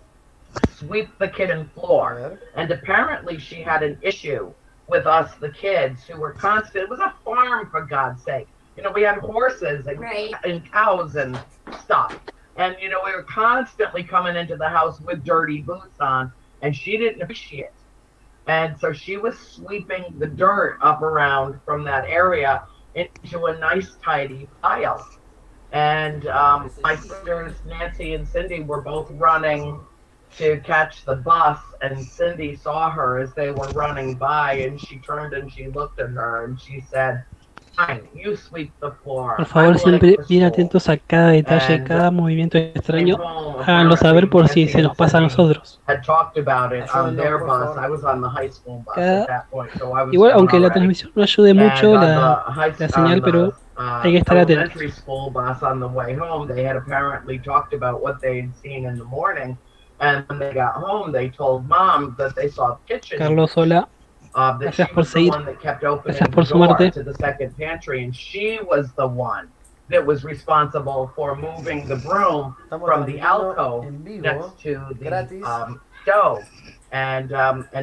L: sweep the kitchen floor. And apparently she had an issue with us, the kids, who were constant. It was a farm, for God's sake. You know, we had horses and cows and stuff. And, you know, we were constantly coming into the house with dirty boots on, and she didn't appreciate it. And so she was sweeping the dirt up around from that area into a nice, tidy pile. And my sisters, Nancy and Cindy, were both running to catch the bus, and Cindy saw her as they were running by, and she turned and she looked at her, and she said, "Fine, you sweep the floor.
F: Por favor,
L: I'm
F: siempre
L: late for
F: bien
L: school."
F: atentos a cada detalle,
L: And
F: cada movimiento extraño. Háganlo saber por si se nos pasa a nosotros.
L: Had talked about it on their bus. I was on the high school bus
F: Cada-
L: at that point, so I was
F: Igual,
L: gone
F: aunque la
L: already.
F: transmisión no ayude mucho
L: And
F: la señal, pero hay que estar atentos.
L: Elementary school bus on the way home, they had apparently talked about what they had seen in the morning, and when they got home, they told Mom that they saw the kitchen.
F: Carlos, hola.
L: That
F: Gracias
L: she
F: por
L: was the
F: seguir.
L: one that kept opening
F: Gracias por
L: the door
F: sumarte.
L: to the second pantry, and she was the one that was responsible for moving the broom from the alcove next to the stove And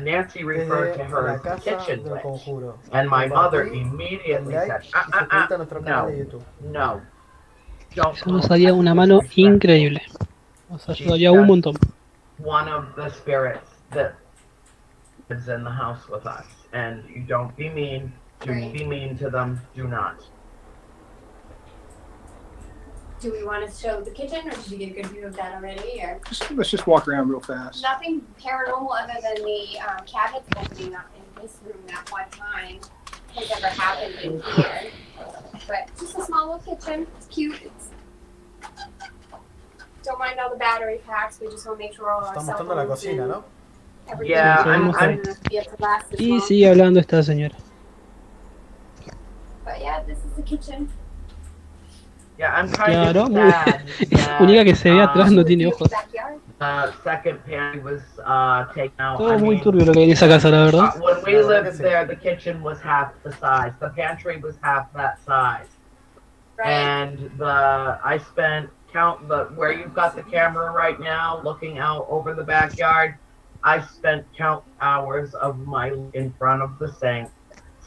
L: Nancy referred to
R: Desde
L: her
R: la
L: as the
R: casa
L: kitchen
R: del
L: witch.
R: conjuro.
L: And my mother
R: Compartí el
L: immediately
R: like
L: said,
R: y suscríbete a nuestro canal
L: no,
R: de YouTube.
L: no, don't
F: Eso
L: call
F: nos
L: her
F: haría
L: that.
F: una
L: It's
F: mano
L: disrespectful.
F: increíble. Nos
L: She's
F: ayudaría un
L: just
F: montón.
L: one of the spirits that lives in the house with us. And you don't be mean. Do be mean to them. Do not.
E: Do we want to show the kitchen, or did you get a good view of that already? Or
S: Let's just walk around real fast.
E: nothing paranormal other than the cabinets opening up in this room that one time has ever happened in here. But just a small little kitchen. It's cute. Don't mind all the battery packs. We just want to make sure all our
R: Está
E: cell
R: mostrando la
E: phones
R: cocina,
E: and
R: ¿no?
E: everything
L: Yeah,
F: I'm-
E: be able to last this
F: Y
E: long.
F: sigue hablando esta señora.
E: But yeah, this is the kitchen.
L: Yeah, I'm kind
F: Claro,
L: of
F: muy
L: sad that
F: única que se ve atrás no tiene ojos.
L: second pantry was taken out.
F: Todo
L: I
F: muy
L: mean,
F: turbio lo que hay en esa casa, la verdad.
L: when we lived there, the kitchen was half the size. The pantry was half that size. And I spent where you've got the camera right now, looking out over the backyard. I spent count hours of my in front of the sink,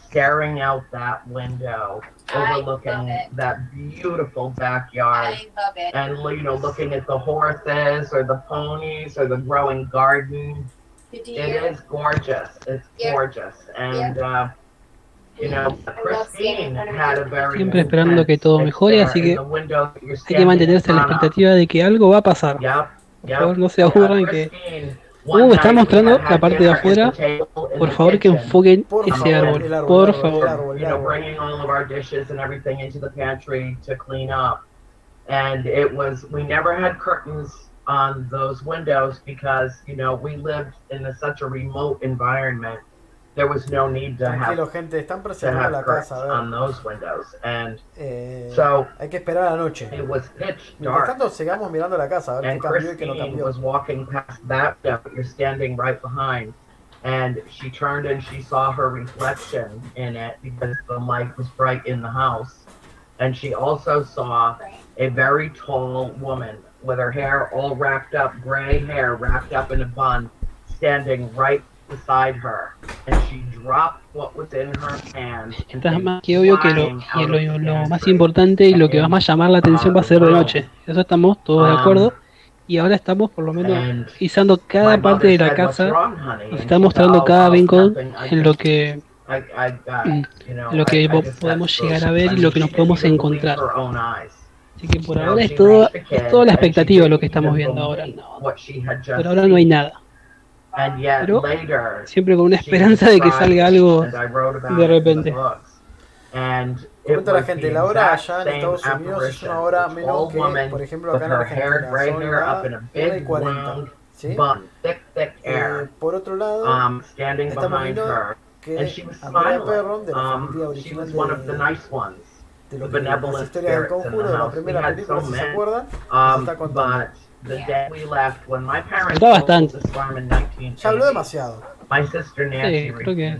L: staring out that window, overlooking that beautiful backyard,
E: love it.
L: and looking at the horses or the ponies or the growing garden. It is gorgeous. It's gorgeous, and Christine had a very
F: Siempre esperando que todo mejore, así que hay que mantenerse a la expectativa de que algo va a pasar. Por favor, no se aburran que... está mostrando la parte de afuera. Por favor, que enfoquen ese árbol. Por favor.
L: Bringing all of our dishes and everything into the pantry to clean up. And we never had curtains on those windows because, we lived in such a remote environment. There was no need to have
R: Tranquilo, gente, están presionando la
L: curtains
R: casa, a ver.
L: on those windows. And
R: Hay que esperar a la noche.
L: it was pitch
R: Mientras
L: dark.
R: tanto, sigamos mirando la casa, a ver qué
L: And
R: cambió y qué no
L: Christine
R: cambió.
L: was walking past that window you're standing right behind. And she turned and she saw her reflection in it because the light was bright in the house. And she also saw a very tall woman with her hair all wrapped up, gray hair wrapped up in a bun, standing right beside her. And she dropped what was in her hand. And
F: Está
L: came
F: más que obvio que
L: flying out of the
F: lo más
L: pantry.
F: importante y lo que va a más llamar la atención va a ser de noche. Eso estamos todos de acuerdo. Y ahora estamos por lo menos revisando cada parte de la casa. Nos está mostrando cada rincón en lo que podemos llegar a ver y lo que nos podemos encontrar. Así que por ahora es toda la expectativa lo que estamos viendo ahora. Por ahora no hay nada. Pero siempre con una esperanza de que salga algo de repente.
R: Comenta la gente, la hora allá en Estados Unidos es una hora menos que, por ejemplo, acá en Argentina. Son las 1:40. ¿Sí? Por otro lado, estamos viendo que Andrea Perron, de la familia original de lo que las historias del conjuro, de la primera película, si se acuerdan, nos está contando.
F: Está bastante.
R: Ya habló demasiado.
F: Sí, creo que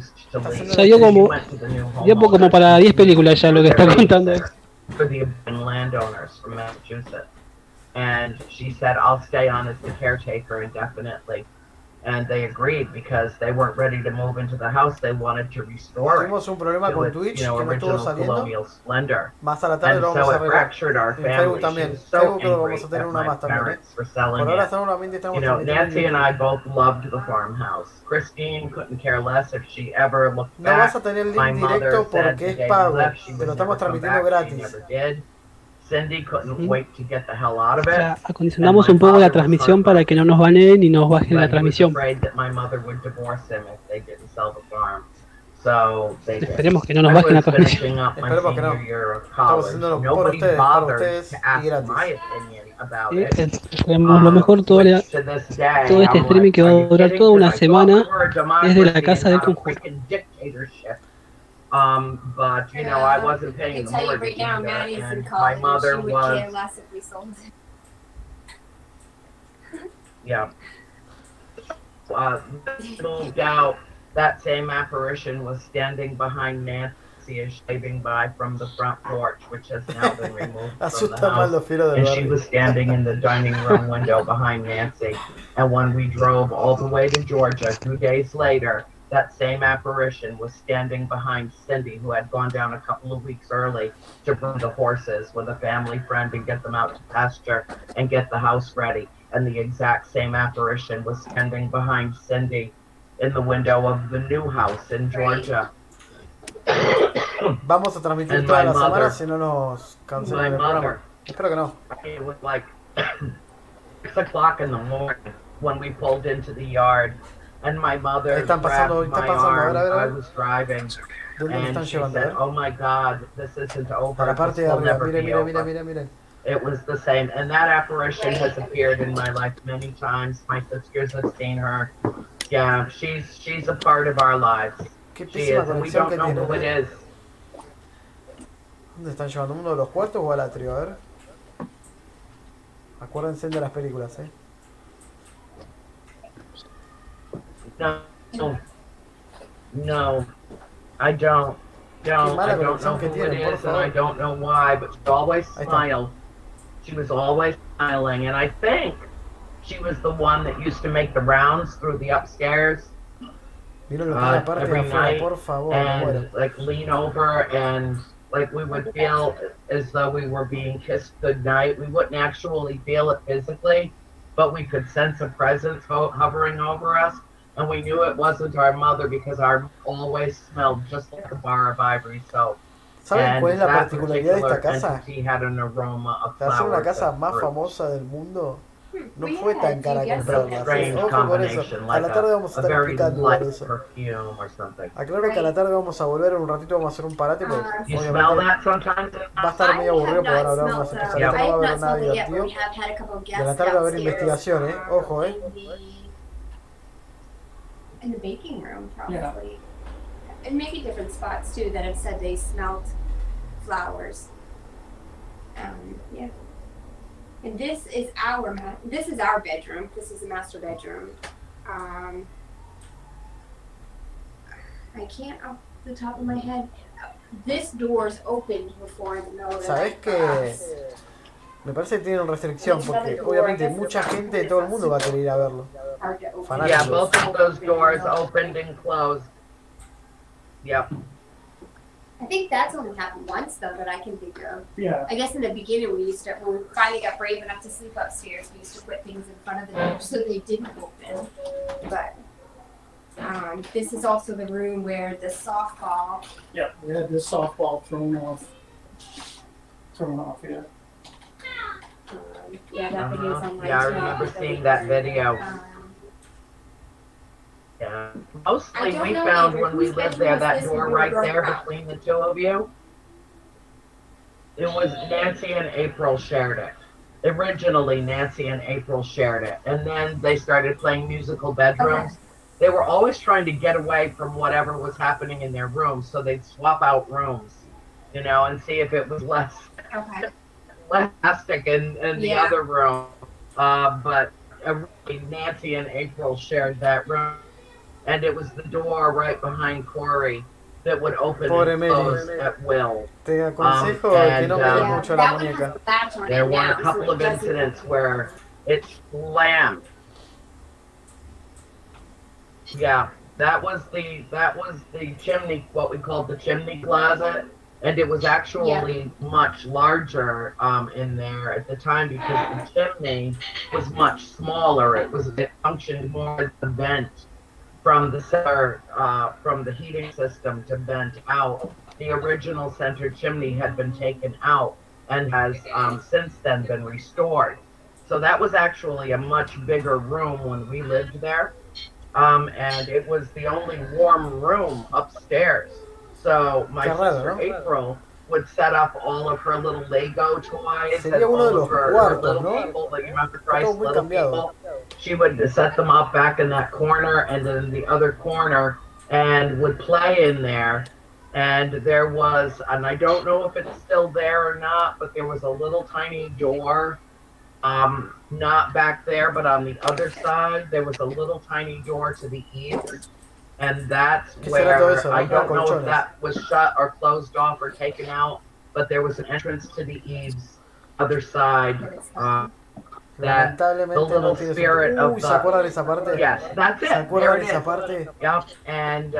F: ya dio como para 10 películas ya lo que está contando.
L: For the landowners from Massachusetts. And she said, I'll stay on as the caretaker indefinitely. And they agreed because they weren't ready to move into the house. They wanted to restore it
R: Tuvimos un problema con Twitch que no estuvo
L: original
R: saliendo.
L: colonial splendor.
R: Más a la tarde
L: And
R: lo vamos
L: so
R: a
L: it
R: arreglar.
L: fractured our
R: En
L: family.
R: Facebook
L: She
R: también.
L: was so
R: Facebook creo que
L: angry
R: vamos a tener
L: at
R: una
L: my
R: más también.
L: parents for selling
R: Por ahora
L: it.
R: solamente estamos
L: Nancy and I both loved the farmhouse. Christine couldn't care less if she ever looked
R: No
L: back.
R: vas a tener
L: My
R: link
L: mother
R: directo
L: said
R: porque
L: the
R: es
L: day we
R: pago.
L: left, she
R: Te
L: would
R: lo estamos
L: never come
R: transmitiendo
L: back. She
R: gratis.
L: never did. Cindy couldn't wait to get the hell out of it.
F: Ya acondicionamos un poco la transmisión para que no nos baneen y nos bajen la transmisión. Esperemos que no nos bajen la transmisión.
R: Esperemos que no. Estamos haciéndolo por ustedes, para ustedes y gratis.
F: Esperemos lo mejor todo este streaming que va a durar toda una semana desde la casa del conjuro.
L: But I wasn't paying the mortgage either, and my mother was. Yeah. Moved out. That same apparition was standing behind Nancy Nancy is shaving by from the front porch, which has now been removed from the
R: Asusta más
L: house.
R: los fieros del
L: And she
R: barrio.
L: was standing in the dining room window behind Nancy. And when we drove all the way to Georgia 2 days later, that same apparition was standing behind Cindy, who had gone down a couple of weeks early to bring the horses with a family friend and get them out to pasture and get the house ready. And the exact same apparition was standing behind Cindy in the window of the new house in Georgia.
R: Vamos a transmitir
L: And
R: toda
L: my
R: la semana
L: mother,
R: si no nos cancelan
L: my
R: el programa.
L: mother,
R: Espero que no.
L: it was like 6 o'clock in the morning when we pulled into the yard, and my mother
R: Están pasando,
L: grabbed
R: está
L: my
R: pasando,
L: arm.
R: a ver.
L: I was driving,
R: ¿Dónde lo
L: and
R: están
L: she
R: llevando? A
L: said,
R: ver.
L: "Oh my God, this isn't
R: A
L: over.
R: la
L: This
R: parte de
L: will
R: arriba.
L: never
R: Miren,
L: be
R: miren,
L: over."
R: miren, miren, miren.
L: It was the same, and that apparition has appeared in my life many times. My sisters have seen her. Yeah, she's a part of our lives.
R: Qué
L: She
R: pésima
L: is, and we
R: conexión
L: don't
R: que
L: know
R: tienen,
L: who it is.
R: ¿Dónde están llevando? ¿Uno de los cuartos o al atrio? A ver. Acuérdense de las películas,
L: No, I don't.
R: Qué mala
L: I don't
R: conexión
L: know
R: que
L: who
R: tienen,
L: it
R: por
L: is, and I
R: favor.
L: don't know why, but she always
R: Ahí está.
L: smiled. She was always smiling, and I think she was the one that used to make the rounds through the upstairs
R: Miren lo que es la parte de
L: every
R: afuera,
L: night,
R: por favor, me muero.
L: and like lean over and like we would feel as though we were being kissed goodnight. We wouldn't actually feel it physically, but we could sense a presence hovering over us. And we knew it wasn't our mother because our always smelled just like a bar of ivory soap.
R: ¿Saben
L: And
R: cuál es la
L: that
R: particularidad de esta
L: particular
R: casa?
L: entity had an aroma of
R: De hacer una
L: flowers
R: casa
L: and
R: más
L: fruit.
R: famosa del mundo, no
E: Well,
R: fue
E: yeah,
R: tan
E: you
R: cara
E: guessed
L: But a
R: comprarla.
L: strange
R: Ojo con eso.
L: combination,
R: A
L: like
R: la tarde vamos a
L: a
R: estar
L: very
R: explicando
L: light
R: eso.
L: perfume or something.
R: Aclaro que a la tarde vamos a volver en un ratito, vamos a hacer un parate porque
L: You smell
R: obviamente
L: that sometimes?
R: va a estar medio
E: I
R: aburrido
E: have
R: porque van a
E: not
R: hablar
E: smelled
R: unos
E: them.
R: especialistas,
E: I
R: no va a
E: have
R: haber
E: not
R: nada
E: smelled it yet, but
R: divertido.
E: we have had a couple of
R: Y a la
E: guests
R: tarde va a haber
E: downstairs,
R: investigación, ojo,
E: in the baking room, probably. And maybe different spots too that have said they smelled flowers. Yeah. And this is our bedroom. This is a master bedroom. I can't off the top of my head. This door's opened before in the middle of the
R: ¿Sabés
E: night.
R: qué? Me parece que tienen restricción porque obviamente mucha gente de todo el mundo va a querer ir a verlo.
L: Yeah,
R: Fanáticos.
L: both of those doors opened and closed. Yep.
E: I think that's only happened once though that I can think of.
A: Yeah.
E: I guess in the beginning when we finally got brave enough to sleep upstairs, we used to put things in front of the door so they didn't open. But this is also the room where the softball.
A: Yeah, we had this softball thrown off, yeah.
E: Yeah, that video is online
L: Yeah, I
E: too.
L: remember seeing that video. Yeah. Mostly
E: don't
L: we
E: know
L: found
E: either.
L: when we
E: Whose
L: lived
E: bedroom
L: there,
E: was
L: that
E: this
L: door
E: when we
L: right
E: broke
L: there
E: up?
L: between the two of you. It was Nancy and April shared it. Originally, Nancy and April shared it. And then they started playing musical bedrooms. They were always trying to get away from whatever was happening in their rooms, so they'd swap out rooms, you know, and see if it was less plastic in the
E: Yeah.
L: other room. But Nancy and April shared that room. And it was the door right behind Corey that would open
R: Pobre
L: and
R: Meli.
L: close at will.
R: Te aconsejo que no mires mucho la muñeca.
L: There were a couple of incidents where it slammed. Yeah, that was the chimney, what we called the chimney closet, and it was actually much larger in there at the time because the chimney was much smaller. It functioned more as a vent from the center, from the heating system to vent out. The original center chimney had been taken out and has since then been restored. So that was actually a much bigger room when we lived there. And it was the only warm room upstairs. So my sister April would set up all of her little Lego toys and
R: Sería uno de
L: all
R: los
L: of her
R: cuartos,
L: little
R: ¿no?
L: people, like you remember
R: Todo
L: Christ's
R: muy
L: little
R: cambiado.
L: people. She would set them up back in that corner and then the other corner and would play in there. And there was, and I don't know if it's still there or not, but there was a little tiny door, not back there, but on the other side, there was a little tiny door to the east. And that's
R: ¿Qué será todo
L: where
R: eso?
L: I
R: Eran
L: don't know if
R: colchones.
L: that was shut or closed off or taken out, but there was an entrance to the eaves, other side. That the
R: Lamentablemente no
L: little
R: tiene
L: spirit
R: sentido.
L: of
R: Uy,
L: the
R: ¿se acuerdan de esa parte?
L: yes, that's
R: ¿Se
L: it. There
R: acuerdan
L: it
R: de esa
L: is.
R: parte?
L: Yep, and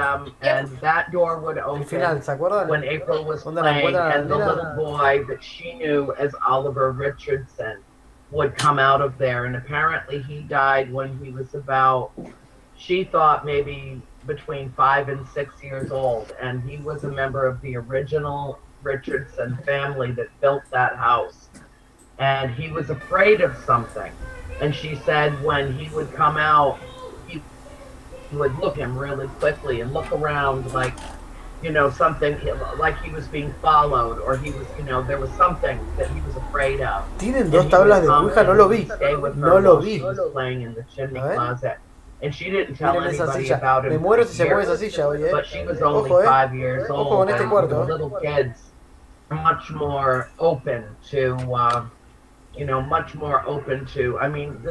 L: that door would
R: El
L: open
R: final, ¿se acuerdan?
L: when April was
R: ¿Dónde la
L: playing,
R: encuentran a la
L: and the
R: nena?
L: little boy that she knew as Oliver Richardson would come out of there. And apparently he died when he was about, she thought maybe between 5 and 6 years old, and he was a member of the original Richardson family that built that house. And he was afraid of something. And she said when he would come out, he would look at him really quickly and look around like, you know, something like he was being followed, or he was, you know, there was something that he was afraid of.
R: Tienen dos tablas de Ouija, no lo vi. No lo vi.
L: She was playing in the chimney
R: A ver.
L: closet. And she didn't tell
R: Miren esa
L: anybody
R: silla.
L: about him
R: Me muero
L: for
R: si se mueve esa
L: years.
R: silla hoy,
L: But she was only
R: Ojo,
L: 5 years
R: Ojo
L: old,
R: con este
L: and
R: cuarto,
L: the little kids are much more open to, you know, much more open to. I mean,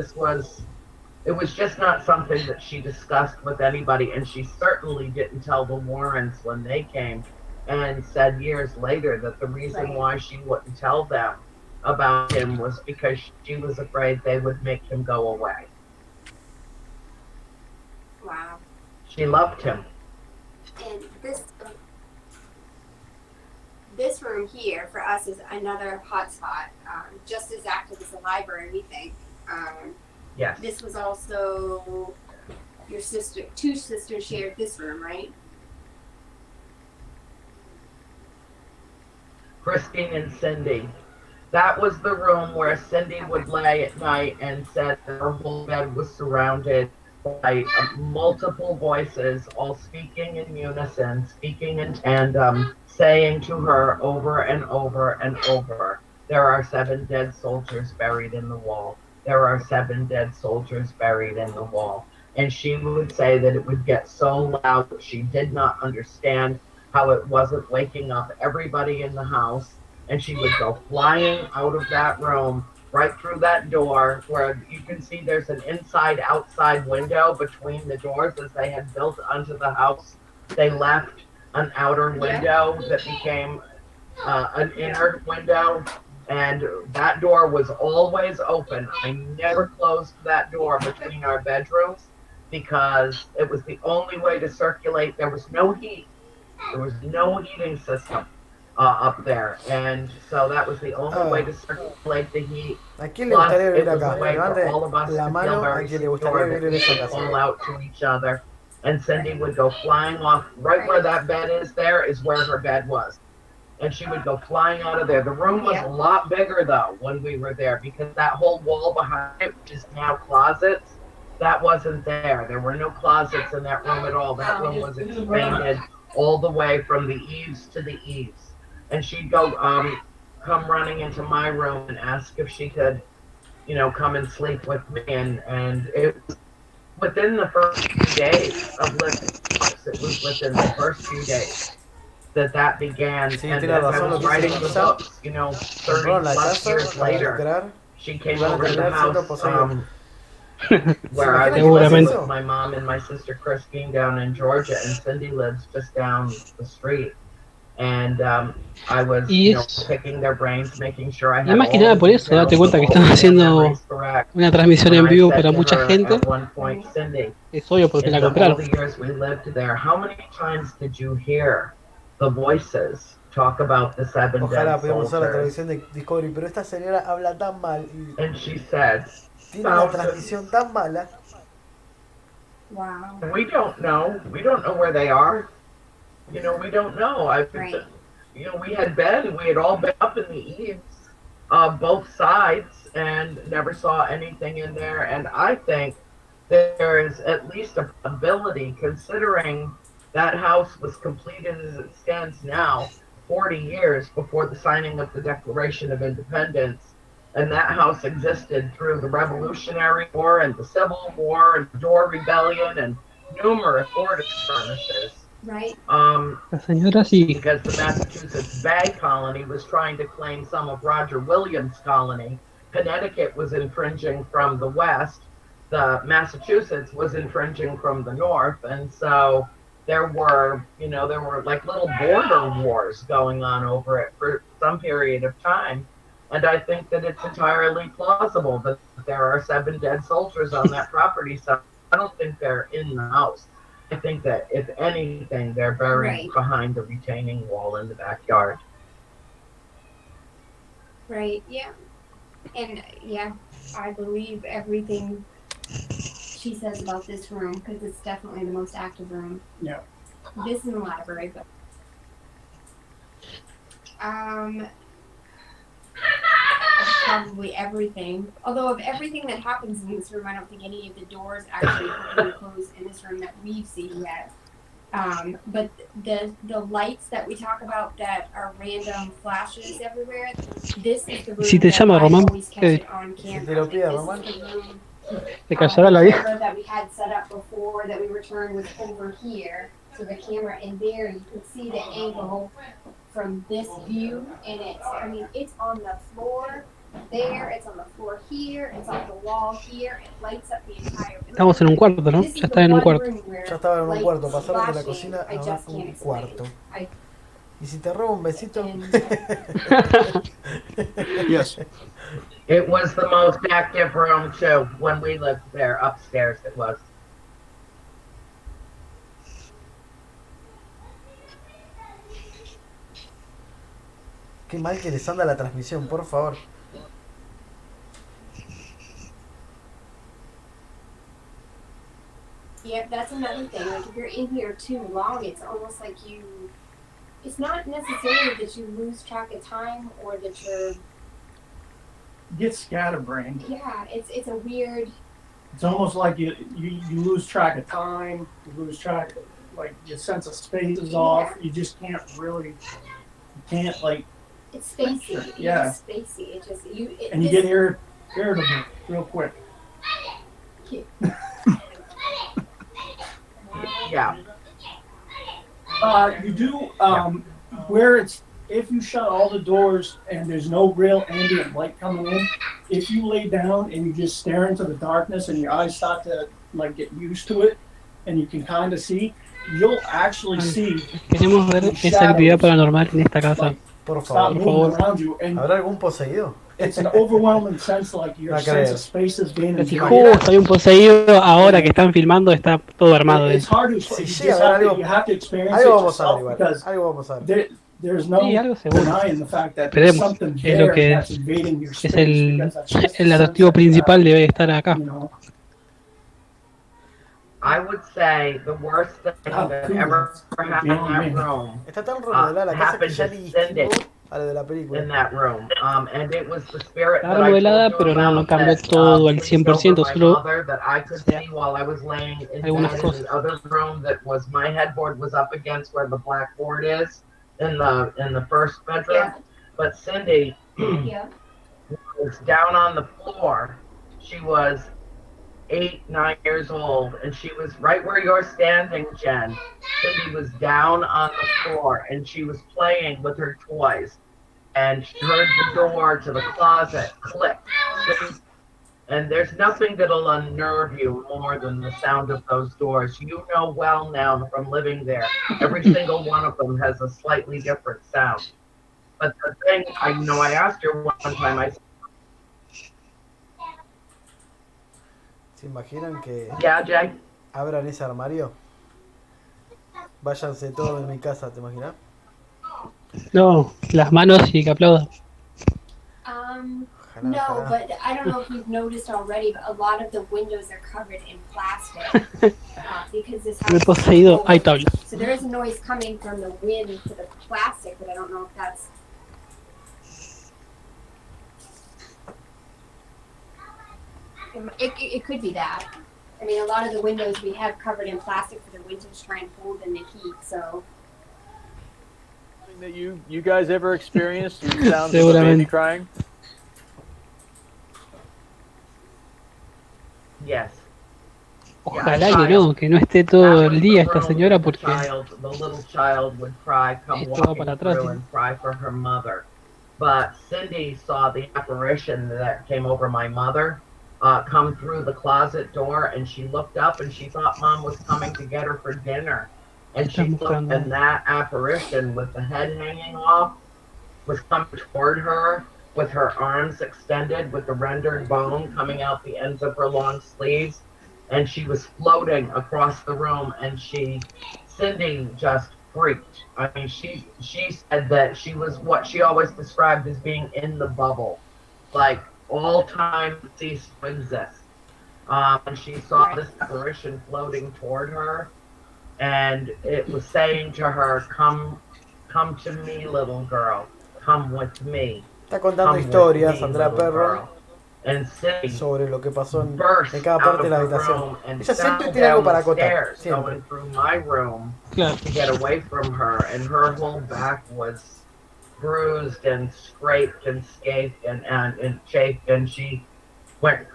L: it was just not something that she discussed with anybody, and she certainly didn't tell the Warrens when they came, and said years later that the reason why she wouldn't tell them about him was because she was afraid they would make him go away.
E: Wow.
L: She loved him.
E: And this room here for us is another hotspot, just as active as the library, we think.
L: Yes.
E: This was also your sister. Two sisters shared this room, right?
L: Christine and Cindy. That was the room where Cindy would lay at night and said her whole bed was surrounded by multiple voices, all speaking in unison, speaking in tandem, saying to her over and over and over, "There are 7 dead soldiers buried in the wall. There are 7 dead soldiers buried in the wall." And she would say that it would get so loud that she did not understand how it wasn't waking up everybody in the house. And she would go flying out of that room, right through that door where you can see there's an inside-outside window between the doors as they had built onto the house. They left an outer window that became an inner window, and that door was always open. I never closed that door between our bedrooms because it was the only way to circulate. There was no heat. There was no heating system up there, and so that was the only way to circulate the heat.
R: ¿A quién le gustaría
L: Plus, it
R: vivir
L: was
R: acá?
L: a way for
R: Levante
L: all of us
R: la
L: to
R: mano
L: feel
R: a
L: very
R: quien le
L: secure
R: gustaría
L: that
R: vivir en
L: we
R: esa
L: could
R: casa.
L: call out to each other. And Cindy would go flying off. Right where that bed is there is where her bed was. And she would go flying out of there. The room was a lot bigger, though, when we were there, because that whole wall behind it, which is now closets, that wasn't there. There were no closets in that room at all. That room was expanded all the way from the eaves to the eaves. And she'd go come running into my room and ask if she could, you know, come and sleep with me. And it was within the first few days of living in the house. It was within the first few days that began.
R: Sí,
L: And
R: tiene
L: as I
R: razón lo
L: was
R: que dice
L: writing the
R: Lisa.
L: books, you know, 30
R: Compraron la
L: plus
R: casa
L: years
R: para
L: later,
R: lucrar
L: she
R: y
L: came
R: van a
L: over to the
R: terminar siendo
L: house
R: poseídos.
L: where I was
F: Seguramente.
L: living with my mom and my sister Christine down in Georgia, and Cindy lives just down the street. And I was, you know, picking their brains, making sure I
F: Y
L: had
F: más que
L: all
F: nada
L: the
F: por eso, date
L: details,
F: cuenta que
L: all
F: están
L: of their
F: haciendo
L: memories correct.
F: una transmisión
L: And
F: en
L: I
F: vivo
L: said
F: para
L: to
F: mucha
L: her
F: gente.
L: at one point, Cindy,
F: Es obvio porque
L: in
F: la
L: the all
F: compraron.
L: the years we lived there, how many times did you hear the voices talk about the 7
R: Ojalá
L: dead
R: pudiéramos usar la
L: soldiers?
R: transmisión de Discovery, pero esta señora habla tan mal y
L: And she said,
R: tiene una
L: thousands.
R: transmisión tan mala.
E: Wow.
L: We don't know. We don't know where they are. You know, we don't know. You know, we had all been up in the eaves, both sides, and never saw anything in there. And I think there is at least a possibility, considering that house was completed as it stands now, 40 years before the signing of the Declaration of Independence. And that house existed through the Revolutionary War and the Civil War and the Dorr Rebellion and numerous border skirmishes.
E: Right.
F: La señora sí.
L: Because the Massachusetts Bay Colony was trying to claim some of Roger Williams' colony. Connecticut was infringing from the west. The Massachusetts was infringing from the north. And so there were like little border wars going on over it for some period of time. And I think that it's entirely plausible that there are 7 dead soldiers on that property. So I don't think they're in the house. I think that if anything, they're buried
E: Right.
L: behind the retaining wall in the backyard.
E: Right, yeah. And yeah, I believe everything she says about this room because it's definitely the most active room.
A: Yeah.
E: This is the library, but probably everything. Although of everything that happens in this room, I don't think any of the doors actually open and close in this room that we've seen yet. But the lights that we talk about that are random flashes everywhere, this is the room
F: Si te
E: that
F: llama
E: I
F: Román,
E: always catch
F: ¿qué?
E: it on
R: Si
E: camera.
R: te lo
E: Like,
R: pide,
E: this
R: Román.
E: is the room.
F: ¿Te callará la
E: The
F: vieja?
E: camera that we had set up before that we returned was over here. So the camera in there, you can see the angle from this view, and it's on the floor there, it's on the floor here, it's on the wall here, it lights up the entire room.
F: Estamos en un cuarto, ¿no?
E: This is
F: Ya
E: the
F: está en un
E: one
F: cuarto.
E: room where
R: Ya estaba en un
E: lights
R: cuarto, pasaron de la
E: flashing,
R: cocina
E: I
R: a
E: just
R: un
E: can't explain.
R: cuarto. ¿Y si te robo un besito?
A: Yes.
L: It was the most active room too. When we lived there upstairs, it was.
R: Qué mal que les anda la transmisión, por favor.
E: Yeah, that's another thing. Like if you're in here too long, it's almost like it's not necessarily that you lose track of time or that you're
A: Get scatterbrained.
E: yeah, it's a weird.
A: It's almost like you lose track of time. You lose track of, like, your sense of space is off. You just can't really. You can't like.
E: It's spacey.
A: Yeah.
E: It's spacey. It just
A: And you get irritable real quick.
L: Yeah.
A: You do where it's if you shut all the doors and there's no real ambient light coming in. If you lay down and you just stare into the darkness and your eyes start to like get used to it, and you can kind of see, you'll actually see.
F: Queremos ver esa actividad paranormal en esta casa.
R: Por
A: Stop
R: favor.
A: moving around you, and
R: ¿Habrá algún poseído?
A: it's an overwhelming sense, like your
R: No
A: sense
R: creo.
A: of space is being
F: Si
A: invaded.
F: justo hay un poseído ahora que están filmando, está todo armado.
A: It's hard to
R: Si
A: you
R: llega
A: just
R: a
A: have
R: haber
A: to,
R: algo,
A: you have to experience
R: algo
A: it
R: vamos a ver
A: yourself
R: igual.
A: because
R: Algo vamos a ver.
A: there's no
F: Sí, algo seguro.
A: denying the fact that there's
F: Esperemos.
A: something
F: Es lo
A: there
F: que
A: that's invading your
F: es
A: space
F: el
A: because that's just
F: el
A: a
F: atractivo
A: sense
F: principal debe estar acá.
A: you know.
L: I would say the worst thing that ever happened in that room
R: Está tan remodelada la casa que
L: happened
R: ya
L: to
R: ni
L: Cindy
R: distingo a lo de la película.
L: in that room. And it was the spirit
F: Está
L: that I told
F: remodelada,
L: you
F: pero no
L: about
F: cambió
L: that
F: todo al
L: leaned over
F: 100%,
L: my
F: solo
L: mother that I could see while I was laying in
F: algunas
L: bed in
F: cosas.
L: the other room that was my headboard was up against where the blackboard is in the first bedroom.
E: Yeah.
L: But Cindy
E: Yeah.
L: was down on the floor. She was 8, 9 years old, and she was right where you're standing, Jen. Cindy was down on the floor, and she was playing with her toys. And she heard the door to the closet click. And there's nothing that'll unnerve you more than the sound of those doors. You know well now from living there, every single one of them has a slightly different sound. But the thing, I asked her one time, I said,
R: ¿Se imaginan que
L: yeah, Jay?
R: abran ese armario? Váyanse todos de mi casa, ¿te imaginas?
F: No, las manos y que aplaudan.
E: No, but I don't know if you've noticed already, but a lot of the windows are covered in plastic because this house
F: Me he
E: is
F: poseído.
E: old.
F: Hay tabla.
E: So there is a noise coming from the wind to the plastic, but I don't know if that's. It could be that. I mean, a lot of the windows we have covered in plastic for the winter to try and hold in the heat. So
O: That you guys ever experienced the sounds of a baby
F: Seguramente.
O: crying?
L: Yes.
F: Ojalá que no esté todo el día esta señora porque
L: The little child would cry, come
F: esto va
L: walking
F: para atrás.
L: through and cry for her mother. But Cindy saw the apparition that came over my mother come through the closet door, and she looked up and she thought Mom was coming to get her for dinner. and she looked, and that apparition with the head hanging off was coming toward her with her arms extended, with the rendered bone coming out the ends of her long sleeves, and she was floating across the room, and Cindy just freaked. I mean, she said that she was what she always described as being in the bubble, like all time ceased to exist. And she saw this apparition floating toward her, and it was saying to her, come to me, little girl, come with me.
R: Está contando historias, Andrea Perron, sobre lo que pasó en cada parte de la habitación. Ella siempre tiene algo para acotar, siempre.
L: Claro. To get away from her, and her whole back was bruised and scraped and scathed and chafed, and she went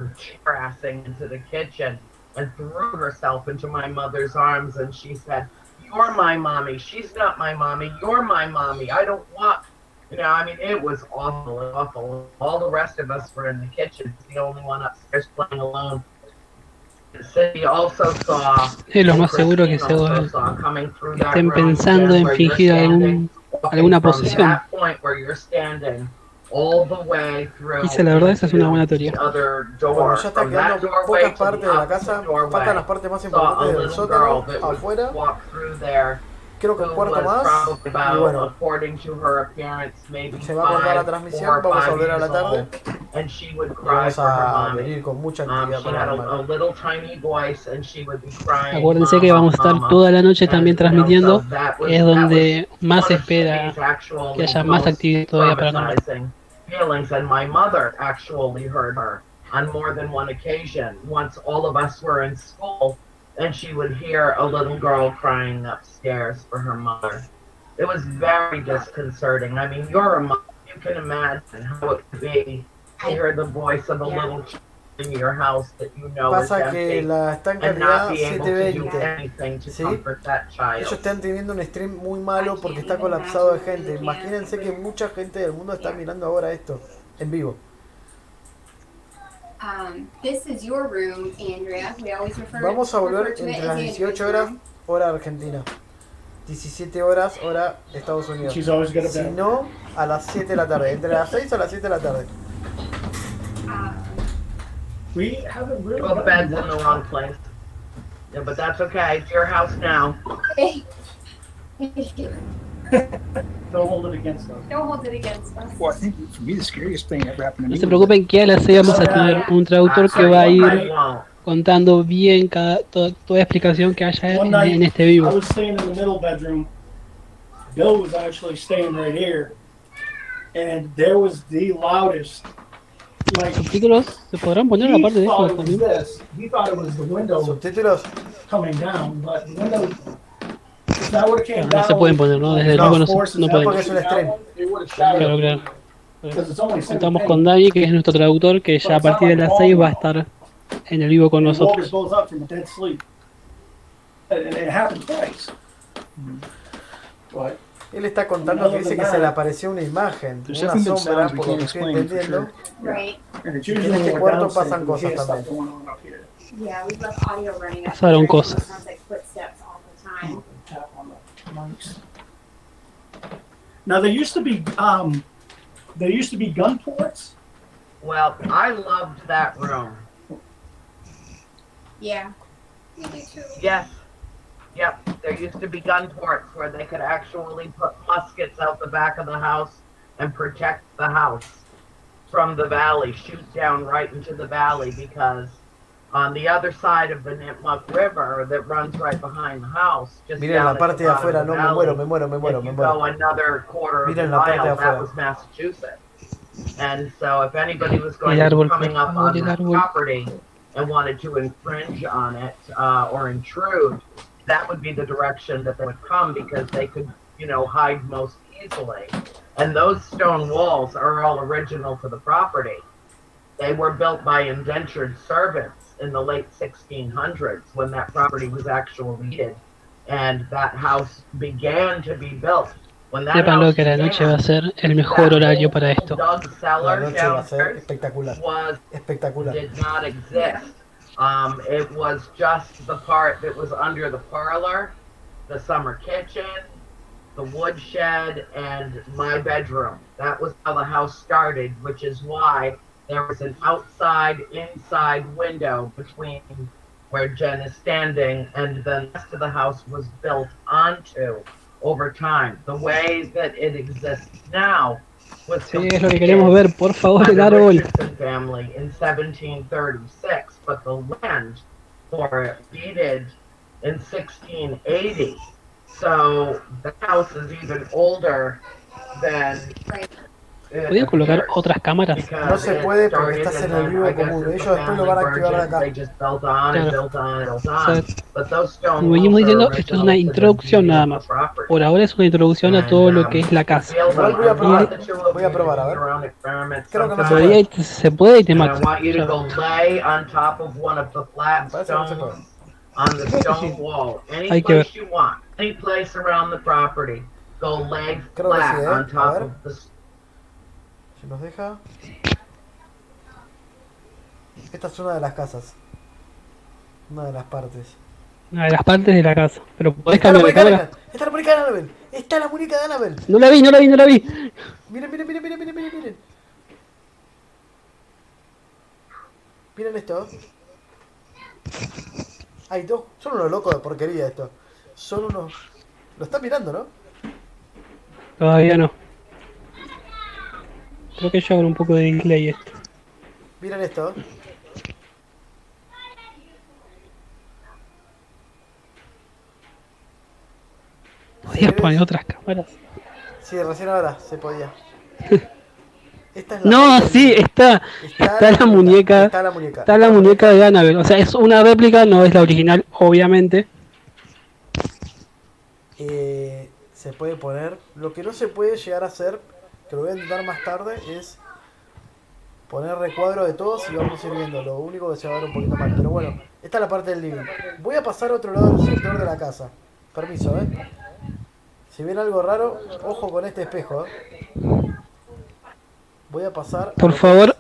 L: harassing into the kitchen and threw herself into my mother's arms, and she said, "You're my mommy. She's not my mommy. You're my mommy. I don't want." You know, I mean, it was awful, awful. All the rest of us were in the kitchen. The only one upstairs playing alone. Cindy also saw.
F: Es lo más seguro que estén pensando en fingir alguna posesión. Dice, la verdad, esa es una buena teoría.
R: Bueno, ya está quedando pocas partes de la casa, faltan las partes más importantes del sótano, afuera. Creo que un cuarto más, y bueno, se va a cortar la transmisión, vamos a volver a la tarde y vamos a venir con mucha actividad paranormal.
F: Acuérdense que vamos a estar toda la noche también transmitiendo, es donde más se espera que haya más actividad todavía paranormal.
L: Feelings, and my mother actually heard her on more than one occasion. Once all of us were in school, and she would hear a little girl crying upstairs for her mother. It was very disconcerting. I mean, you're a mother. You can imagine how it would be to hear the voice of a little child in your house that you know is empty and not be able to do anything to comfort that child.
R: Ellos están teniendo un stream muy malo porque está colapsado de gente. Imagínense que mucha gente del mundo está mirando ahora esto en vivo.
E: This is your room, Andrea. We always
R: Vamos a volver entre las 18 horas, hora Argentina. 17 horas, hora Estados Unidos. Si no, a las 7 de la tarde. Entre las 6 a las 7 de la tarde.
A: We haven't really.
L: Well, the bed's in the wrong place. Yeah, but that's okay. It's your house now.
A: Don't hold it against us.
E: Don't hold it against us.
S: Well, I think for me the scariest thing ever happened to me.
F: No se preocupen que a las 6 vamos a tener un traductor que va a ir contando bien toda explicación que haya en este vivo.
A: I was staying in the middle bedroom. Bill was actually staying right here, and there was the loudest. Like,
F: ¿Subtítulos se podrán poner en la parte de esto también?
A: He thought it was the window
R: subtítulos
A: coming down, but the window. That came
F: no se pueden poner, ¿no? Desde el vivo no podemos.
R: Porque es un stream.
F: Claro. Estamos con Dani, que es nuestro traductor, que ya a partir de las 6 va a estar en el vivo con nosotros.
R: Él está contando que dice que se le apareció una imagen, una sombra, por lo que estoy entendiendo. Y en este cuarto pasan cosas también.
F: Pasaron cosas.
A: Now there used to be gun ports.
L: Well, I loved that room.
E: Yeah. Me too.
L: Yes. Yep. There used to be gun ports where they could actually put muskets out the back of the house and protect the house from the valley, shoot down right into the valley, because on the other side of the Nipmuc River that runs right behind the house, just
R: miren
L: down
R: la parte de afuera, no, me muero.
L: If you go another quarter of a mile, that was Massachusetts. And so if anybody was going to be coming up on that property and wanted to infringe on it or intrude, that would be the direction that they would come, because they could, hide most easily. And those stone walls are all original to the property. They were built by indentured servants in the late 1600s when that property was actually needed, and that house began to be built.
F: Sépanlo que la noche va a ser el mejor horario para esto.
R: La noche va a ser espectacular. Espectacular.
L: Did not exist. It was just the part that was under the parlor the summer kitchen, the woodshed, and my bedroom. That was how the house started, which is why there was an outside inside window between where Jen is standing, and the rest of the house was built onto over time. The way that it exists now was
F: Sí, es lo que queremos ver, por favor, el árbol.
L: Richardson family in 1736, but the land for it dated in 1680. So the house is even older than
F: ¿Podía colocar otras cámaras?
R: No se puede porque estás en el vivo común. Ellos después lo van a activar de acá.
F: Claro. O sea, como venimos diciendo, esto es una introducción nada más. Por ahora es una introducción a todo lo que es la casa.
R: Igual voy a probar, a ver. Creo que no se
F: Todavía
R: puede.
F: se puede y te
L: And I
F: mata.
L: want you to
F: Ya
L: go
F: ves.
L: lay on top of one of the flat
R: Parece que no se
L: stones
R: puede.
L: on the stone wall. Any
F: Hay que ver.
L: place you want, any place around the property. Go lay
R: Creo que sí,
L: flat
R: ¿eh?
L: on
R: A
L: top
R: ver.
L: of the
R: Si nos deja. Esta es una de las casas. Una de las partes.
F: Una de las partes de la casa. Pero podés
R: Está la
F: cambiar de
R: muñeca de
F: cámara.
R: Annabelle. Está la muñeca de Annabelle. Está la muñeca de Annabelle.
F: No la vi, no la vi, no la vi.
R: Miren, miren, miren, miren, miren, miren, miren. Miren esto. Hay dos. Son unos locos de porquería esto. Son unos. Lo están mirando, ¿no?
F: Todavía no. Creo que ya con un poco de delay esto.
R: Miren esto.
F: ¿Podías poner otras cámaras?
R: Sí, recién ahora se podía. Esta es la
F: No,
R: parte
F: sí,
R: del-
F: está la muñeca.
R: Está la muñeca.
F: Está la muñeca de Annabelle. O sea, es una réplica, no es la original, obviamente.
R: Se puede poner. Lo que no se puede llegar a hacer, que lo voy a intentar más tarde, es poner recuadro de todos y vamos a ir viendo. Lo único que se va a ver un poquito mal. Pero bueno, esta es la parte del living. Voy a pasar a otro lado del sector de la casa. Permiso, Si ven algo raro, ojo con este espejo, Voy a pasar a
F: Por
R: lo que
F: favor,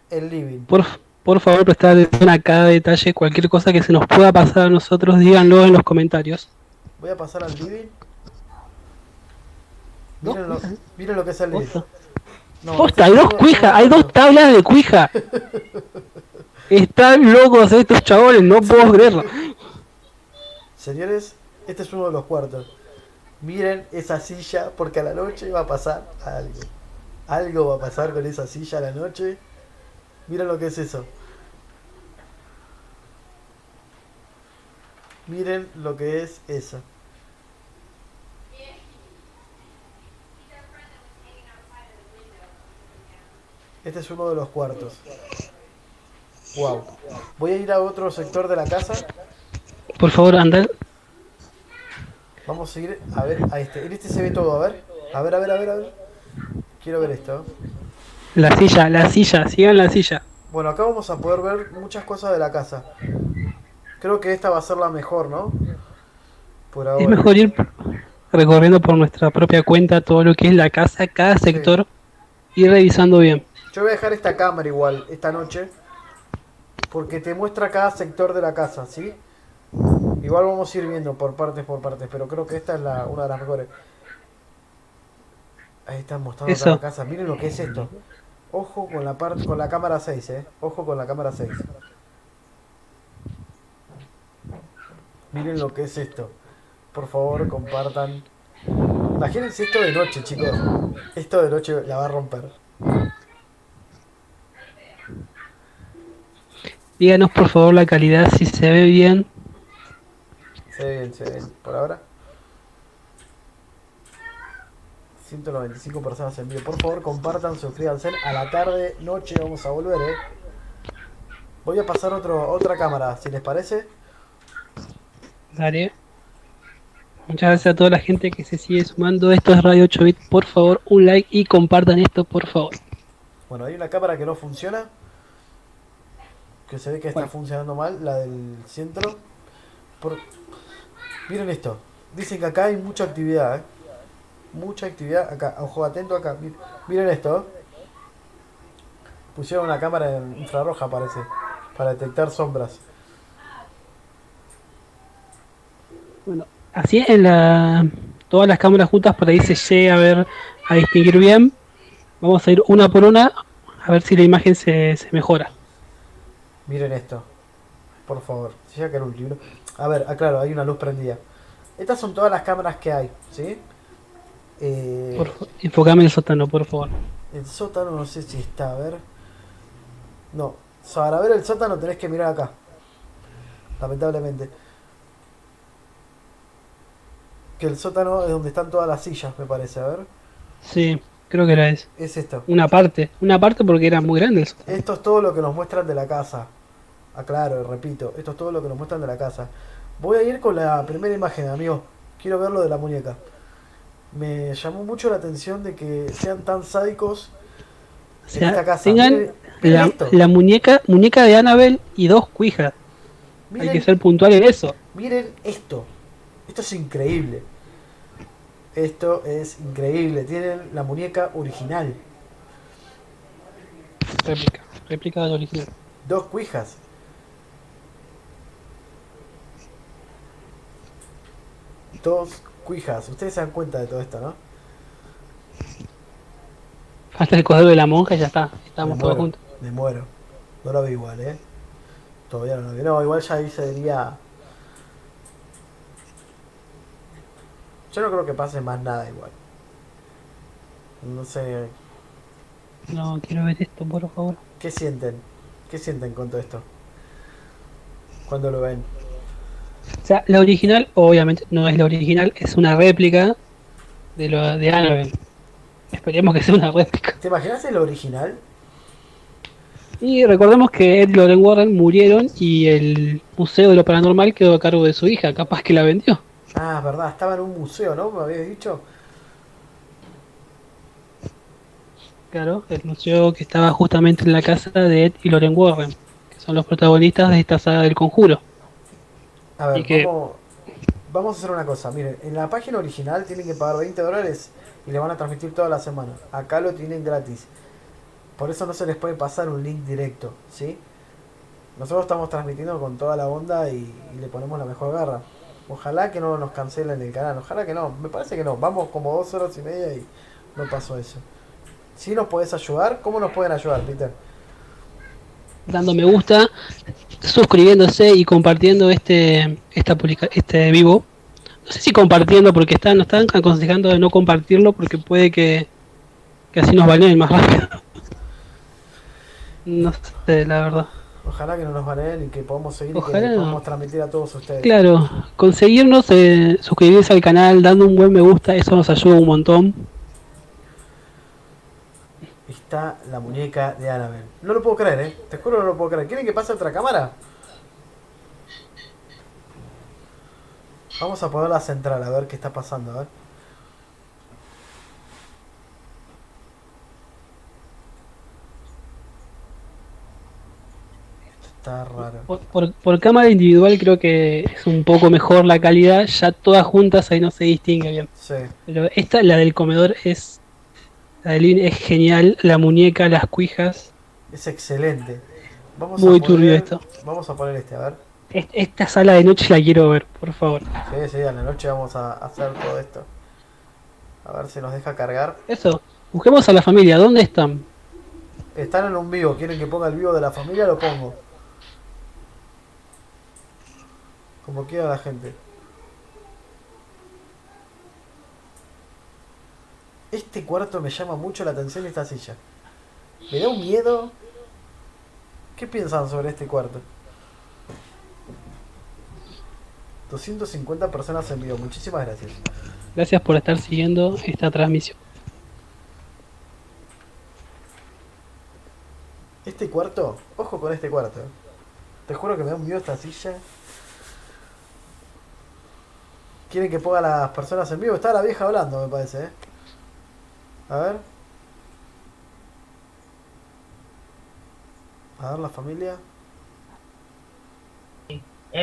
R: es el living.
F: por favor, prestar atención a cada detalle. Cualquier cosa que se nos pueda pasar a nosotros, díganlo en los comentarios.
R: Voy a pasar al living. Miren lo que es el living. No,
F: Posta, hay dos cuijas, hay dos tablas de cuija. Están locos estos chabones, no puedo creerlo.
R: Señores, este es uno de los cuartos. Miren esa silla, porque a la noche va a pasar algo. Algo va a pasar con esa silla a la noche. Miren lo que es eso. Miren lo que es eso. Este es uno de los cuartos. Wow. Voy a ir a otro sector de la casa.
F: Por favor, andad.
R: Vamos a ir a ver a este. En este se ve todo, a ver. A ver, a ver, a ver, a ver. Quiero ver esto.
F: La silla, sigan la silla.
R: Bueno, acá vamos a poder ver muchas cosas de la casa. Creo que esta va a ser la mejor, ¿no? Por ahora.
F: Es mejor ir recorriendo por nuestra propia cuenta todo lo que es la casa, cada sector, y revisando bien.
R: Yo voy a dejar esta cámara igual, esta noche, porque te muestra cada sector de la casa, ¿sí? Igual vamos a ir viendo por partes, pero creo que esta es una de las mejores. Ahí están mostrando toda la casa. Miren lo que es esto. Ojo con la cámara 6, Ojo con la cámara 6. Miren lo que es esto. Por favor, compartan. Imagínense esto de noche, chicos. Esto de noche la va a romper.
F: Díganos por favor la calidad, si se ve bien.
R: Se ve bien, se ve bien. Por ahora. 195 personas en vivo. Por favor, compartan, suscríbanse. A la tarde, noche vamos a volver, Voy a pasar otra cámara, si les parece.
F: Dale. Muchas gracias a toda la gente que se sigue sumando. Esto es Radio 8 Bit. Por favor, un like y compartan esto, por favor.
R: Bueno, hay una cámara que no funciona. Que se ve que está funcionando mal, la del centro. Miren esto. Dicen que acá hay mucha actividad, Mucha actividad acá. Ojo, atento acá. Miren esto. Pusieron una cámara en infrarroja, parece. Para detectar sombras.
F: Bueno, Así en todas las cámaras juntas por ahí se llega a distinguir bien. Vamos a ir una por una a ver si la imagen se mejora.
R: Miren esto, por favor. Si ya que era un libro. A ver, aclaro, hay una luz prendida. Estas son todas las cámaras que hay, ¿sí?
F: Enfócame en el sótano, por favor.
R: El sótano no sé si está, a ver. No, para ver el sótano tenés que mirar acá. Lamentablemente. Que el sótano es donde están todas las sillas, me parece, a ver.
F: Sí, creo que era eso.
R: Es esto.
F: Una parte porque era muy grande el sótano.
R: Esto es todo lo que nos muestran de la casa. Aclaro, repito, esto es todo lo que nos muestran de la casa. Voy a ir con la primera imagen, amigo. Quiero ver lo de la muñeca. Me llamó mucho la atención de que sean tan sádicos
F: O
R: en esta
F: sea,
R: casa.
F: tengan
R: Miren esto.
F: la muñeca de Annabelle y 2 cuijas. Hay que ser puntual en eso.
R: Miren esto. Esto es increíble. Esto es increíble. Tienen la muñeca original.
F: Réplica del original.
R: 2 cuijas. Dos cuijas. Ustedes se dan cuenta de todo esto, ¿no?
F: Falta el código de la monja y ya está. Estamos todos juntos.
R: Me muero. No lo vi igual, ¿eh? Todavía no lo vi. No, igual ya ahí se diría... Yo no creo que pase más nada igual. No sé.
F: No, quiero ver esto, por favor.
R: ¿Qué sienten? ¿Qué sienten con todo esto? Cuando lo ven.
F: O sea, la original, obviamente, no es la original, es una réplica de lo de Annabelle. Esperemos que sea una réplica.
R: ¿Te imaginas el original?
F: Y recordemos que Ed y Lauren Warren murieron y el Museo de lo Paranormal quedó a cargo de su hija, capaz que la vendió.
R: Ah, es verdad, estaba en un museo, ¿no? ¿Me habías dicho?
F: Claro, el museo que estaba justamente en la casa de Ed y Lauren Warren, que son los protagonistas de esta saga del Conjuro.
R: A ver,
F: Y que-
R: vamos a hacer una cosa. Miren, en la página original tienen que pagar $20 y le van a transmitir toda la semana. Acá lo tienen gratis. Por eso no se les puede pasar un link directo, ¿sí? Nosotros estamos transmitiendo con toda la onda y le ponemos la mejor garra. Ojalá que no nos cancelen el canal, ojalá que no. Me parece que no. Vamos como 2 horas y media y no pasó eso. Si nos podés ayudar, ¿cómo nos pueden ayudar, Peter?
F: Dando me gusta, suscribiéndose y compartiendo este vivo. No sé si compartiendo porque nos están aconsejando de no compartirlo porque puede que así nos baneen más rápido. No sé, la verdad.
R: Ojalá que no nos baneen y que podamos seguir y
F: Ojalá
R: que
F: no.
R: podamos transmitir a todos ustedes.
F: Claro, conseguirnos, suscribirse al canal, dando un buen me gusta, eso nos ayuda un montón.
R: Está la muñeca de Annabelle. No lo puedo creer, te juro no lo puedo creer. ¿Quieren que pase otra cámara? Vamos a ponerla central a ver qué está pasando, a ver. Está raro.
F: Por cámara individual creo que es un poco mejor la calidad, ya todas juntas ahí no se distingue bien.
R: Sí.
F: Pero esta, la del comedor, la del living es genial, la muñeca, las cuijas.
R: Es excelente.
F: Muy turbio esto.
R: Vamos a poner a ver.
F: Esta sala de noche la quiero ver, por favor.
R: Sí, a la noche vamos a hacer todo esto. A ver si nos deja cargar.
F: Eso, busquemos a la familia, ¿dónde están?
R: Están en un vivo, ¿quieren que ponga el vivo de la familia? Lo pongo. Como quiera la gente. Este cuarto me llama mucho la atención, esta silla. Me da un miedo. ¿Qué piensan sobre este cuarto? 250 personas en vivo, muchísimas gracias.
F: Gracias por estar siguiendo esta transmisión.
R: Este cuarto, ojo con este cuarto. Te juro que me da un miedo esta silla. ¿Quieren que ponga a las personas en vivo? Está la vieja hablando, me parece, A ver. A ver la familia.
L: In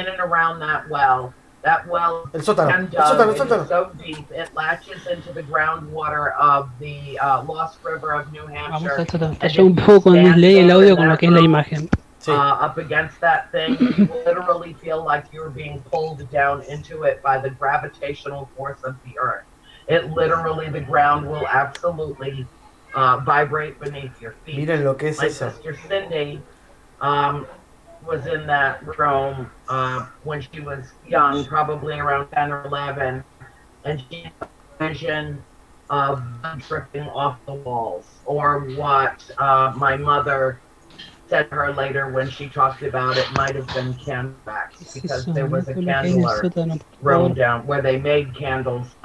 L: and around that well. That well
R: El sótano,
L: can
R: el sótano, el
L: dug
R: sótano.
L: is so deep it latches into the groundwater of the Lost River of New
F: Vamos
L: Hampshire.
F: a tratar. Está un poco con delay el audio con lo que es la imagen.
L: up against that thing, you literally feel like you're being pulled down into it by the gravitational force of the earth. It literally, the ground will absolutely vibrate beneath your feet.
R: Miren lo que es
L: My
R: eso.
L: sister Cindy was in that room when she was young, probably around 10 or 11, and she had a vision of dripping off the walls, or what my mother said to her later when she talked about it might have been candle wax, because there was a candler room down where they made candles.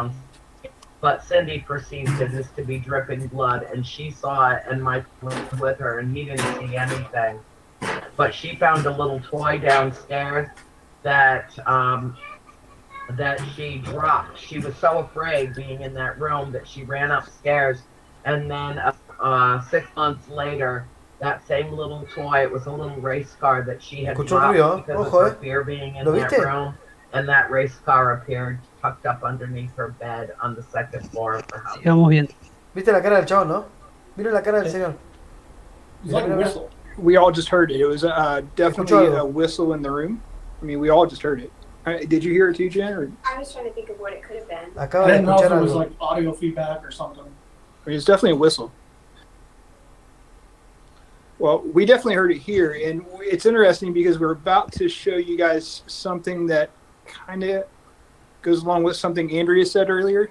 L: But Cindy perceived it as to be dripping blood, and she saw it, and Mike was with her, and he didn't see anything. But she found a little toy downstairs that that she dropped. She was so afraid being in that room that she ran upstairs, and then 6 months later, that same little toy, it was a little race car that she had dropped because of her fear being in that room, and that race car appeared tucked up underneath her bed on the second floor of her house.
F: Sigamos bien.
R: ¿Viste la cara del chavo, no? Mira la cara del señor.
S: Like a whistle. We all just heard it. It was definitely a whistle in the room. I mean, we all just heard it. Did you hear it too, Jen? Or?
E: I was trying to think of what it could have been.
A: I didn't know if it was like audio feedback or something.
S: I mean, it's definitely a whistle. Well, we definitely heard it here, and it's interesting because we're about to show you guys something that kind of goes along with something Andrea said earlier.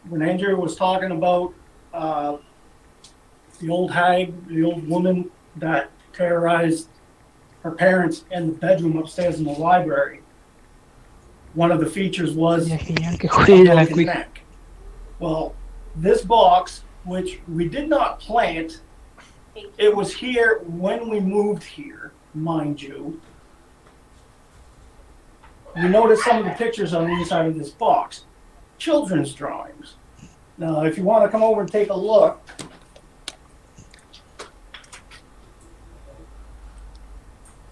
A: When Andrea was talking about the old hag, the old woman that terrorized her parents in the bedroom upstairs in the library, one of the features was a broken neck. Well, this box, which we did not plant, it was here when we moved here, mind you. You notice some of the pictures on the inside of this box, children's drawings. Now, if you want to come over and take a look.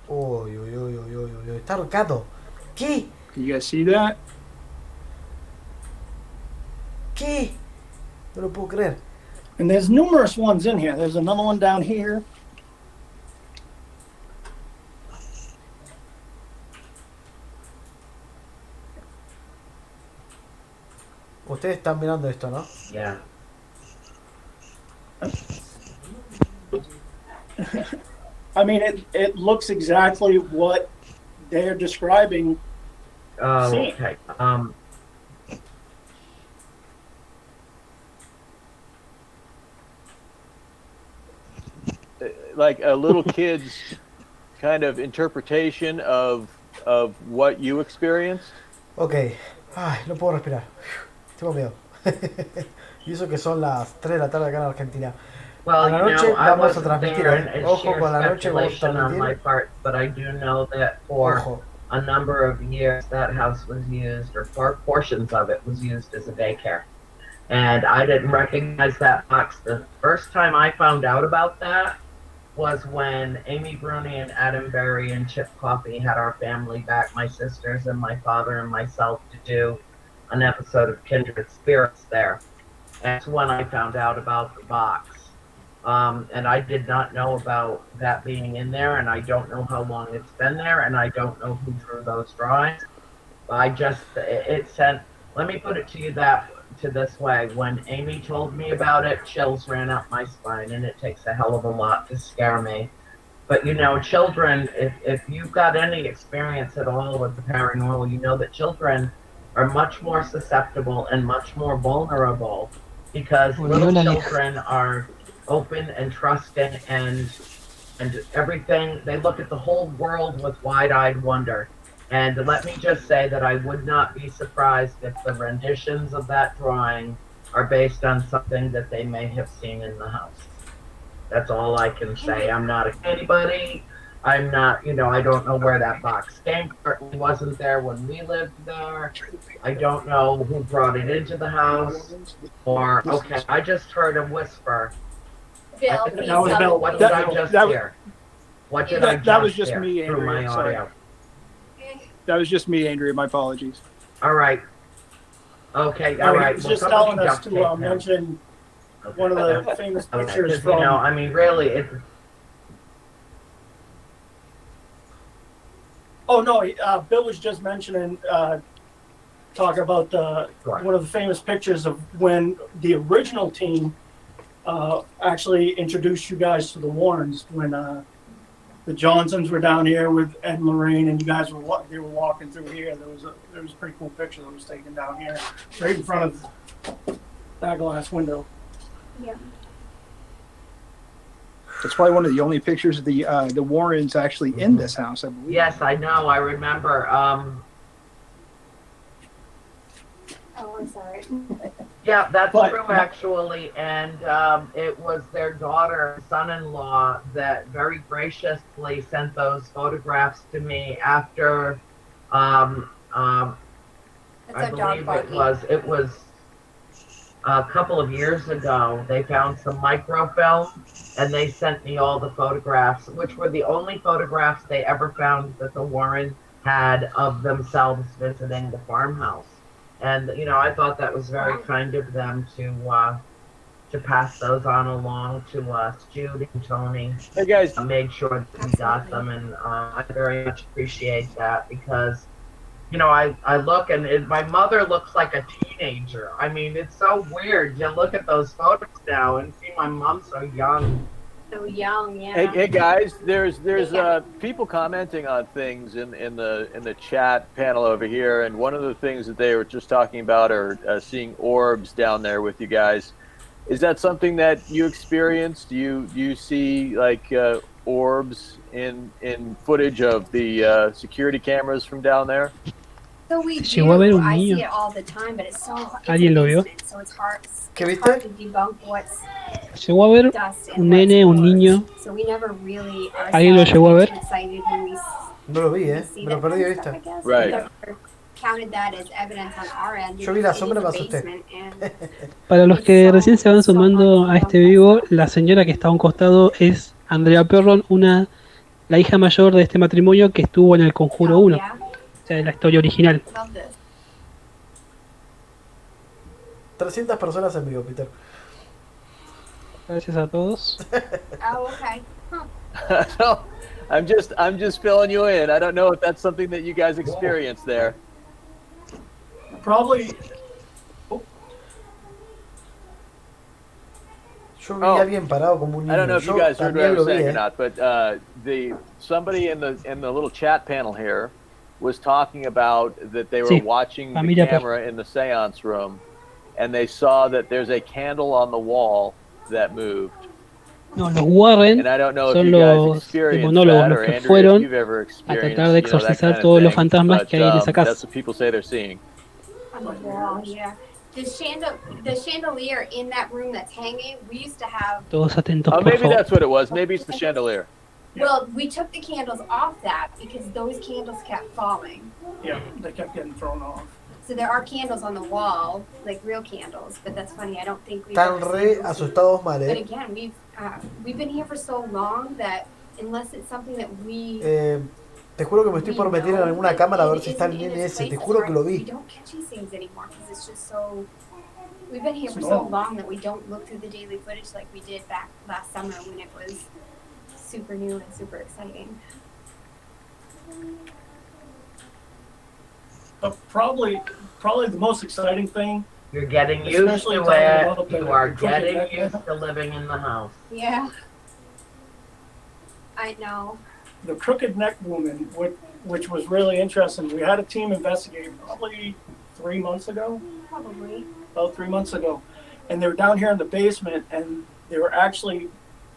R: Uy, uy, uy, uy, uy, uy, está arcado. ¿Qué?
S: Can you guys see that?
R: ¿Qué? No lo puedo creer.
A: And there's numerous ones in here. There's another one down here.
R: Ustedes están mirando esto, ¿no?
L: Yeah.
A: I mean, it looks exactly what they're describing.
L: Okay.
O: Like a little kid's kind of interpretation of what you experienced.
R: Ok. Ay, no puedo respirar. Tengo miedo. Y eso que son las 3 de la tarde acá en Argentina.
L: Well,
R: a la noche
L: you know, I
R: vamos a
L: wasn't
R: transmitir,
L: there, and it's
R: Ojo
L: sheer
R: con la noche, vamos a
L: speculation on my
R: transmitir.
L: part, but I do know that for
R: Ojo.
L: a number of years that house was used, or for portions of it was used as a daycare. And I didn't recognize that box. The first time I found out about that was when Amy Bruni and Adam Berry and Chip Coffey had our family back, my sisters and my father and myself, to do an episode of Kindred Spirits there. That's when I found out about the box. And I did not know about that being in there, and I don't know how long it's been there, and I don't know who drew those drawings. It sent, let me put it to you this way. When Amy told me about it, chills ran up my spine, and it takes a hell of a lot to scare me. But you know, children, if you've got any experience at all with the paranormal, you know that children are much more susceptible and much more vulnerable, because little children are open and trusting and everything. They look at the whole world with wide-eyed wonder. And let me just say that I would not be surprised if the renditions of that drawing are based on something that they may have seen in the house. That's all I can say. I'm not anybody. I'm not, you know, I don't know where that box came. Certainly wasn't there when we lived there. I don't know who brought it into the house. Or, okay, I just heard a whisper.
E: Bill,
A: That was Bill.
L: What did I just hear? What did I just
S: That was just
L: hear
S: me,
L: through my
S: Andrea. Sorry.
L: audio?
S: That was just me, Andrea. My apologies.
L: All right. Okay, all right.
A: He's
L: Well,
A: just telling
L: somebody
A: us
L: duct
A: to
L: tape him.
A: mention one of the famous
L: Okay,
A: pictures
L: 'cause,
A: from.
L: you know, I mean, really,
A: Oh no, Bill was just mentioning, talking about one of the famous pictures of when the original team actually introduced you guys to the Warrens when the Johnsons were down here with Ed and Lorraine, and you guys were walking through here. There was a pretty cool picture that was taken down here, right in front of that glass window.
E: Yeah.
S: It's probably one of the only pictures of the Warrens actually in this house, I believe.
L: Yes, I know. I remember.
E: Oh, I'm sorry.
L: Yeah, that's true actually, and it was their daughter, son-in-law, that very graciously sent those photographs to me after. I believe it was a couple of years ago. They found some microfilm, and they sent me all the photographs, which were the only photographs they ever found that the Warren had of themselves visiting the farmhouse. And you know, I thought that was very kind of them to pass those on along to us. Jude and Tony,
O: hey guys,
L: made sure that we got them, and I very much appreciate that because, you know, I look and my mother looks like a teenager. I mean, it's so weird. You look at those photos now and see my mom so young.
E: So young, yeah.
O: Hey guys, there's people commenting on things in the chat panel over here, and one of the things that they were just talking about are seeing orbs down there with you guys. Is that something that you experience? Do you see like orbs in footage of the security cameras from down there?
E: So we do.
F: Llegó a ver un
E: I
F: niño.
E: see it all the time, but it's so
F: ¿Alguien lo vio?
E: so it's hard.
R: ¿Qué
E: It's hard
R: viste?
E: to debunk what's
F: Llegó a ver
E: dust and
F: un
E: what's
F: nene, un
E: orbs.
F: niño.
E: So we never really are
F: ¿Alguien lo llegó a ver?
E: excited when we
R: No lo vi,
E: see
R: me lo
E: that
R: perdí de
E: kind of stuff,
R: vista.
E: I guess.
O: Right.
E: We never counted that as evidence on our end.
R: Yo vi la
E: because it
R: sombra,
E: is
R: me
E: a
R: asusté.
E: basement and
F: Para los que recién se van sumando a este vivo, la señora que está a un costado es Andrea Perron, la hija mayor de este matrimonio que estuvo en el Conjuro 1,
E: yeah,
F: o sea, en la historia original.
E: love this.
R: 300 personas en vivo, Peter.
F: Gracias a todos.
E: Oh, okay. Huh.
O: No, I'm just filling you in. I don't know if that's something that you guys experienced there.
A: Probably.
R: Yo vi a alguien parado como un niño.
O: I don't know if you
R: Yo
O: guys heard what I
R: también
O: was
R: lo vi,
O: saying or not, but somebody in the little chat panel here was talking about that they were
F: Sí,
O: watching the
F: familia
O: camera in the seance room, and they saw that there's a candle on the wall that moved.
F: No, los Warren
O: And I don't know if
F: son
O: you guys
F: los
O: experienced
F: demonólogos,
O: that,
F: los
O: or
F: que
O: Andrea, if
F: fueron
O: you've ever
F: a
O: experienced,
F: tratar de
O: you know, that
F: exorcizar
O: kind of
F: todos los
O: thing,
F: fantasmas
O: but
F: que hay en esa casa.
O: that's what people say they're seeing.
E: On the wall, yeah. The chandelier in that room that's hanging, we used to have.
F: Todos atentos, por
O: Maybe
F: favor.
O: that's what it was. Maybe it's the chandelier.
E: Well, we took the candles off that because those candles kept falling.
A: Yeah, they kept getting thrown off.
E: So there are candles on the wall, like real candles, but that's funny. I don't think we've
R: Están
E: ever
R: re
E: seen those.
R: asustados mal,
E: But again, we've been here for so long that unless it's something that we
R: Te juro que me estoy por meter en alguna cámara a ver si está el nene ese. Te juro que lo
E: we
R: vi.
E: don't catch these things anymore because it's just so. We've been here for so long that we don't look through the daily footage like we did back last summer when it was super new and super exciting.
A: But probably the most exciting thing.
L: You're getting used
A: Especially
L: to
A: talking
L: it.
A: about the
L: You are
A: crooked
L: getting
A: neck.
L: used to living in the house.
E: Yeah. I know.
A: The crooked neck woman, which was really interesting. We had a team investigate probably 3 months ago.
E: Probably.
A: About 3 months ago. And they were down here in the basement, and they were actually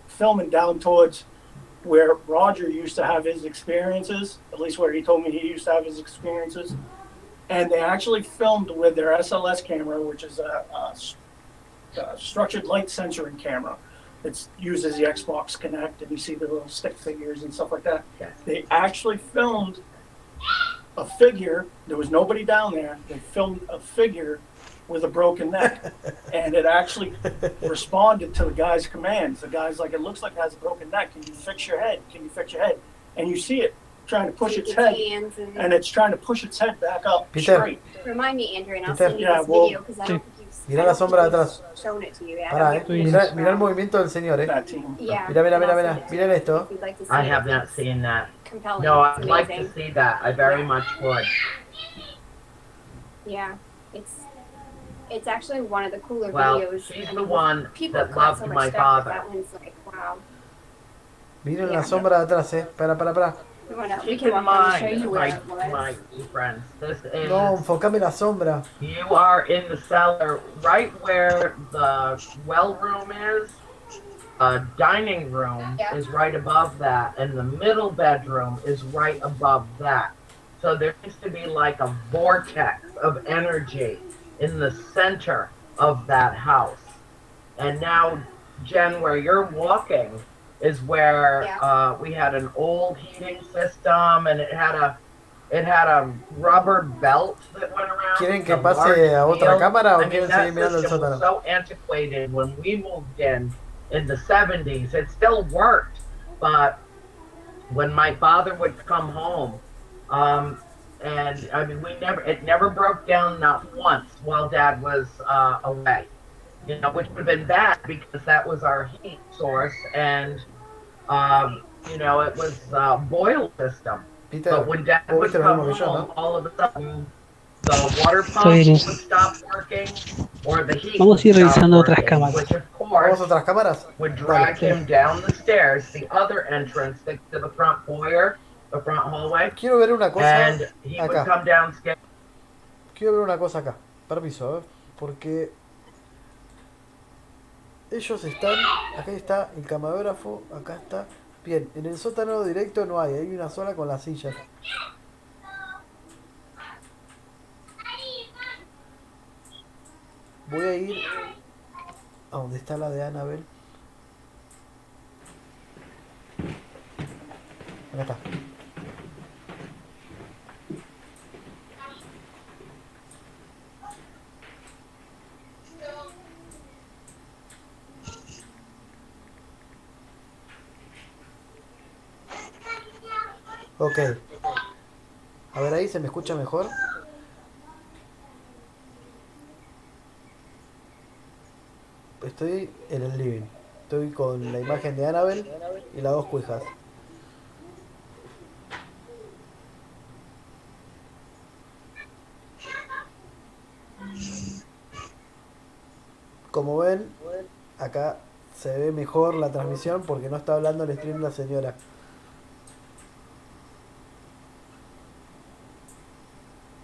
A: filming down towards where Roger used to have his experiences, at least where he told me he used to have his experiences. And they actually filmed with their SLS camera, which is a structured light censoring camera. It uses the Xbox Connect, and you see the little stick figures and stuff like that.
L: Yes.
A: They actually filmed a figure. There was nobody down there. They filmed a figure with a broken neck, and it actually responded to the guy's commands. The guy's like, "It looks like it has a broken neck. Can you fix your head? Can you fix your head?" And you see it trying to push its head,
E: hands
A: and it's trying to push its head back up
R: Peter.
A: straight.
E: Remind me, Andrew, and I'll
R: Peter.
E: send you
A: Yeah,
E: this
A: well,
E: video because I don't think you've
R: Mirá la sombra de atrás.
E: shown it to you yet.
R: Pará,
E: I don't think
R: mirá el movimiento del señor,
A: That team.
E: Yeah.
R: Mirá esto.
E: We'd like to see
L: I
E: it.
L: have not seen that.
E: compelling.
L: No,
E: It's
L: I'd like to
E: amazing.
L: see that. I very much would.
E: Yeah, it's actually one of the cooler
L: Well,
E: videos.
L: she's
E: I
L: the
E: mean,
L: one
E: people
L: that
E: have cut so
L: loved
E: much
L: my
E: stuff, but
L: father.
E: that one's like, wow.
R: Miren
E: Yeah.
R: la sombra de atrás, Para.
E: We
L: Keep
E: can
L: in
E: walk around and show
L: mind,
E: you where it was.
L: my friends, this is,
R: No, enfocame la sombra.
L: you are in the cellar right where the well room is. Dining room is right above that, and the middle bedroom is right above that. So there used to be like a vortex of energy in the center of that house. And now, Jen, where you're walking is where we had an old heating system, and it had a rubber belt that went around.
R: ¿Quieren que
L: a large
R: pase a otra
L: wheel.
R: cámara o
L: I mean,
R: quieren
L: that
R: seguir mirando el
L: system was
R: sótano?
L: so antiquated when we moved in the 70s. It still worked, but when my father would come home, and I mean, it never broke down, not once, while Dad was away. You know, which would have been bad because that was our heat source, and you know, it was a boil system.
R: Peter,
L: But when Dad
R: vos
L: would
R: viste lo
L: come
R: mismo que yo,
L: home,
R: ¿no?
L: all of a sudden the water pump
F: Estoy en-
L: would stop working, or the heat
F: Vamos
L: would
F: a ir
L: stop
F: revisando otras
L: working,
F: cámaras.
L: which of course
R: ¿Vamos a otras cámaras?
L: would drag
R: Dale.
L: him down the stairs, the other entrance to the front foyer, the front hallway,
R: Quiero ver una cosa
L: and he would
R: acá.
L: come downstairs.
R: Quiero ver una cosa acá. Permiso, porque ellos están. Acá está el camarógrafo. Acá está. Bien, en el sótano directo no hay. Hay una sola con las sillas. Voy a ir a donde está la de Annabelle. Acá está. Ok. A ver, ahí se me escucha mejor. Estoy en el living. Estoy con la imagen de Annabelle y las dos cuijas. Como ven, acá se ve mejor la transmisión porque no está hablando el stream la señora.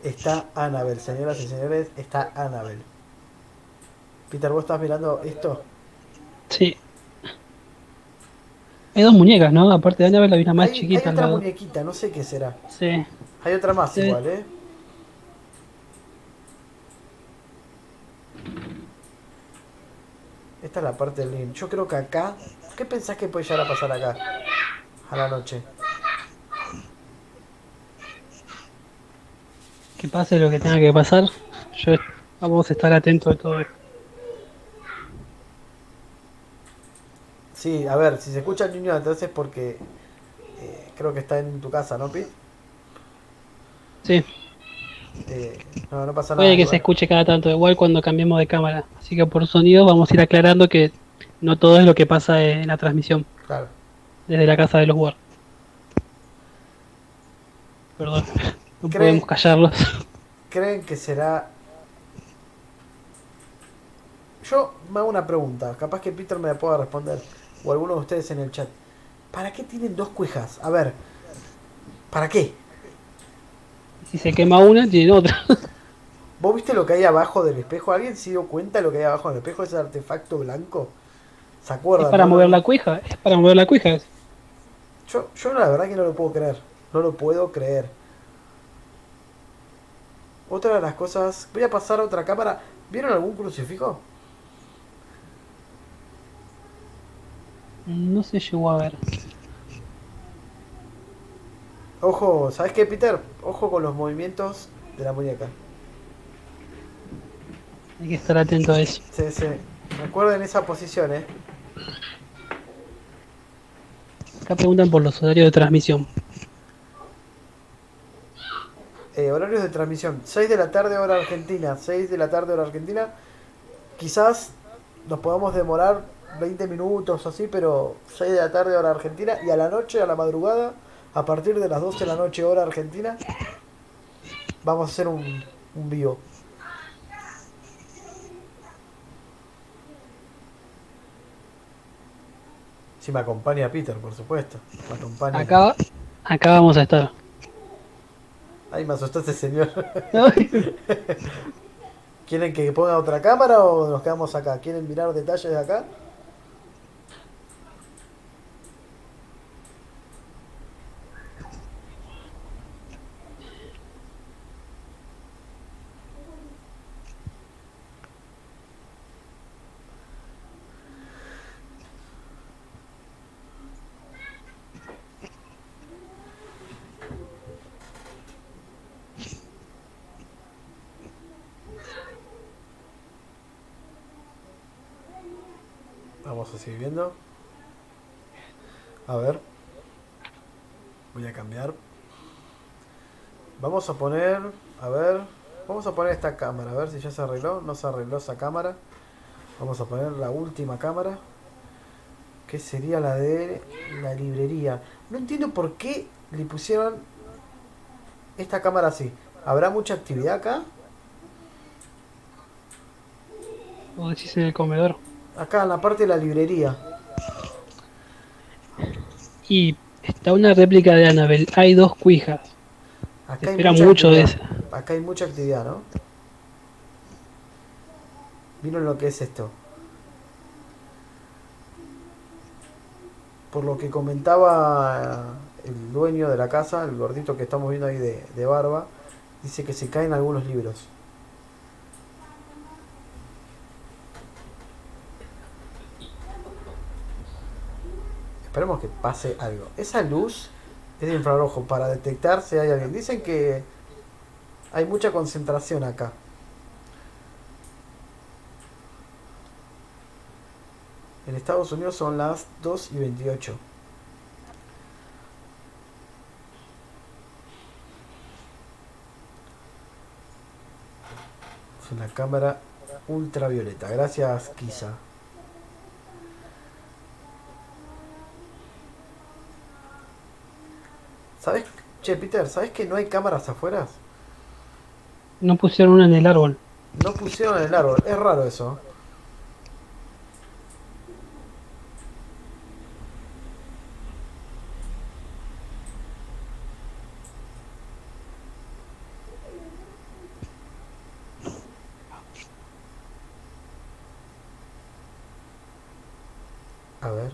R: Está Annabelle, señoras y señores, está Annabelle. Peter, ¿vos estás mirando esto?
F: Sí. Hay dos muñecas, ¿no? Aparte de Annabelle hay una más chiquita
R: Hay
F: al
R: otra
F: lado.
R: muñequita, no sé qué será.
F: Sí.
R: Hay otra más
F: Sí.
R: igual, ¿eh? Esta es la parte del living. Yo creo que acá... ¿Qué pensás que puede llegar a pasar acá? A la noche.
F: Que pase lo que tenga que pasar. Vamos a estar atentos de todo esto.
R: Sí, a ver, si se escucha el niño entonces es porque... creo que está en tu casa, ¿no, Pete?
F: Sí.
R: No pasa nada.
F: Puede que
R: igual.
F: se escuche cada tanto, igual cuando cambiemos de cámara. Así que por sonido vamos a ir aclarando que no todo es lo que pasa en la transmisión.
R: Claro.
F: Desde la casa de los Ward. Perdón, no podemos callarlos.
R: ¿Creen que será...? Yo me hago una pregunta, capaz que Peter me la pueda responder, o alguno de ustedes en el chat. ¿Para qué tienen dos cuijas? A ver, ¿para qué?
F: Si se quema una, tiene otra.
R: ¿Vos viste lo que hay abajo del espejo? ¿Alguien se dio cuenta de lo que hay abajo del espejo? Ese artefacto blanco. ¿Se acuerdan?
F: Es para
R: no?
F: mover la cuija, es para mover la cuija.
R: Yo la verdad que no lo puedo creer. No lo puedo creer. Otra de las cosas... Voy a pasar a otra cámara. ¿Vieron algún crucifijo?
F: No se llegó a ver.
R: Ojo, ¿sabes qué, Peter? Ojo con los movimientos de la muñeca.
F: Hay que estar atento a eso.
R: Sí, sí. Recuerden esa posición, ¿eh?
F: Acá preguntan por los horarios de transmisión.
R: Horarios de transmisión. 6 de la tarde hora argentina. 6 de la tarde hora argentina. Quizás nos podamos demorar 20 minutos o así, pero 6 de la tarde hora argentina. Y a la noche, a la madrugada, A partir de las 12 de la noche, hora argentina, vamos a hacer un vivo. Si me acompaña Peter, por supuesto. Me acompaña.
F: Acá vamos a estar.
R: Ay, me asustaste, señor. ¿Quieren que ponga otra cámara o nos quedamos acá? ¿Quieren mirar detalles de acá? Vamos a seguir viendo. A ver. Voy a cambiar. Vamos a poner... A ver. Vamos a poner esta cámara. A ver si ya se arregló. No se arregló esa cámara. Vamos a poner la última cámara. Que sería la de la librería. No entiendo por qué le pusieron esta cámara así. ¿Habrá mucha actividad acá?
F: O decís en el comedor.
R: Acá en la parte de la librería.
F: Y está una réplica de Annabelle. Hay 2 cuijas. Se
R: Acá hay
F: espera
R: mucha
F: mucho de
R: actividad.
F: esa.
R: Acá hay mucha actividad, ¿no? Miren lo que es esto. Por lo que comentaba el dueño de la casa, el gordito que estamos viendo ahí de barba, dice que se caen algunos libros. Esperemos que pase algo. Esa luz es de infrarrojo para detectar si hay alguien. Dicen que hay mucha concentración acá. En Estados Unidos son las 2:28. Es una cámara ultravioleta. Gracias, Kisa. ¿Sabes? Che, Peter, ¿sabes que no hay cámaras afuera?
F: No pusieron una en el árbol.
R: No pusieron en el árbol. Es raro eso. A ver.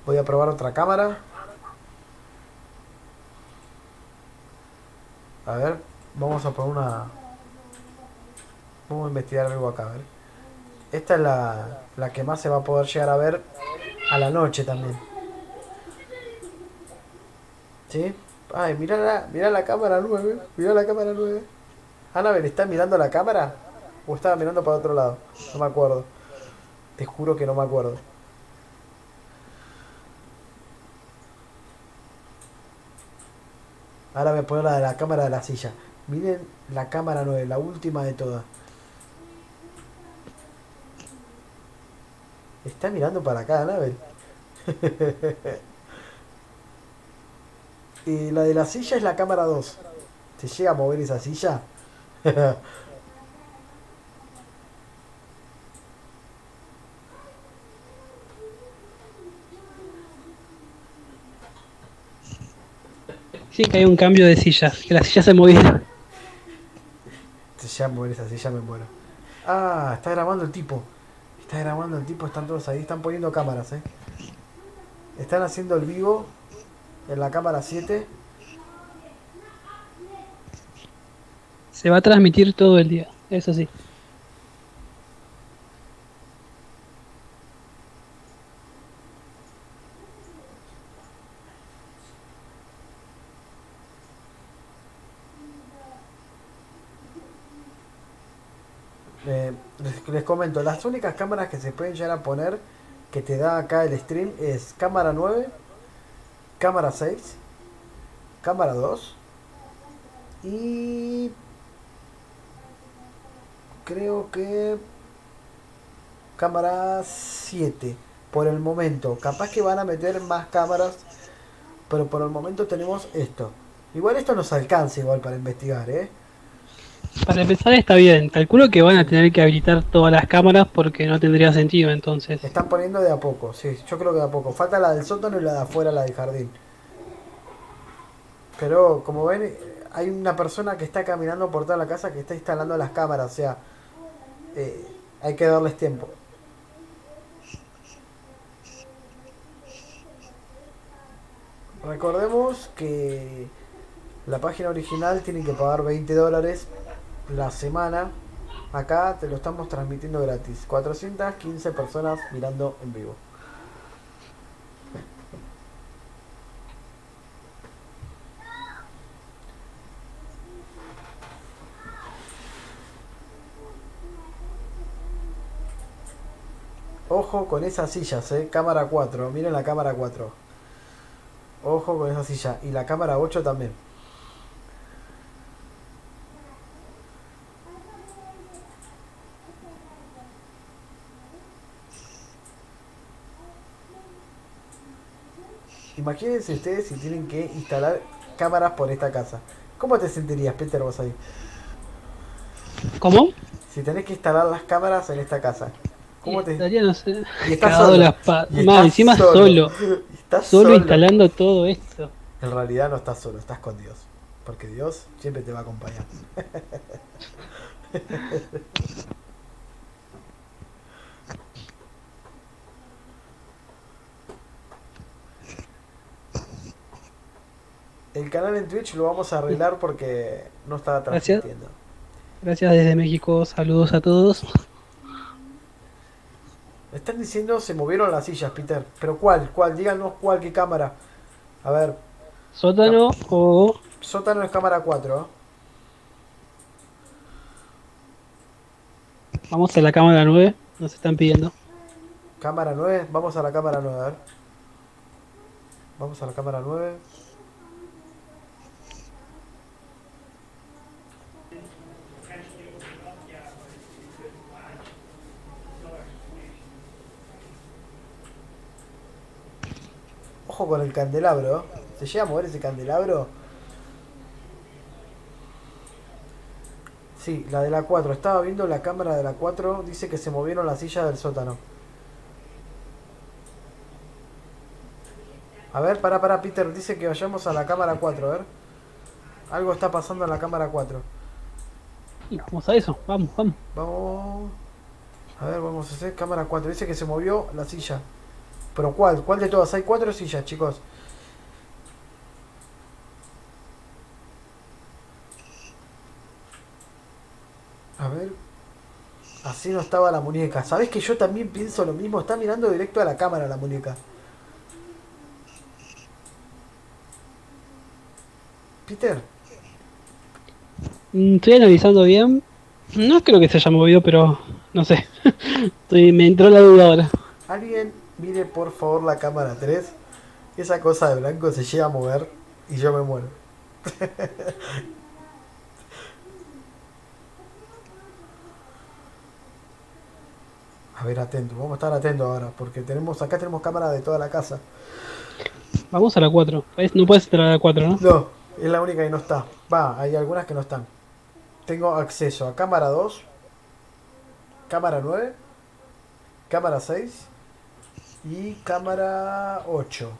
R: Voy a probar otra cámara. A ver, vamos a poner una... Vamos a investigar algo acá, a ver. Esta es la que más se va a poder llegar a ver a la noche también. ¿Sí? Ay, mira la cámara 9. Mira la cámara 9. Annabelle, ¿está mirando la cámara? ¿O estaba mirando para otro lado? No me acuerdo. Te juro que no me acuerdo. Ahora voy a poner la de la cámara de la silla. Miren la cámara 9, la última de todas. Está mirando para acá, Annabelle. Y la de la silla es la cámara 2. ¿Se llega a mover esa silla?
F: Sí, que hay un cambio de silla. Que la silla se movía.
R: Se llega a mover esa silla, me muero. Ah, está grabando el tipo. Está grabando el tipo, están todos ahí. Están poniendo cámaras, Están haciendo el vivo en la cámara 7.
F: Se va a transmitir todo el día. Eso sí.
R: Les comento, las únicas cámaras que se pueden llegar a poner que te da acá el stream es cámara 9, cámara 6, cámara 2 y creo que cámara 7 por el momento. Capaz que van a meter más cámaras, pero por el momento tenemos esto. Igual esto nos alcanza igual para investigar, ¿eh?
F: Para empezar está bien. Calculo que van a tener que habilitar todas las cámaras porque no tendría sentido entonces.
R: Están poniendo de a poco, sí, yo creo que de a poco. Falta la del sótano y la de afuera, la del jardín. Pero como ven, hay una persona que está caminando por toda la casa que está instalando las cámaras, o sea, hay que darles tiempo. Recordemos que la página original tiene que pagar $20 la semana. Acá te lo estamos transmitiendo gratis. 415 personas mirando en vivo. Ojo con esas sillas, cámara 4. Miren la cámara 4. Ojo con esa silla. Y la cámara 8 también. Imagínense ustedes si tienen que instalar cámaras por esta casa. ¿Cómo te sentirías, Peter, vos ahí?
F: ¿Cómo?
R: Si tenés que instalar las cámaras en esta casa. ¿Cómo te
F: Estaría, no sé,
R: Y estás
F: cagado
R: solo.
F: las
R: Y
F: Más,
R: estás
F: encima
R: solo.
F: solo.
R: Estás
F: Solo
R: solo.
F: instalando todo esto.
R: En realidad no estás solo, estás con Dios. Porque Dios siempre te va a acompañar. El canal en Twitch lo vamos a arreglar porque no estaba
F: Gracias.
R: transmitiendo.
F: Gracias desde México. Saludos a todos.
R: Me están diciendo se movieron las sillas, Peter. ¿Pero cuál? ¿Cuál? Díganos cuál, qué cámara. A ver.
F: Sótano o...
R: Sótano es cámara 4.
F: Vamos a la cámara 9. Nos están pidiendo.
R: Cámara 9. Vamos a la cámara 9. A ver. Vamos a la cámara 9. Ojo con el candelabro. ¿Se llega a mover ese candelabro? Sí, la de la 4. Estaba viendo la cámara de la 4. Dice que se movieron las sillas del sótano. A ver, para, Peter. Dice que vayamos a la cámara 4. A ver. Algo está pasando en la cámara 4.
F: Y vamos a eso. Vamos, vamos.
R: Vamos. A ver, vamos a hacer cámara 4. Dice que se movió la silla. ¿Pero cuál? ¿Cuál de todas? Hay 4 sillas, chicos. A ver. Así no estaba la muñeca. ¿Sabes que yo también pienso lo mismo? Está mirando directo a la cámara la muñeca. Peter.
F: Estoy analizando bien. No creo que se haya movido, pero no sé. Me entró la duda ahora.
R: Alguien mire por favor la cámara 3. Esa cosa de blanco se llega a mover y yo me muero. A ver, atento, vamos a estar atentos ahora, porque acá tenemos cámara de toda la casa.
F: Vamos a la 4. No puedes entrar a la 4, ¿no?
R: No, es la única que no está. Va, hay algunas que no están. Tengo acceso a cámara 2, cámara 9, cámara 6 y cámara 8.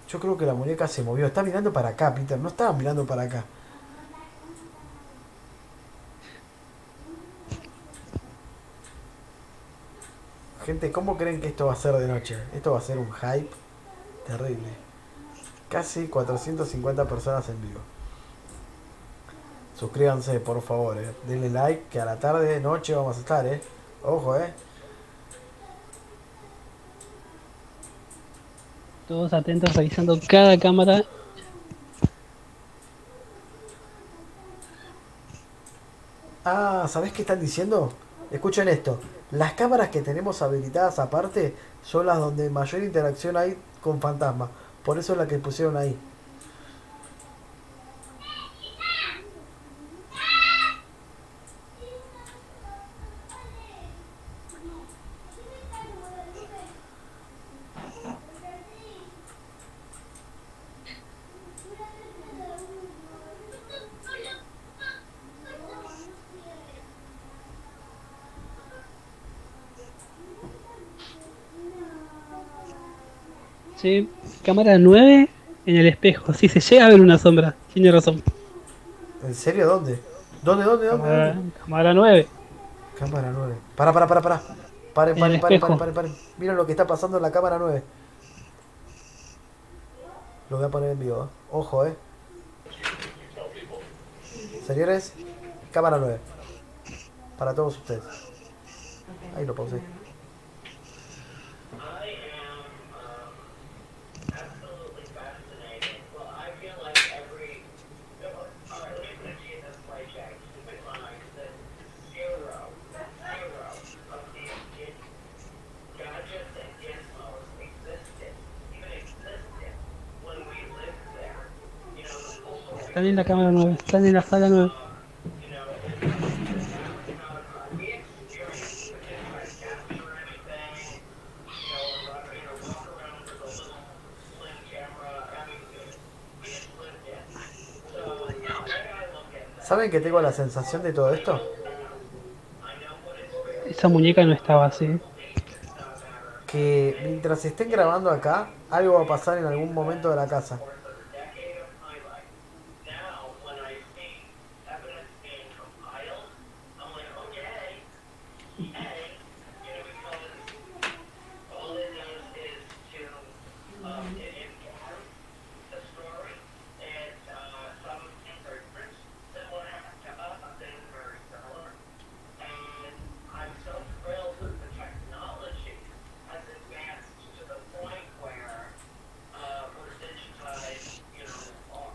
R: Yo creo que la muñeca se movió. Está mirando para acá, Peter. No estaba mirando para acá. Gente, ¿cómo creen que esto va a ser de noche? Esto va a ser un hype terrible. Casi 450 personas en vivo. Suscríbanse, por favor, denle like, que a la tarde, noche vamos a estar, Ojo,
F: Todos atentos revisando cada cámara.
R: Ah, ¿sabés qué están diciendo? Escuchen esto. Las cámaras que tenemos habilitadas aparte son las donde mayor interacción hay con fantasmas. Por eso es la que pusieron ahí.
F: Sí, cámara 9 en el espejo. Sí, se llega a ver una sombra. Tiene razón.
R: ¿En serio? ¿Dónde? ¿Dónde?
F: Cámara 9.
R: Cámara 9. Para. Paren,
F: En el espejo.
R: paren. Miren lo que está pasando en la cámara 9. Lo voy a poner en vivo, ¿eh? Ojo, ¿eh? Señores, cámara 9. Para todos ustedes. Ahí lo pausé.
F: Están en la cámara 9. Están en la sala 9.
R: ¿Saben que tengo la sensación de todo esto?
F: Esa muñeca no estaba así.
R: Que mientras estén grabando acá, algo va a pasar en algún momento de la casa.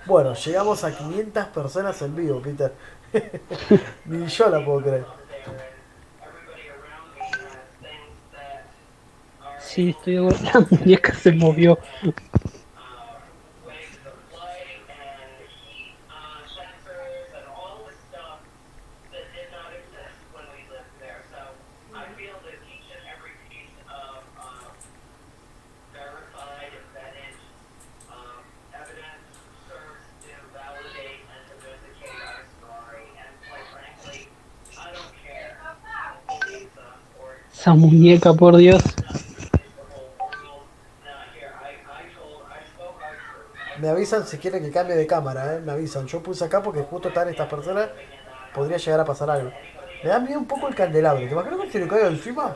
R: Bueno, llegamos a 500 personas en vivo, Peter. Ni yo la puedo creer.
F: Sí, estoy de acuerdo. La muñeca se movió. Esa muñeca, por Dios.
R: Me avisan si quieren que cambie de cámara, ¿eh? Me avisan. Yo puse acá porque justo están estas personas. Podría llegar a pasar algo. Me da miedo un poco el candelabro. ¿Te imaginas que se le caiga encima?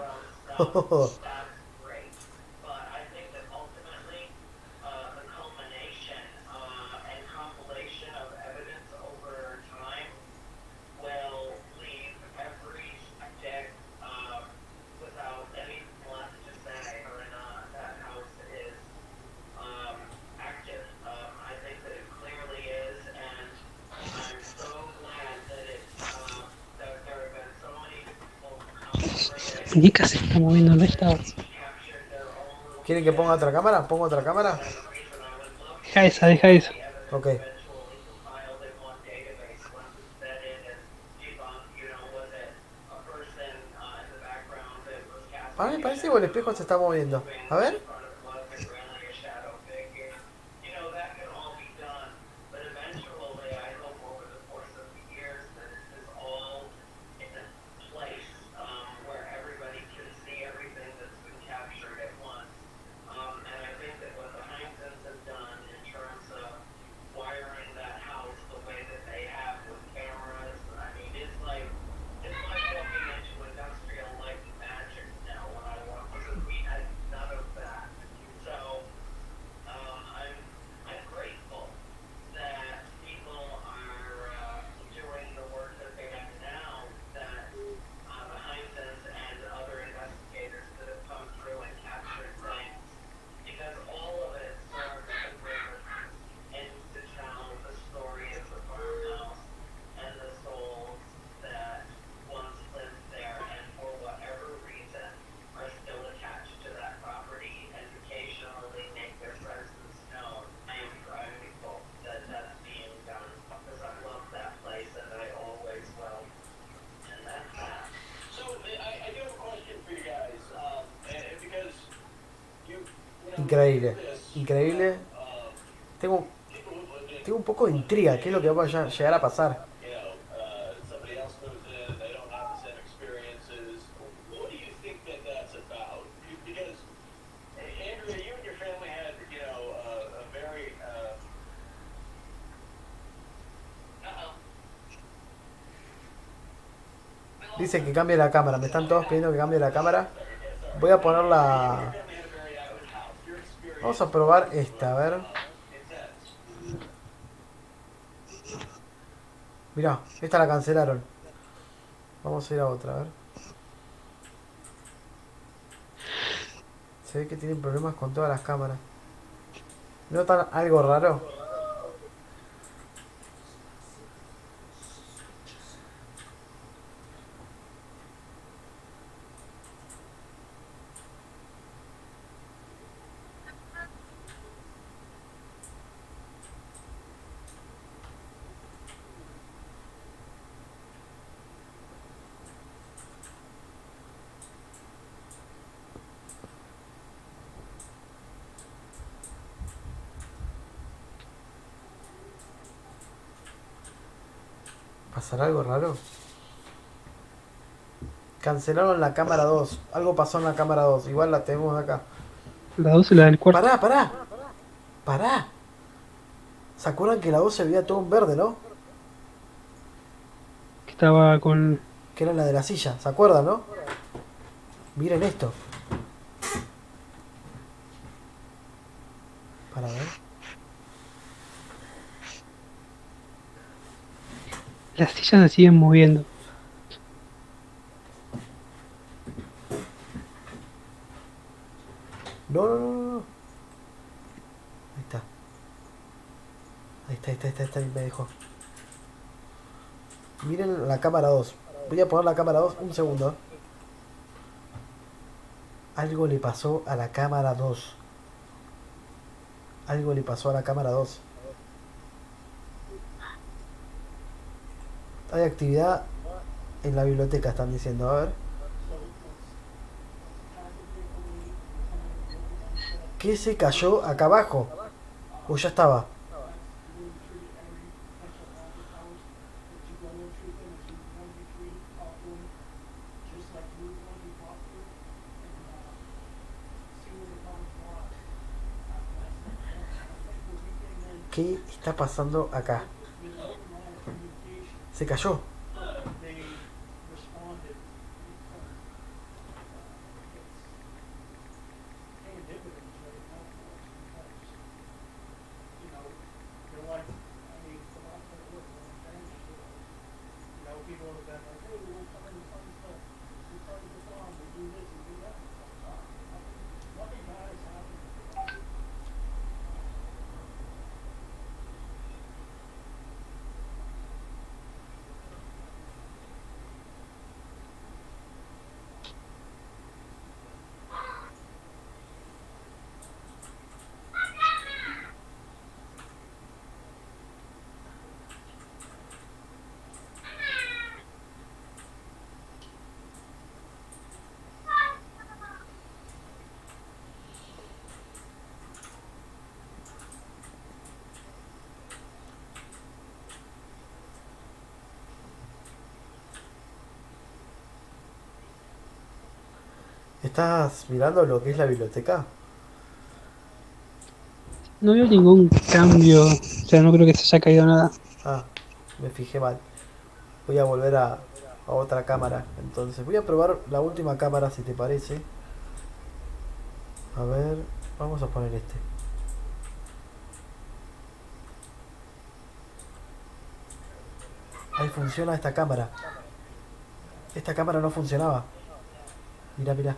F: La muñeca se está moviendo, no estaba.
R: ¿Quieren que ponga otra cámara? ¿Pongo otra cámara?
F: Deja esa.
R: Ok. A mí me parece que el espejo se está moviendo. A ver. Increíble, increíble. Tengo, tengo un poco de intriga, ¿qué es lo que va a llegar a pasar? Dice que cambie la cámara, me están todos pidiendo que cambie la cámara. Voy a poner la... Vamos a probar esta, a ver. Mirá, esta la cancelaron. Vamos a ir a otra, a ver. Se ve que tienen problemas con todas las cámaras. ¿Notan algo raro? ¿Pasará algo raro? Cancelaron la cámara 2. Algo pasó en la cámara 2. Igual la tenemos acá.
F: La 2 y la del cuarto.
R: Pará. ¿Se acuerdan que la 2 se veía todo en verde, no?
F: Que estaba con...
R: Que era la de la silla. ¿Se acuerdan, no? Miren esto. Para ver.
F: Las sillas se siguen moviendo.
R: No. Ahí está, me dejó. Miren la cámara 2. Voy a poner la cámara 2 un segundo. Algo le pasó a la cámara 2. Algo le pasó a la cámara 2. Hay actividad en la biblioteca, están diciendo. A ver. ¿Qué se cayó acá abajo? ¿O ya estaba? ¿Qué está pasando acá? Se cayó. ¿Estás mirando lo que es la biblioteca?
F: No veo ningún cambio. O sea, no creo que se haya caído nada.
R: Ah, me fijé mal. Voy a volver a otra cámara. Entonces, voy a probar la última cámara si te parece. A ver, vamos a poner este. Ahí funciona esta cámara. Esta cámara no funcionaba. Mira.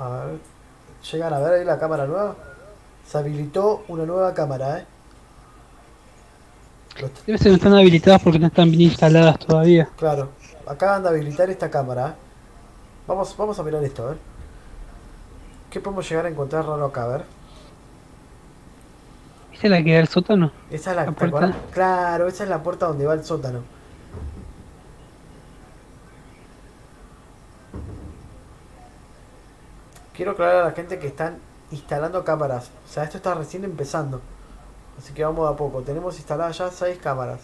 R: A ver, llegan a ver ahí la cámara nueva. Se habilitó una nueva cámara,
F: Debe ser que no están habilitadas porque no están bien instaladas todavía.
R: Claro. Acaban de habilitar esta cámara. Vamos a mirar esto, a ver. ¿Qué podemos llegar a encontrar raro acá? A ver.
F: ¿Esa es la que da el sótano?
R: Esa es la,
F: La
R: ¿te acordás?
F: puerta.
R: Claro, esa es la puerta donde va el sótano. Quiero aclarar a la gente que están instalando cámaras. O sea, esto está recién empezando. Así que vamos de a poco. Tenemos instaladas ya 6 cámaras.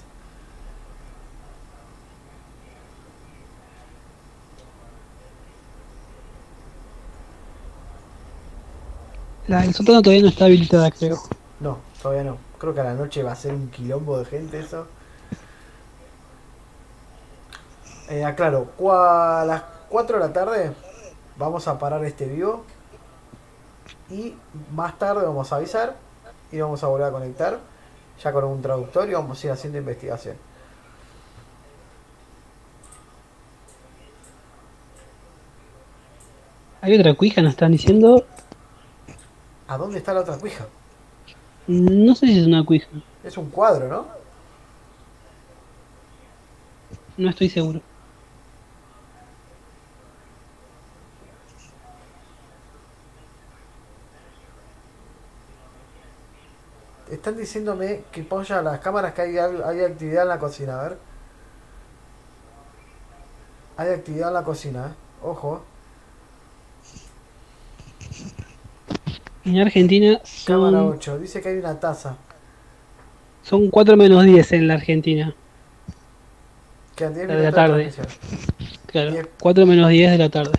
F: La del sótano todavía no está habilitada, creo.
R: No, todavía no. Creo que a la noche va a ser un quilombo de gente eso. Aclaro, a las 4 de la tarde vamos a parar este vivo. Y más tarde vamos a avisar. Y vamos a volver a conectar. Ya con un traductor y vamos a ir haciendo investigación.
F: Hay otra cuija, nos están diciendo.
R: ¿A dónde está la otra cuija?
F: No sé si es una cuija.
R: Es un cuadro, ¿no?
F: No estoy seguro.
R: Están diciéndome que ponga las cámaras que hay actividad en la cocina. A ver. Hay actividad en la cocina, ¿eh? Ojo.
F: En Argentina
R: Cámara
F: son,
R: 8. Dice que hay una taza.
F: son 4 menos 10 en la Argentina.
R: Quedan 10
F: La de la
R: minutos de
F: tarde.
R: transmisión.
F: Claro,
R: 10.
F: 4 menos 10 de la tarde.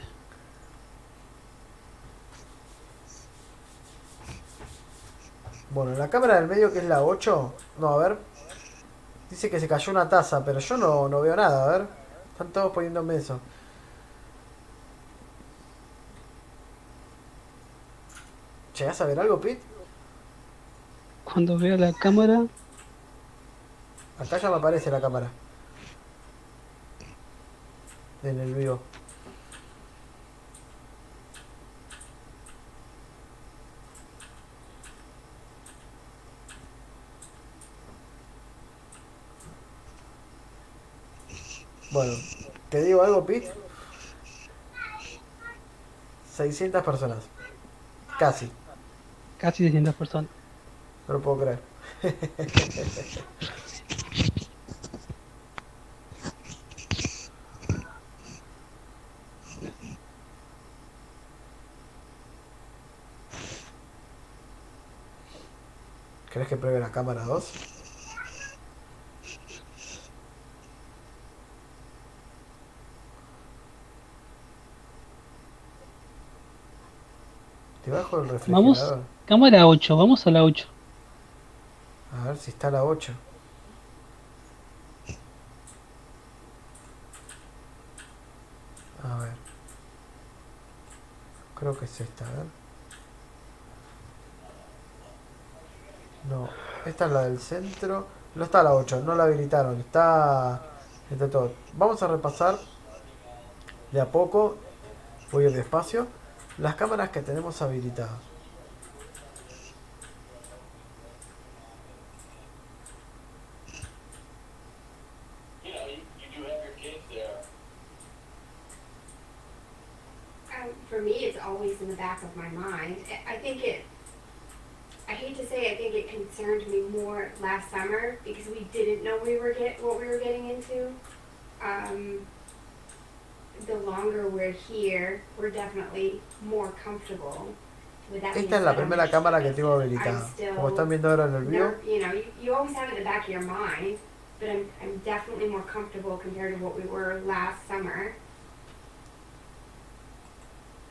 R: Bueno, en la cámara del medio, que es la 8. No, a ver. Dice que se cayó una taza, pero yo no veo nada, a ver. Están todos poniéndome eso. ¿Llegás a ver algo, Pete?
F: Cuando vea la cámara.
R: Acá ya me aparece la cámara. En el vivo. Bueno, ¿te digo algo, Pete? 600 personas. Casi.
F: Casi 600 personas.
R: No lo puedo creer. ¿Querés que pruebe la cámara 2? Debajo del
F: Vamos,
R: refrigerador.
F: cámara 8, vamos a la 8.
R: A ver si está la 8. A ver. Creo que es esta, a ver. No, esta es la del centro. No está la 8, no la habilitaron. Está entre todo. Vamos a repasar de a poco. Voy a ir despacio. Las cámaras que tenemos habilitadas.
E: For me, it's always in the back of my mind. I think I hate to say, I think it concerned me more last summer because we didn't know what we were getting into. The longer we're here, we're definitely more comfortable.
R: Esta es la primera cámara que tengo habilitada. Como están viendo ahora en el vivo.
E: You know, you always have it in the back of your mind, but I'm definitely more comfortable compared to what we were last summer.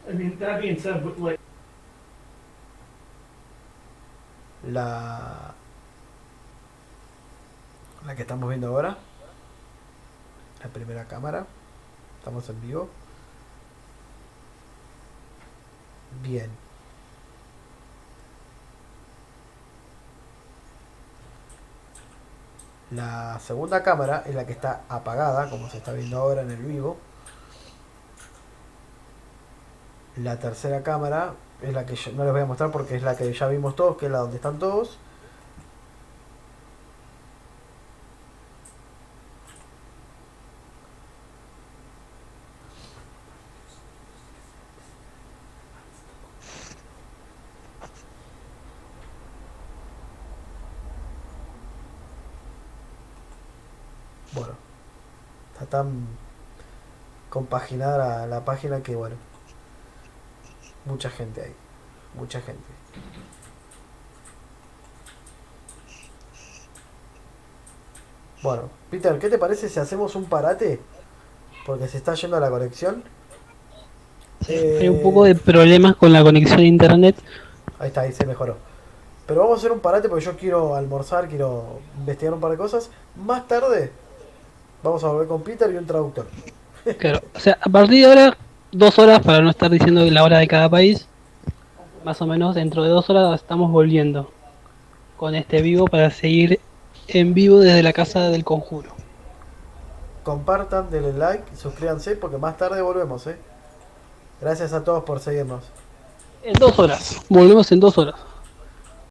A: I mean, that being said, like.
R: La que estamos viendo ahora. La primera cámara. Estamos en vivo. Bien. La segunda cámara es la que está apagada, como se está viendo ahora en el vivo. La tercera cámara es la que yo no les voy a mostrar porque es la que ya vimos todos, que es la donde están todos. Bueno, está tan compaginada la página que bueno, mucha gente ahí, mucha gente. Bueno, Peter, ¿qué te parece si hacemos un parate? Porque se está yendo la conexión.
F: Hay un poco de problemas con la conexión a internet.
R: Ahí está, ahí se mejoró. Pero vamos a hacer un parate porque yo quiero almorzar, quiero investigar un par de cosas. Más tarde vamos a volver con Peter y un traductor.
F: Claro, o sea, a partir de ahora, 2 horas para no estar diciendo la hora de cada país. Más o menos dentro de 2 horas estamos volviendo con este vivo para seguir en vivo desde la casa del conjuro.
R: Compartan, denle like, suscríbanse porque más tarde volvemos, Gracias a todos por seguirnos.
F: En 2 horas, volvemos en 2 horas.